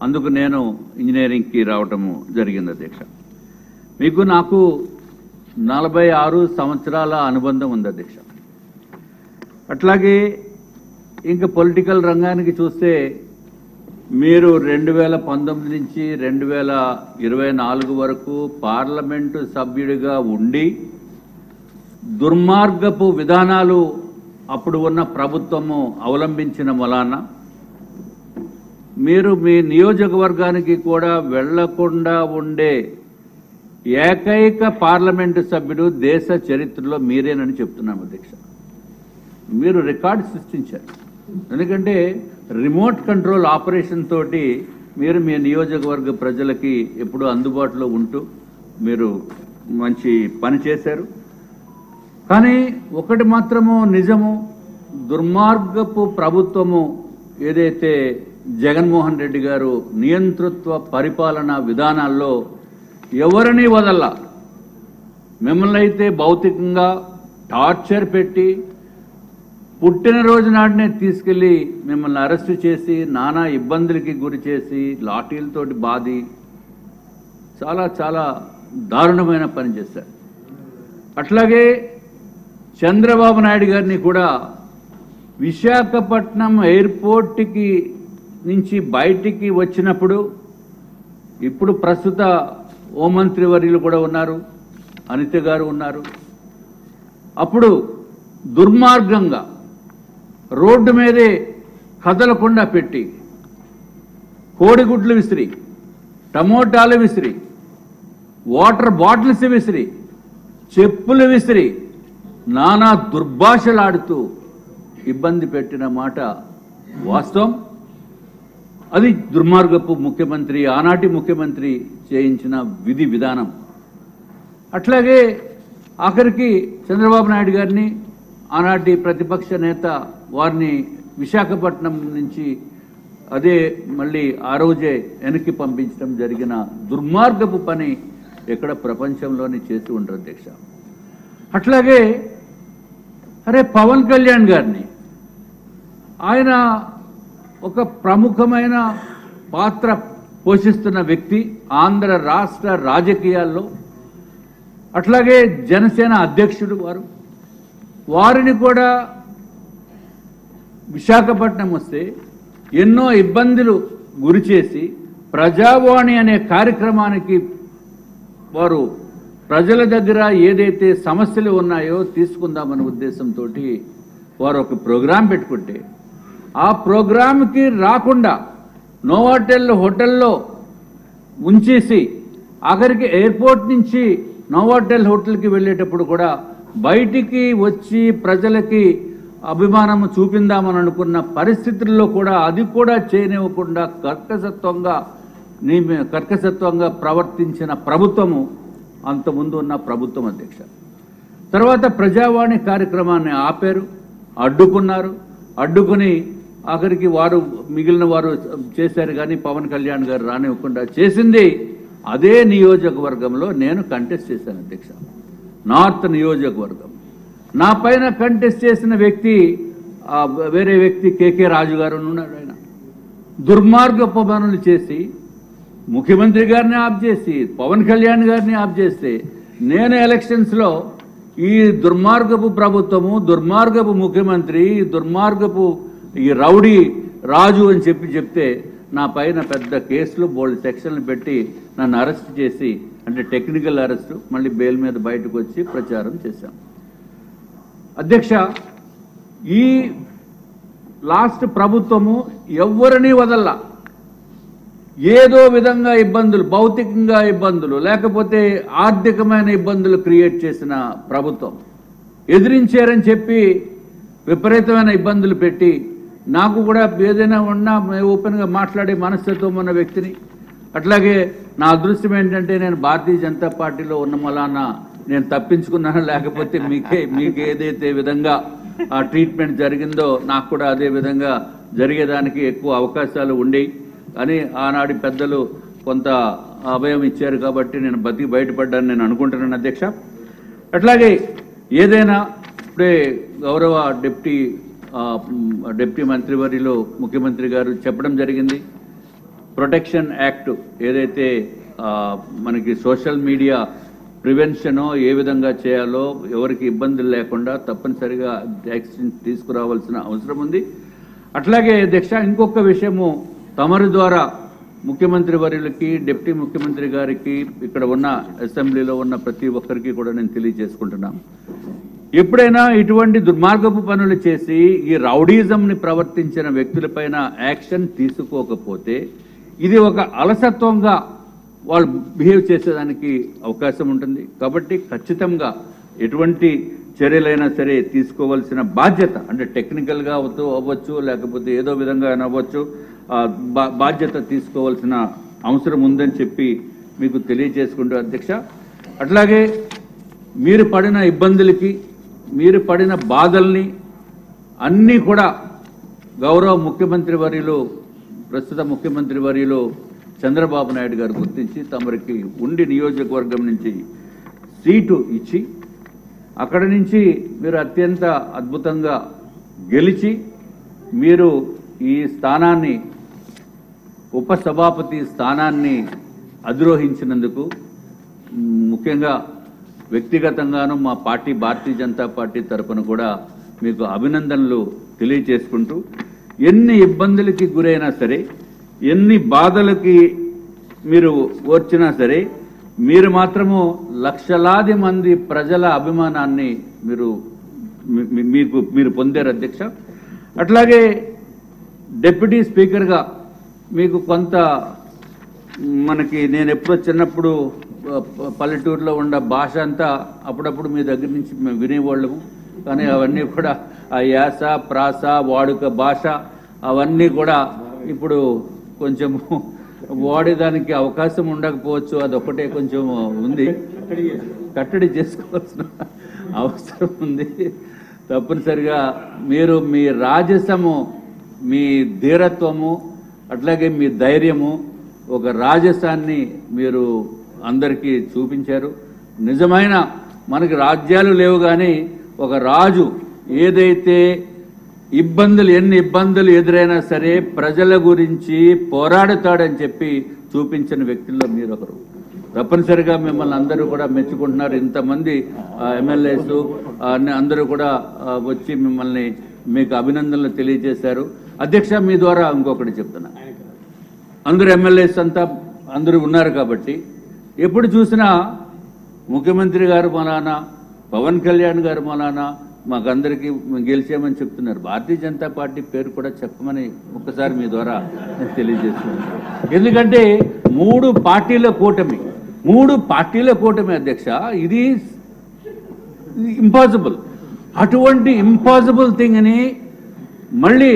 అందుకు నేను ఇంజనీరింగ్కి రావటము జరిగింది అధ్యక్ష. మీకు నాకు 46 సంవత్సరాల అనుబంధం ఉంది అధ్యక్ష. అట్లాగే ఇంకా పొలిటికల్ రంగానికి చూస్తే మీరు 2019 నుంచి 2024 వరకు పార్లమెంటు సభ్యుడిగా ఉండి దుర్మార్గపు విధానాలు అప్పుడు ఉన్న ప్రభుత్వము అవలంబించిన వలన మీరు మీ నియోజకవర్గానికి కూడా వెళ్లకుండా ఉండే ఏకైక పార్లమెంటు సభ్యుడు దేశ చరిత్రలో మీరేనని చెప్తున్నాం అధ్యక్ష. మీరు రికార్డు సృష్టించారు. ఎందుకంటే రిమోట్ కంట్రోల్ ఆపరేషన్ తోటి మీరు మీ నియోజకవర్గ ప్రజలకి ఎప్పుడూ అందుబాటులో ఉంటూ మీరు మంచి పని చేశారు. కానీ ఒకటి మాత్రము నిజము, దుర్మార్గపు ప్రభుత్వము ఏదైతే జగన్మోహన్ రెడ్డి గారు నియంతృత్వ పరిపాలనా విధానాల్లో ఎవరిని వదల, మిమ్మల్ని అయితే భౌతికంగా టార్చర్ పెట్టి పుట్టినరోజు నాటినే తీసుకెళ్లి మిమ్మల్ని అరెస్టు చేసి నానా ఇబ్బందులకి గురి చేసి లాఠీలతోటి బాది చాలా చాలా దారుణమైన పని చేశారు. అట్లాగే చంద్రబాబు నాయుడు గారిని కూడా విశాఖపట్నం ఎయిర్పోర్ట్కి నుంచి బయటికి వచ్చినప్పుడు, ఇప్పుడు ప్రస్తుత హోంమంత్రి వర్యులు కూడా ఉన్నారు, అనిత గారు ఉన్నారు, అప్పుడు దుర్మార్గంగా రోడ్డు మీదే కదలకుండా పెట్టి కోడిగుడ్లు విసిరి, టమోటాలు విసిరి, వాటర్ బాటిల్స్ విసిరి, చెప్పులు విసిరి నానా దుర్భాషలాడుతూ ఇబ్బంది పెట్టిన మాట వాస్తవం. అది దుర్మార్గపు ముఖ్యమంత్రి, ఆనాటి ముఖ్యమంత్రి చేయించిన విధి విధానం. అట్లాగే ఆఖరికి చంద్రబాబు నాయుడు గారిని, ఆనాటి ప్రతిపక్ష నేత వారిని విశాఖపట్నం నుంచి అదే మళ్ళీ ఆ రోజే వెనక్కి పంపించడం జరిగిన దుర్మార్గపు పని ఎక్కడ ప్రపంచంలోని చేసి ఉండరు అధ్యక్ష. అట్లాగే పవన్ కళ్యాణ్ గారిని, ఆయన ఒక ప్రముఖమైన పాత్ర పోషిస్తున్న వ్యక్తి ఆంధ్ర రాష్ట్ర రాజకీయాల్లో. అట్లాగే జనసేన అధ్యక్షుడు వారిని కూడా విశాఖపట్నం వస్తే ఎన్నో ఇబ్బందులు గురిచేసి ప్రజావాణి అనే కార్యక్రమానికి వారు ప్రజల దగ్గర ఏదైతే సమస్యలు ఉన్నాయో తీసుకుందామనే ఉద్దేశంతో వారు ఒక ప్రోగ్రాం పెట్టుకుంటే ఆ ప్రోగ్రాంకి రాకుండా నోవాటెల్ హోటల్లో ఉంచేసి ఆఖరికి ఎయిర్పోర్ట్ నుంచి నోవాటెల్ హోటల్కి వెళ్ళేటప్పుడు కూడా బయటికి వచ్చి ప్రజలకి అభిమానం చూపిందామని అనుకున్న పరిస్థితుల్లో కూడా అది కూడా చేయనివ్వకుండా కర్కశత్వంగా ప్రవర్తించిన ప్రభుత్వము అంతకుముందు ఉన్న ప్రభుత్వం అధ్యక్ష. తర్వాత ప్రజావాణి కార్యక్రమాన్ని ఆపారు, అడ్డుకున్నారు. అడ్డుకుని ఆఖరికి వారు మిగిలిన వారు చేశారు కానీ పవన్ కళ్యాణ్ గారు రానివ్వకుండా చేసింది అదే నియోజకవర్గంలో నేను కంటెస్ట్ చేశాను అధ్యక్ష. నార్త్ నియోజకవర్గం నా పైన కంటెస్ట్ చేసిన వ్యక్తి వేరే వ్యక్తి కేకే రాజు గారు ఉన్నాడు. ఆయన దుర్మార్గపు పనులు చేసి ముఖ్యమంత్రి గారిని ఆప్ చేసి పవన్ కళ్యాణ్ గారిని ఆప్ చేస్తే నేను ఎలక్షన్స్లో ఈ దుర్మార్గపు ప్రభుత్వము, దుర్మార్గపు ముఖ్యమంత్రి, దుర్మార్గపు ఈ రౌడీ రాజు అని చెప్తే నా పైన పెద్ద కేసులు బోల్డ్ సెక్షన్లు పెట్టి నన్ను అరెస్ట్ చేసి, అంటే టెక్నికల్ అరెస్టు, మళ్ళీ బెయిల్ మీద బయటకు వచ్చి ప్రచారం చేశాం. అధ్యక్ష, ఈ లాస్ట్ ప్రభుత్వము ఎవరిని వదల్లా. ఏదో విధంగా ఇబ్బందులు, భౌతికంగా ఇబ్బందులు లేకపోతే ఆర్థికమైన ఇబ్బందులు క్రియేట్ చేసిన ప్రభుత్వం. ఎదిరించారని చెప్పి విపరీతమైన ఇబ్బందులు పెట్టి, నాకు కూడా ఏదైనా ఉన్నా ఓపెన్గా మాట్లాడే మనస్తత్వం ఉన్న వ్యక్తిని. అట్లాగే నా అదృష్టం ఏంటంటే నేను భారతీయ జనతా పార్టీలో ఉన్న మలాన నేను తప్పించుకున్నాను, లేకపోతే మీకు ఏదైతే విధంగా ఆ ట్రీట్మెంట్ జరిగిందో నాకు కూడా అదే విధంగా జరిగేదానికి ఎక్కువ అవకాశాలు ఉండేవి. కానీ ఆనాటి పెద్దలు కొంత అభయం ఇచ్చారు కాబట్టి నేను బయటపడ్డాను నేను అనుకుంటున్నాను అధ్యక్ష. అట్లాగే ఏదైనా ఇప్పుడే గౌరవ డిప్టీ మంత్రివర్యులు ముఖ్యమంత్రి గారు చెప్పడం జరిగింది. ప్రొటెక్షన్ యాక్ట్ ఏదైతే మనకి సోషల్ మీడియా ప్రివెన్షనో ఏ విధంగా చేయాలో, ఎవరికి ఇబ్బందులు లేకుండా తప్పనిసరిగా యాక్షన్ తీసుకురావాల్సిన అవసరం ఉంది. అట్లాగే అధ్యక్ష, ఇంకొక విషయము తమరి ద్వారా ముఖ్యమంత్రి వర్యులకి, డిప్టీ ముఖ్యమంత్రి గారికి, ఇక్కడ ఉన్న అసెంబ్లీలో ఉన్న ప్రతి ఒక్కరికి కూడా నేను తెలియజేసుకుంటున్నాను. ఎప్పుడైనా ఇటువంటి దుర్మార్గపు పనులు చేసి ఈ రౌడీజంని ప్రవర్తించిన వ్యక్తులపైన యాక్షన్ తీసుకోకపోతే ఇది ఒక అలసత్వంగా వాళ్ళు బిహేవ్ చేసేదానికి అవకాశం ఉంటుంది. కాబట్టి ఖచ్చితంగా ఎటువంటి చర్యలైనా సరే తీసుకోవాల్సిన బాధ్యత, అంటే టెక్నికల్గా అవ్వచ్చు లేకపోతే ఏదో విధంగా అవ్వచ్చు, బాధ్యత తీసుకోవాల్సిన అవసరం ఉందని చెప్పి మీకు తెలియజేసుకుంటూ అధ్యక్ష. అట్లాగే మీరు పడిన ఇబ్బందులకి, మీరు పడిన బాధల్ని అన్నీ కూడా గౌరవ ముఖ్యమంత్రి వర్యులు, ప్రస్తుత ముఖ్యమంత్రి వర్యులు చంద్రబాబు నాయుడు గారు గుర్తించి తమరికి ఉండి నియోజకవర్గం నుంచి సీటు ఇచ్చి అక్కడి నుంచి మీరు అత్యంత అద్భుతంగా గెలిచి మీరు ఈ స్థానాన్ని, ఉపసభాపతి స్థానాన్ని అధిరోహించినందుకు ముఖ్యంగా వ్యక్తిగతంగాను మా పార్టీ భారతీయ జనతా పార్టీ తరఫున కూడా మీకు అభినందనలు తెలియజేసుకుంటూ, ఎన్ని ఇబ్బందులకి గురైనా సరే, ఎన్ని బాధలకి మీరు ఓర్చినా సరే, మీరు మాత్రము లక్షలాది మంది ప్రజల అభిమానాన్ని మీరు పొందారు అధ్యక్ష. అట్లాగే డిప్యూటీ స్పీకర్గా మీకు కొంత మనకి నేను ఎప్పుడో చిన్నప్పుడు పల్లెటూరులో ఉన్న భాష అంతా అప్పుడప్పుడు మీ దగ్గర నుంచి మేము వినేవాళ్ళము. కానీ అవన్నీ కూడా ఆ యాస, ప్రాస, వాడుక భాష అవన్నీ కూడా ఇప్పుడు కొంచెం వాడేదానికి అవకాశం ఉండకపోవచ్చు. అదొక్కటే కొంచెం ఉంది, కట్టడి చేసుకోవాల్సిన అవసరం ఉంది. తప్పనిసరిగా మీరు మీ రాజసము, మీ ధీరత్వము, అట్లాగే మీ ధైర్యము, ఒక రాజసాన్ని మీరు అందరికీ చూపించారు. నిజమైన మనకి రాజ్యాలు లేవు కానీ ఒక రాజు ఏదైతే ఎన్ని ఇబ్బందులు ఎదురైనా సరే ప్రజల గురించి పోరాడుతాడని చెప్పి చూపించిన వ్యక్తుల్లో మీరు ఒకరు. తప్పనిసరిగా మిమ్మల్ని అందరూ కూడా మెచ్చుకుంటున్నారు. ఇంతమంది ఎమ్మెల్యేస్ అందరూ కూడా వచ్చి మిమ్మల్ని మీకు అభినందనలు తెలియజేశారు. అధ్యక్ష, మీ ద్వారా ఇంకొకటి చెప్తున్నా, అందరూ ఎమ్మెల్యేస్ అంతా అందరూ ఉన్నారు కాబట్టి ఎప్పుడు చూసినా ముఖ్యమంత్రి గారు మలానా, పవన్ కళ్యాణ్ గారు మలానా మాకందరికీ గెలిచామని చెప్తున్నారు. భారతీయ జనతా పార్టీ పేరు కూడా చెప్పమని ఒక్కసారి మీ ద్వారా తెలియజేస్తున్నాను. ఎందుకంటే మూడు పార్టీల కూటమి అధ్యక్ష, ఇది ఇంపాసిబుల్. అటువంటి ఇంపాసిబుల్ థింగ్ని మళ్ళీ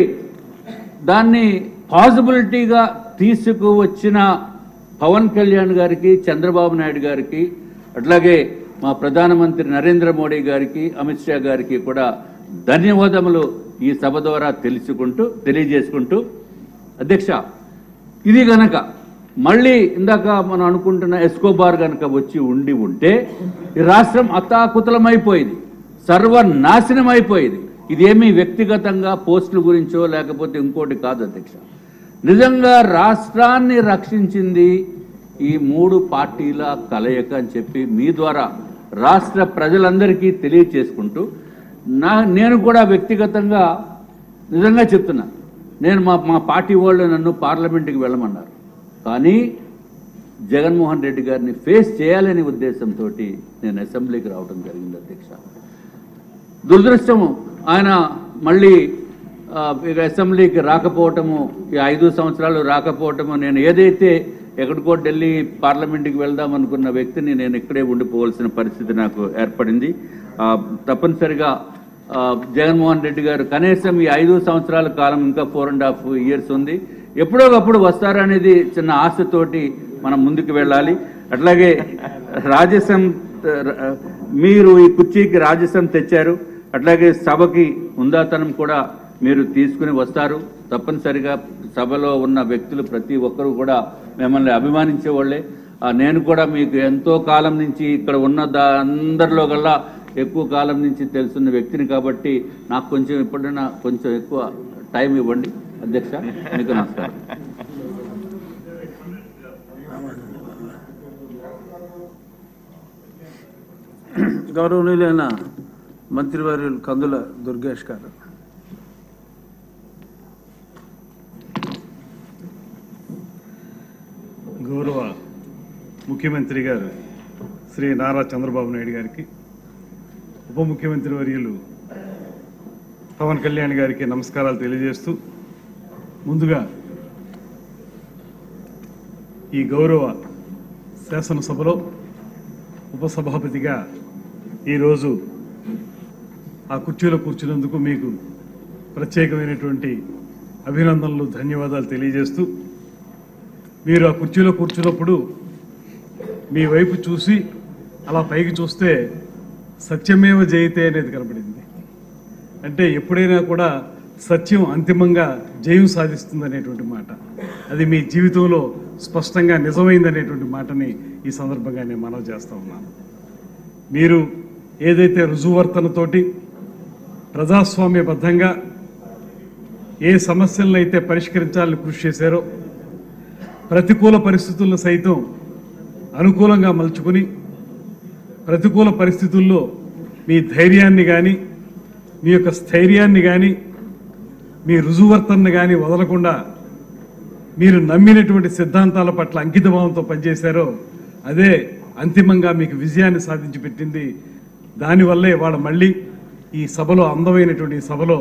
దాన్ని పాసిబిలిటీగా తీసుకువచ్చిన పవన్ కళ్యాణ్ గారికి, చంద్రబాబు నాయుడు గారికి, అట్లాగే మా ప్రధానమంత్రి నరేంద్ర మోడీ గారికి, అమిత్ షా గారికి కూడా ధన్యవాదములు ఈ సభ ద్వారా తెలియజేసుకుంటూ అధ్యక్ష, ఇది గనక మళ్ళీ ఇందాక మనం అనుకుంటున్న ఎస్కోబార్ గనక వచ్చి ఉంటే ఈ రాష్ట్రం అతాకుతలమైపోయింది, సర్వనాశనం అయిపోయింది. ఇదేమీ వ్యక్తిగతంగా పోస్టుల గురించో లేకపోతే ఇంకోటి కాదు అధ్యక్ష. నిజంగా రాష్ట్రాన్ని రక్షించింది ఈ 3 పార్టీల కలయిక అని చెప్పి మీ ద్వారా రాష్ట్ర ప్రజలందరికీ తెలియచేసుకుంటూ నేను కూడా వ్యక్తిగతంగా నిజంగా చెప్తున్నా, నేను మా పార్టీ వాళ్ళు నన్ను పార్లమెంట్కి వెళ్ళమన్నారు, కానీ జగన్మోహన్ రెడ్డి గారిని ఫేస్ చేయాలనే ఉద్దేశంతో నేను అసెంబ్లీకి రావడం జరిగింది అధ్యక్ష. దురదృష్టము ఆయన మళ్ళీ అసెంబ్లీకి రాకపోవటము, ఈ 5 సంవత్సరాలు రాకపోవటము, నేను ఏదైతే ఎక్కడికో ఢిల్లీ పార్లమెంట్కి వెళ్దాం అనుకున్న వ్యక్తిని నేను ఇక్కడే ఉండిపోవాల్సిన పరిస్థితి నాకు ఏర్పడింది. తప్పనిసరిగా జగన్మోహన్ రెడ్డి గారు కనీసం ఈ 5 సంవత్సరాల కాలం, ఇంకా 4.5 years ఉంది, ఎప్పుడోకప్పుడు వస్తారనేది చిన్న ఆశతోటి మనం ముందుకు వెళ్ళాలి. అట్లాగే రాజసం, మీరు ఈ కుర్చీకి రాజసం తెచ్చారు, అట్లాగే సభకి ఉందాతనం కూడా మీరు తీసుకుని వస్తారు. తప్పనిసరిగా సభలో ఉన్న వ్యక్తులు ప్రతి ఒక్కరూ కూడా మిమ్మల్ని అభిమానించే వాళ్ళే. నేను కూడా మీకు ఎంతో కాలం నుంచి ఇక్కడ ఉన్న అందరిలో కల్లా ఎక్కువ కాలం నుంచి తెలుసున్న వ్యక్తిని కాబట్టి నాకు కొంచెం ఎప్పుడైనా కొంచెం ఎక్కువ టైం ఇవ్వండి అధ్యక్ష. మీకు నమస్కారం. గౌరవనీయులైన మంత్రివర్యులు కందుల దుర్గేష్ గారు. గౌరవ ముఖ్యమంత్రి గారు శ్రీ నారా చంద్రబాబు నాయుడు గారికి, ఉప ముఖ్యమంత్రి వర్యులు పవన్ కళ్యాణ్ గారికి నమస్కారాలు తెలియజేస్తూ, ముందుగా ఈ గౌరవ శాసనసభలో ఉపసభాపతిగా ఈరోజు ఆ కుర్చీలో కూర్చున్నందుకు మీకు ప్రత్యేకమైనటువంటి అభినందనలు, ధన్యవాదాలు తెలియజేస్తూ, మీరు ఆ కుర్చీలో కూర్చున్నప్పుడు మీ వైపు చూసి అలా పైకి చూస్తే సత్యమేవ జయతే అనేది కనబడింది. అంటే ఎప్పుడైనా కూడా సత్యం అంతిమంగా జయం సాధిస్తుందనేటువంటి మాట, అది మీ జీవితంలో స్పష్టంగా నిజమైందనేటువంటి మాటని ఈ సందర్భంగా నేను మనవి చేస్తూ ఉన్నాను. మీరు ఏదైతే రుజువర్తనతోటి ప్రజాస్వామ్యబద్ధంగా ఏ సమస్యలను అయితే పరిష్కరించాలని కృషి చేశారో, ప్రతికూల పరిస్థితులను సైతం అనుకూలంగా మలుచుకుని ప్రతికూల పరిస్థితుల్లో మీ ధైర్యాన్ని కానీ, మీ యొక్క స్థైర్యాన్ని కానీ, మీ రుజువర్తనను కానీ వదలకుండా మీరు నమ్మినటువంటి సిద్ధాంతాల పట్ల అంకితభావంతో పనిచేశారో అదే అంతిమంగా మీకు విజయాన్ని సాధించి పెట్టింది. దానివల్లే ఇవాళ మళ్ళీ ఈ సభలో, అందమైనటువంటి సభలో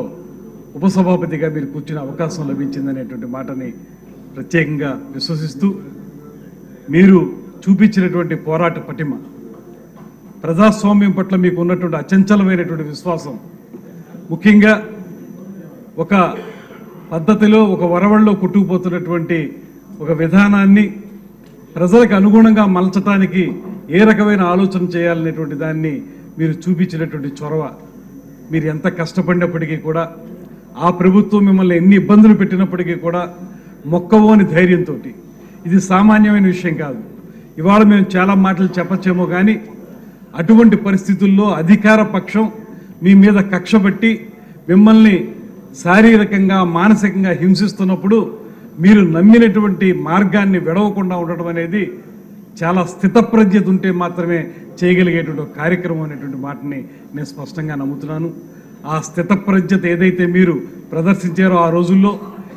ఉపసభాపతిగా మీరు కూర్చునే అవకాశం లభించిందనేటువంటి మాటని ప్రత్యేకంగా విశ్వసిస్తూ, మీరు చూపించినటువంటి పోరాట పటిమ, ప్రజాస్వామ్యం పట్ల మీకు ఉన్నటువంటి అచంచలమైనటువంటి విశ్వాసం, ముఖ్యంగా ఒక పద్ధతిలో ఒక వరవల్లో కొట్టుకుపోతున్నటువంటి ఒక విధానాన్ని ప్రజలకు అనుగుణంగా మలచటానికి ఏ రకమైన ఆలోచన చేయాలనేటువంటి దాన్ని మీరు చూపించినటువంటి చొరవ, మీరు ఎంత కష్టపడినప్పటికీ కూడా, ఆ ప్రభుత్వం మిమ్మల్ని ఎన్ని ఇబ్బందులు పెట్టినప్పటికీ కూడా మొక్కవోని ధైర్యంతో, ఇది సామాన్యమైన విషయం కాదు. ఇవాళ మేము చాలా మాటలు చెప్పచ్చేమో కానీ అటువంటి పరిస్థితుల్లో అధికార పక్షం మీ మీద కక్ష పెట్టి మిమ్మల్ని శారీరకంగా, మానసికంగా హింసిస్తున్నప్పుడు మీరు నమ్మినటువంటి మార్గాన్ని విడవకుండా ఉండటం అనేది చాలా స్థితప్రజ్ఞత ఉంటే మాత్రమే చేయగలిగేటువంటి ఒక కార్యక్రమం అనేటువంటి మాటని నేను స్పష్టంగా నమ్ముతున్నాను. ఆ స్థితప్రజ్ఞత ఏదైతే మీరు ప్రదర్శించారో ఆ రోజుల్లో,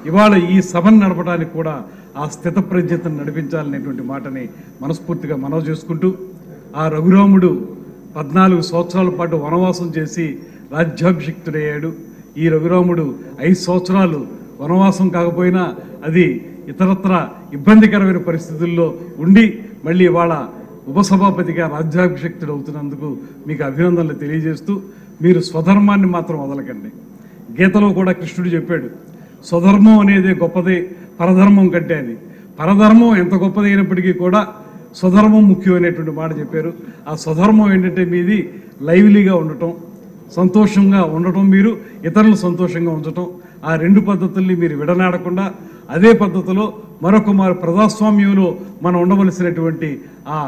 ఇవాళ ఈ సభను నడపడానికి కూడా ఆ స్థితప్రజ్ఞతను నడిపించాలనేటువంటి మాటని మనస్ఫూర్తిగా మనవి చేసుకుంటూ, ఆ రఘురాముడు 14 సంవత్సరాల పాటు వనవాసం చేసి రాజ్యాభిషిక్తుడయ్యాడు. ఈ రఘురాముడు 5 సంవత్సరాలు వనవాసం కాకపోయినా అది ఇతరత్ర ఇబ్బందికరమైన పరిస్థితుల్లో ఉండి మళ్ళీ ఇవాళ ఉపసభాపతిగా రాజ్యాభిషిక్తుడు అవుతున్నందుకు మీకు అభినందనలు తెలియజేస్తూ, మీరు స్వధర్మాన్ని మాత్రం వదలకండి. గీతలో కూడా కృష్ణుడు చెప్పాడు, స్వధర్మం అనేది గొప్పది పరధర్మం కంటే అని. పరధర్మం ఎంత గొప్పది అయినప్పటికీ కూడా స్వధర్మం ముఖ్యం అనేటువంటి మాట చెప్పారు. ఆ స్వధర్మం ఏంటంటే మీది లైవ్లీగా ఉండటం, సంతోషంగా ఉండటం, మీరు ఇతరులు సంతోషంగా ఉంచటం, ఆ రెండు పద్ధతుల్ని మీరు విడనాడకుండా అదే పద్ధతిలో మరొక ప్రజాస్వామ్యంలో మనం ఉండవలసినటువంటి ఆ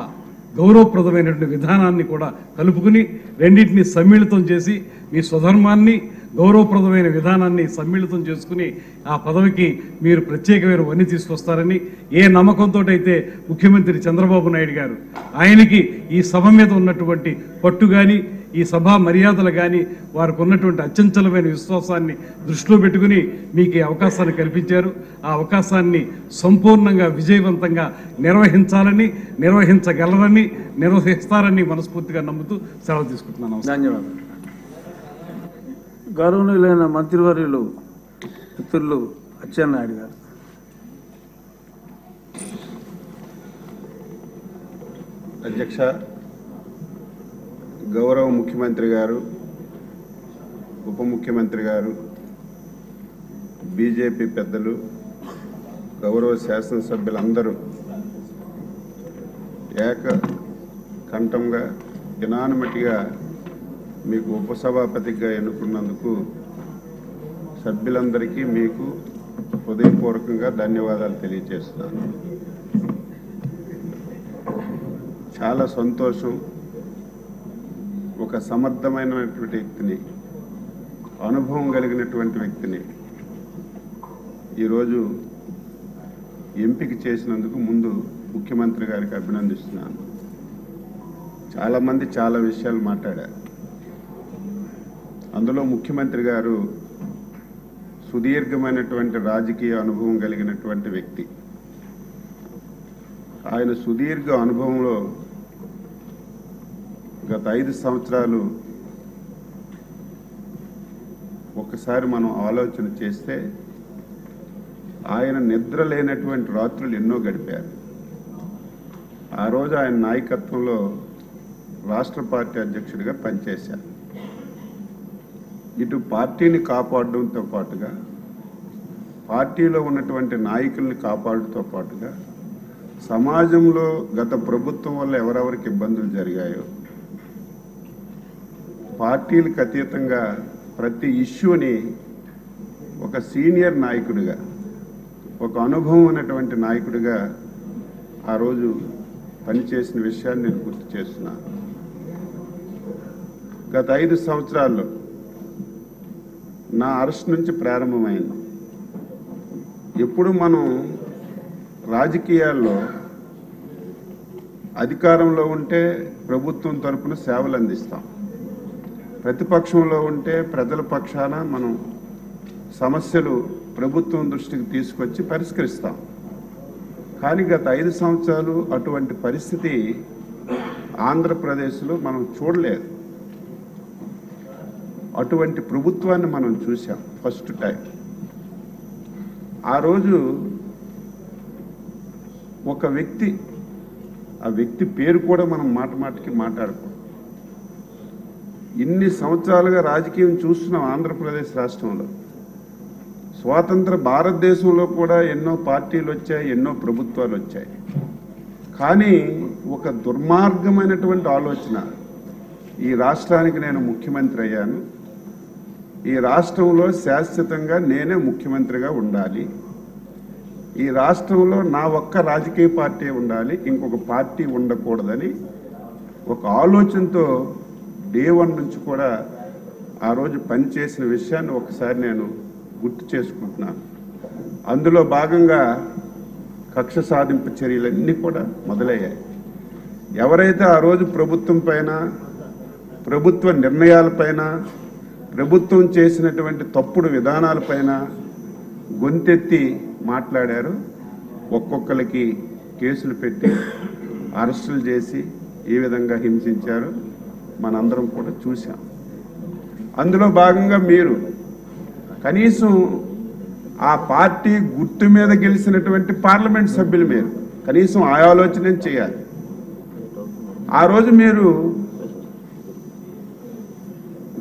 గౌరవప్రదమైనటువంటి విధానాన్ని కూడా కలుపుకుని రెండింటిని సమ్మిళితం చేసి మీ స్వధర్మాన్ని గౌరవప్రదమైన విధానాన్ని సమ్మిళితం చేసుకుని ఆ పదవికి మీరు ప్రత్యేకమైన వన్నీ తీసుకొస్తారని ఏ నమ్మకంతో అయితే ముఖ్యమంత్రి చంద్రబాబు నాయుడు గారు ఆయనకి ఈ సభ మీద ఉన్నటువంటి పట్టు కానీ ఈ సభా మర్యాదలు కానీ వారికి ఉన్నటువంటి అచంచలమైన విశ్వాసాన్ని దృష్టిలో పెట్టుకుని మీకు ఈ అవకాశాన్ని కల్పించారు. ఆ అవకాశాన్ని సంపూర్ణంగా విజయవంతంగా నిర్వహించాలని, నిర్వహించగలరని, నిర్వహిస్తారని మనస్ఫూర్తిగా నమ్ముతూ సెలవు తీసుకుంటున్నాను. ధన్యవాదాలు. గౌరవనీయులైన మంత్రివర్యులు మిత్రులు అచ్చెన్నాయుడు గారు. అధ్యక్ష, గౌరవ ముఖ్యమంత్రి గారు, ఉప ముఖ్యమంత్రి గారు, బీజేపీ పెద్దలు, గౌరవ శాసనసభ్యులందరూ ఏకకంఠంగా యునానిమీగా మీకు ఉపసభాపతిగా ఎన్నుకున్నందుకు సభ్యులందరికీ మీకు హృదయపూర్వకంగా ధన్యవాదాలు తెలియజేస్తున్నాను. చాలా సంతోషం. ఒక సమర్థమైనటువంటి వ్యక్తిని, అనుభవం కలిగినటువంటి వ్యక్తిని ఈరోజు ఎంపిక చేసినందుకు ముందు ముఖ్యమంత్రి గారికి అభినందిస్తున్నాను. చాలామంది చాలా విషయాలు మాట్లాడారు. అందులో ముఖ్యమంత్రి గారు సుదీర్ఘమైనటువంటి రాజకీయ అనుభవం కలిగినటువంటి వ్యక్తి. ఆయన సుదీర్ఘ అనుభవంలో గత 5 సంవత్సరాలు ఒకసారి మనం ఆలోచన చేస్తే ఆయన నిద్ర లేనటువంటి రాత్రులు ఎన్నో గడిపారు. ఆ రోజు ఆయన నాయకత్వంలో రాష్ట్ర పార్టీ అధ్యక్షుడిగా పనిచేశారు. ఇటు పార్టీని కాపాడడంతో పాటుగా, పార్టీలో ఉన్నటువంటి నాయకుల్ని కాపాడటంతో పాటుగా, సమాజంలో గత ప్రభుత్వం వల్ల ఎవరెవరికి ఇబ్బందులు జరిగాయో పార్టీలకు అతీతంగా ప్రతి ఇష్యూని ఒక సీనియర్ నాయకుడిగా, ఒక అనుభవం ఉన్నటువంటి నాయకుడిగా ఆ రోజు పనిచేసిన విషయాన్ని నేను గుర్తు చేస్తున్నాను. గత 5 సంవత్సరాల్లో నా అరెస్ట్ నుంచి ప్రారంభమైంది. ఎప్పుడు మనం రాజకీయాల్లో అధికారంలో ఉంటే ప్రభుత్వం తరపున సేవలు అందిస్తాం, ప్రతిపక్షంలో ఉంటే ప్రజల పక్షాన మనం సమస్యలు ప్రభుత్వం దృష్టికి తీసుకొచ్చి పరిష్కరిస్తాం. కానీ గత 5 సంవత్సరాలు అటువంటి పరిస్థితి ఆంధ్రప్రదేశ్లో మనం చూడలేదు. అటువంటి ప్రభుత్వాన్ని మనం చూసాం ఫస్ట్ టైం. ఆ రోజు ఒక వ్యక్తి, ఆ వ్యక్తి పేరు కూడా మనం మాటికి మాట్లాడుకోం. ఇన్ని సంవత్సరాలుగా రాజకీయం చూస్తున్నాం ఆంధ్రప్రదేశ్ రాష్ట్రంలో. స్వాతంత్ర భారతదేశంలో కూడా ఎన్నో పార్టీలు వచ్చాయి, ఎన్నో ప్రభుత్వాలు వచ్చాయి. కానీ ఒక దుర్మార్గమైనటువంటి ఆలోచన, ఈ రాష్ట్రానికి నేను ముఖ్యమంత్రి అయ్యాను, ఈ రాష్ట్రంలో శాశ్వతంగా నేనే ముఖ్యమంత్రిగా ఉండాలి, ఈ రాష్ట్రంలో నా ఒక్క రాజకీయ పార్టీ ఉండాలి, ఇంకొక పార్టీ ఉండకూడదని ఒక ఆలోచనతో డే 1 నుంచి కూడా ఆ రోజు పనిచేసిన విషయాన్ని ఒకసారి నేను గుర్తు చేసుకుంటున్నాను. అందులో భాగంగా కక్ష సాధింపు చర్యలన్నీ కూడా మొదలయ్యాయి. ఎవరైతే ఆ రోజు ప్రభుత్వం పైన, ప్రభుత్వ నిర్ణయాలపైన, ప్రభుత్వం చేసినటువంటి తప్పుడు విధానాలపైన గొంతెత్తి మాట్లాడారు, ఒక్కొక్కరికి కేసులు పెట్టి అరెస్టులు చేసి ఏ విధంగా హింసించారు మనందరం కూడా చూసాం. అందులో భాగంగా మీరు కనీసం ఆ పార్టీ గుర్తు మీద గెలిచినటువంటి పార్లమెంట్ సభ్యులు మీరు కనీసం ఆ ఆలోచన చేయాలి. ఆ రోజు మీరు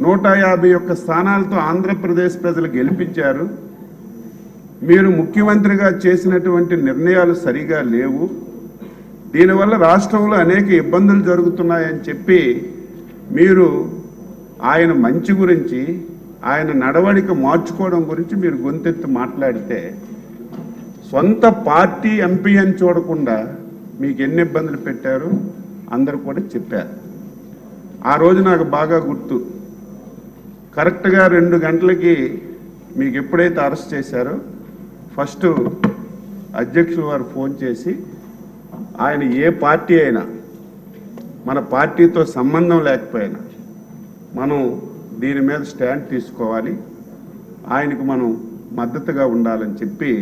151 స్థానాలతో ఆంధ్రప్రదేశ్ ప్రజలు గెలిపించారు. మీరు ముఖ్యమంత్రిగా చేసినటువంటి నిర్ణయాలు సరిగా లేవు, దీనివల్ల రాష్ట్రంలో అనేక ఇబ్బందులు జరుగుతున్నాయని చెప్పి మీరు ఆయన మంచి గురించి, ఆయన నడవడిక మార్చుకోవడం గురించి మీరు గొంతెత్తి మాట్లాడితే సొంత పార్టీ ఎంపీ అని చూడకుండా మీకు ఎన్ని ఇబ్బందులు పెట్టారు అందరూ కూడా చెప్పారు. ఆ రోజు నాకు బాగా గుర్తు, కరెక్ట్గా 2 గంటలకి మీకు ఎప్పుడైతే అరెస్ట్ చేశారో ఫస్ట్ అధ్యక్షులు వారు ఫోన్ చేసి ఆయన ఏ పార్టీ అయినా మన పార్టీతో సంబంధం లేకపోయినా మనం దీని మీద స్టాండ్ తీసుకోవాలి, ఆయనకు మనం మద్దతుగా ఉండాలని చెప్పి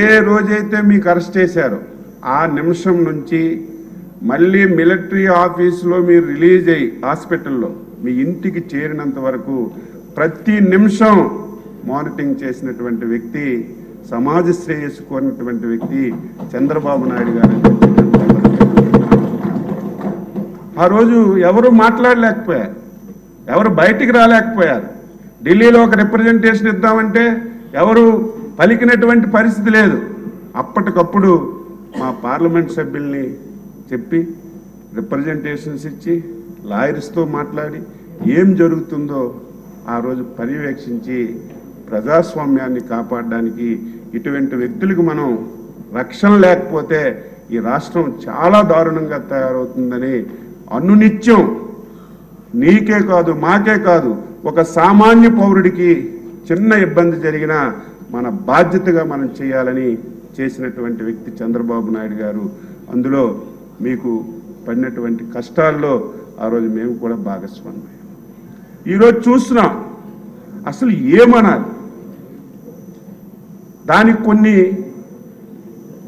ఏ రోజైతే మీకు అరెస్ట్ చేశారో ఆ నిమిషం నుంచి మళ్ళీ మిలిటరీ ఆఫీసులో మీరు రిలీజ్ అయ్యి హాస్పిటల్లో మీ ఇంటికి చేరినంత వరకు ప్రతి నిమిషం మానిటరింగ్ చేసినటువంటి వ్యక్తి, సమాజ శ్రేయస్సు కోరినటువంటి వ్యక్తి చంద్రబాబు నాయుడు గారు. ఆ రోజు ఎవరు మాట్లాడలేకపోయారు, ఎవరు బయటికి రాలేకపోయారు. ఢిల్లీలో ఒక రిప్రజెంటేషన్ ఇద్దామంటే ఎవరు పలికినటువంటి పరిస్థితి లేదు. అప్పటికప్పుడు మా పార్లమెంట్ సభ్యుల్ని చెప్పి రిప్రజెంటేషన్స్ ఇచ్చి లాయర్స్తో మాట్లాడి ఏం జరుగుతుందో ఆ రోజు పర్యవేక్షించి ప్రజాస్వామ్యాన్ని కాపాడడానికి ఇటువంటి వ్యక్తులకు మనం రక్షణ లేకపోతే ఈ రాష్ట్రం చాలా దారుణంగా తయారవుతుందని అనునిత్యం నీకే కాదు మాకే కాదు ఒక సామాన్య పౌరుడికి చిన్న ఇబ్బంది జరిగినా మన బాధ్యతగా మనం చేయాలని చేసినటువంటి వ్యక్తి చంద్రబాబు నాయుడు గారు. అందులో మీకు పడినటువంటి కష్టాల్లో ఆ రోజు మేము కూడా భాగస్వామ్యం. ఈరోజు చూస్తున్నాం అసలు ఏమనాలి, దానికి కొన్ని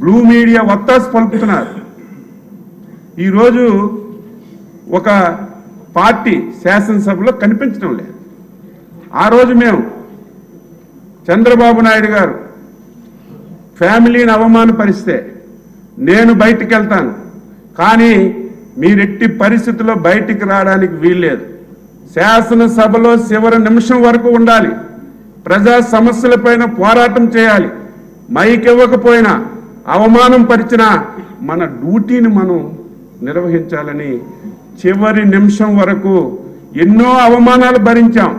బ్లూ మీడియా వత్తాసు పలుకుతున్నారు. ఈరోజు ఒక పార్టీ శాసనసభలో కనిపించడం లేదు. ఆ రోజు మేము చంద్రబాబు నాయుడు గారు ఫ్యామిలీని అవమానపరిస్తే నేను బయటికి వెళ్తాను, కానీ మీరెట్టి పరిస్థితుల్లో బయటికి రావడానికి వీల్లేదు, శాసనసభలో చివరి నిమిషం వరకు ఉండాలి, ప్రజా సమస్యలపైన పోరాటం చేయాలి, మైక్ ఇవ్వకపోయినా అవమానం పరిచినా మన డ్యూటీని మనం నిర్వహించాలని చివరి నిమిషం వరకు ఎన్నో అవమానాలు భరించాం.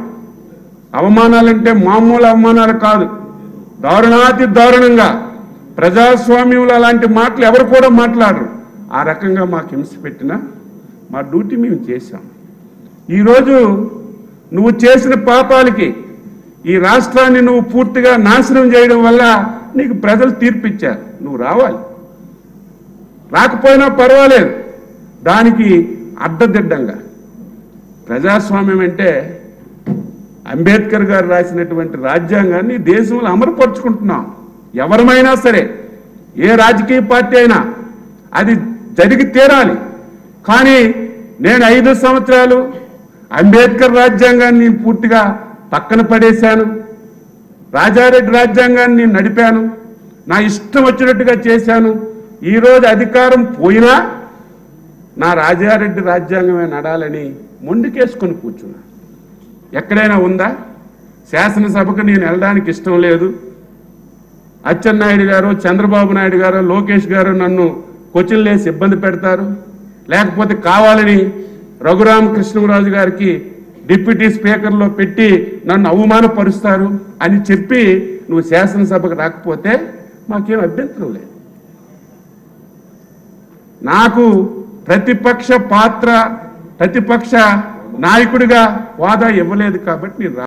అవమానాలంటే మామూలు అవమానాలు కాదు, దారుణాతి దారుణంగా ప్రజాస్వామ్యంలో అలాంటి మాటలు ఎవరు కూడా మాట్లాడరు. ఆ రకంగా మాకు హింస పెట్టినా మా డ్యూటీ మేము చేశాం. ఈరోజు నువ్వు చేసిన పాపాలకి ఈ రాష్ట్రాన్ని నువ్వు పూర్తిగా నాశనం చేయడం వల్ల నీకు ప్రజలు తీర్పిచ్చారు. నువ్వు రావాలి, రాకపోయినా పర్వాలేదు, దానికి అడ్డదిడ్డంగా ప్రజాస్వామ్యం అంటే అంబేద్కర్ గారు రాసినటువంటి రాజ్యాంగాన్ని దేశంలో అమలుపరుచుకుంటున్నాం. ఎవరమైనా సరే, ఏ రాజకీయ పార్టీ అయినా అది జరిగి తీరాలి. కానీ నేను 5 సంవత్సరాలు అంబేద్కర్ రాజ్యాంగాన్ని పూర్తిగా పక్కన పడేశాను, రాజారెడ్డి రాజ్యాంగాన్ని నడిపాను, నా ఇష్టం వచ్చినట్టుగా చేశాను. ఈరోజు అధికారం పోయినా నా రాజారెడ్డి రాజ్యాంగమే నడాలని మొండికేసుకొని కూర్చున్నా. ఎక్కడైనా ఉందా? శాసనసభకు నేను వెళ్ళడానికి ఇష్టం లేదు, అచ్చెన్నాయుడు గారు, చంద్రబాబు నాయుడు గారు, లోకేష్ గారు నన్ను కొచ్చిలేసి ఇబ్బంది పెడతారు, లేకపోతే కావాలని రఘురామకృష్ణరాజు గారికి డిప్యూటీ స్పీకర్లో పెట్టి నన్ను అవమానపరుస్తారు అని చెప్పి నువ్వు శాసనసభకు రాకపోతే మాకేం అభ్యంతరం లేదు. నాకు ప్రతిపక్ష నాయకుడిగా హోదా ఇవ్వలేదు కాబట్టి నేను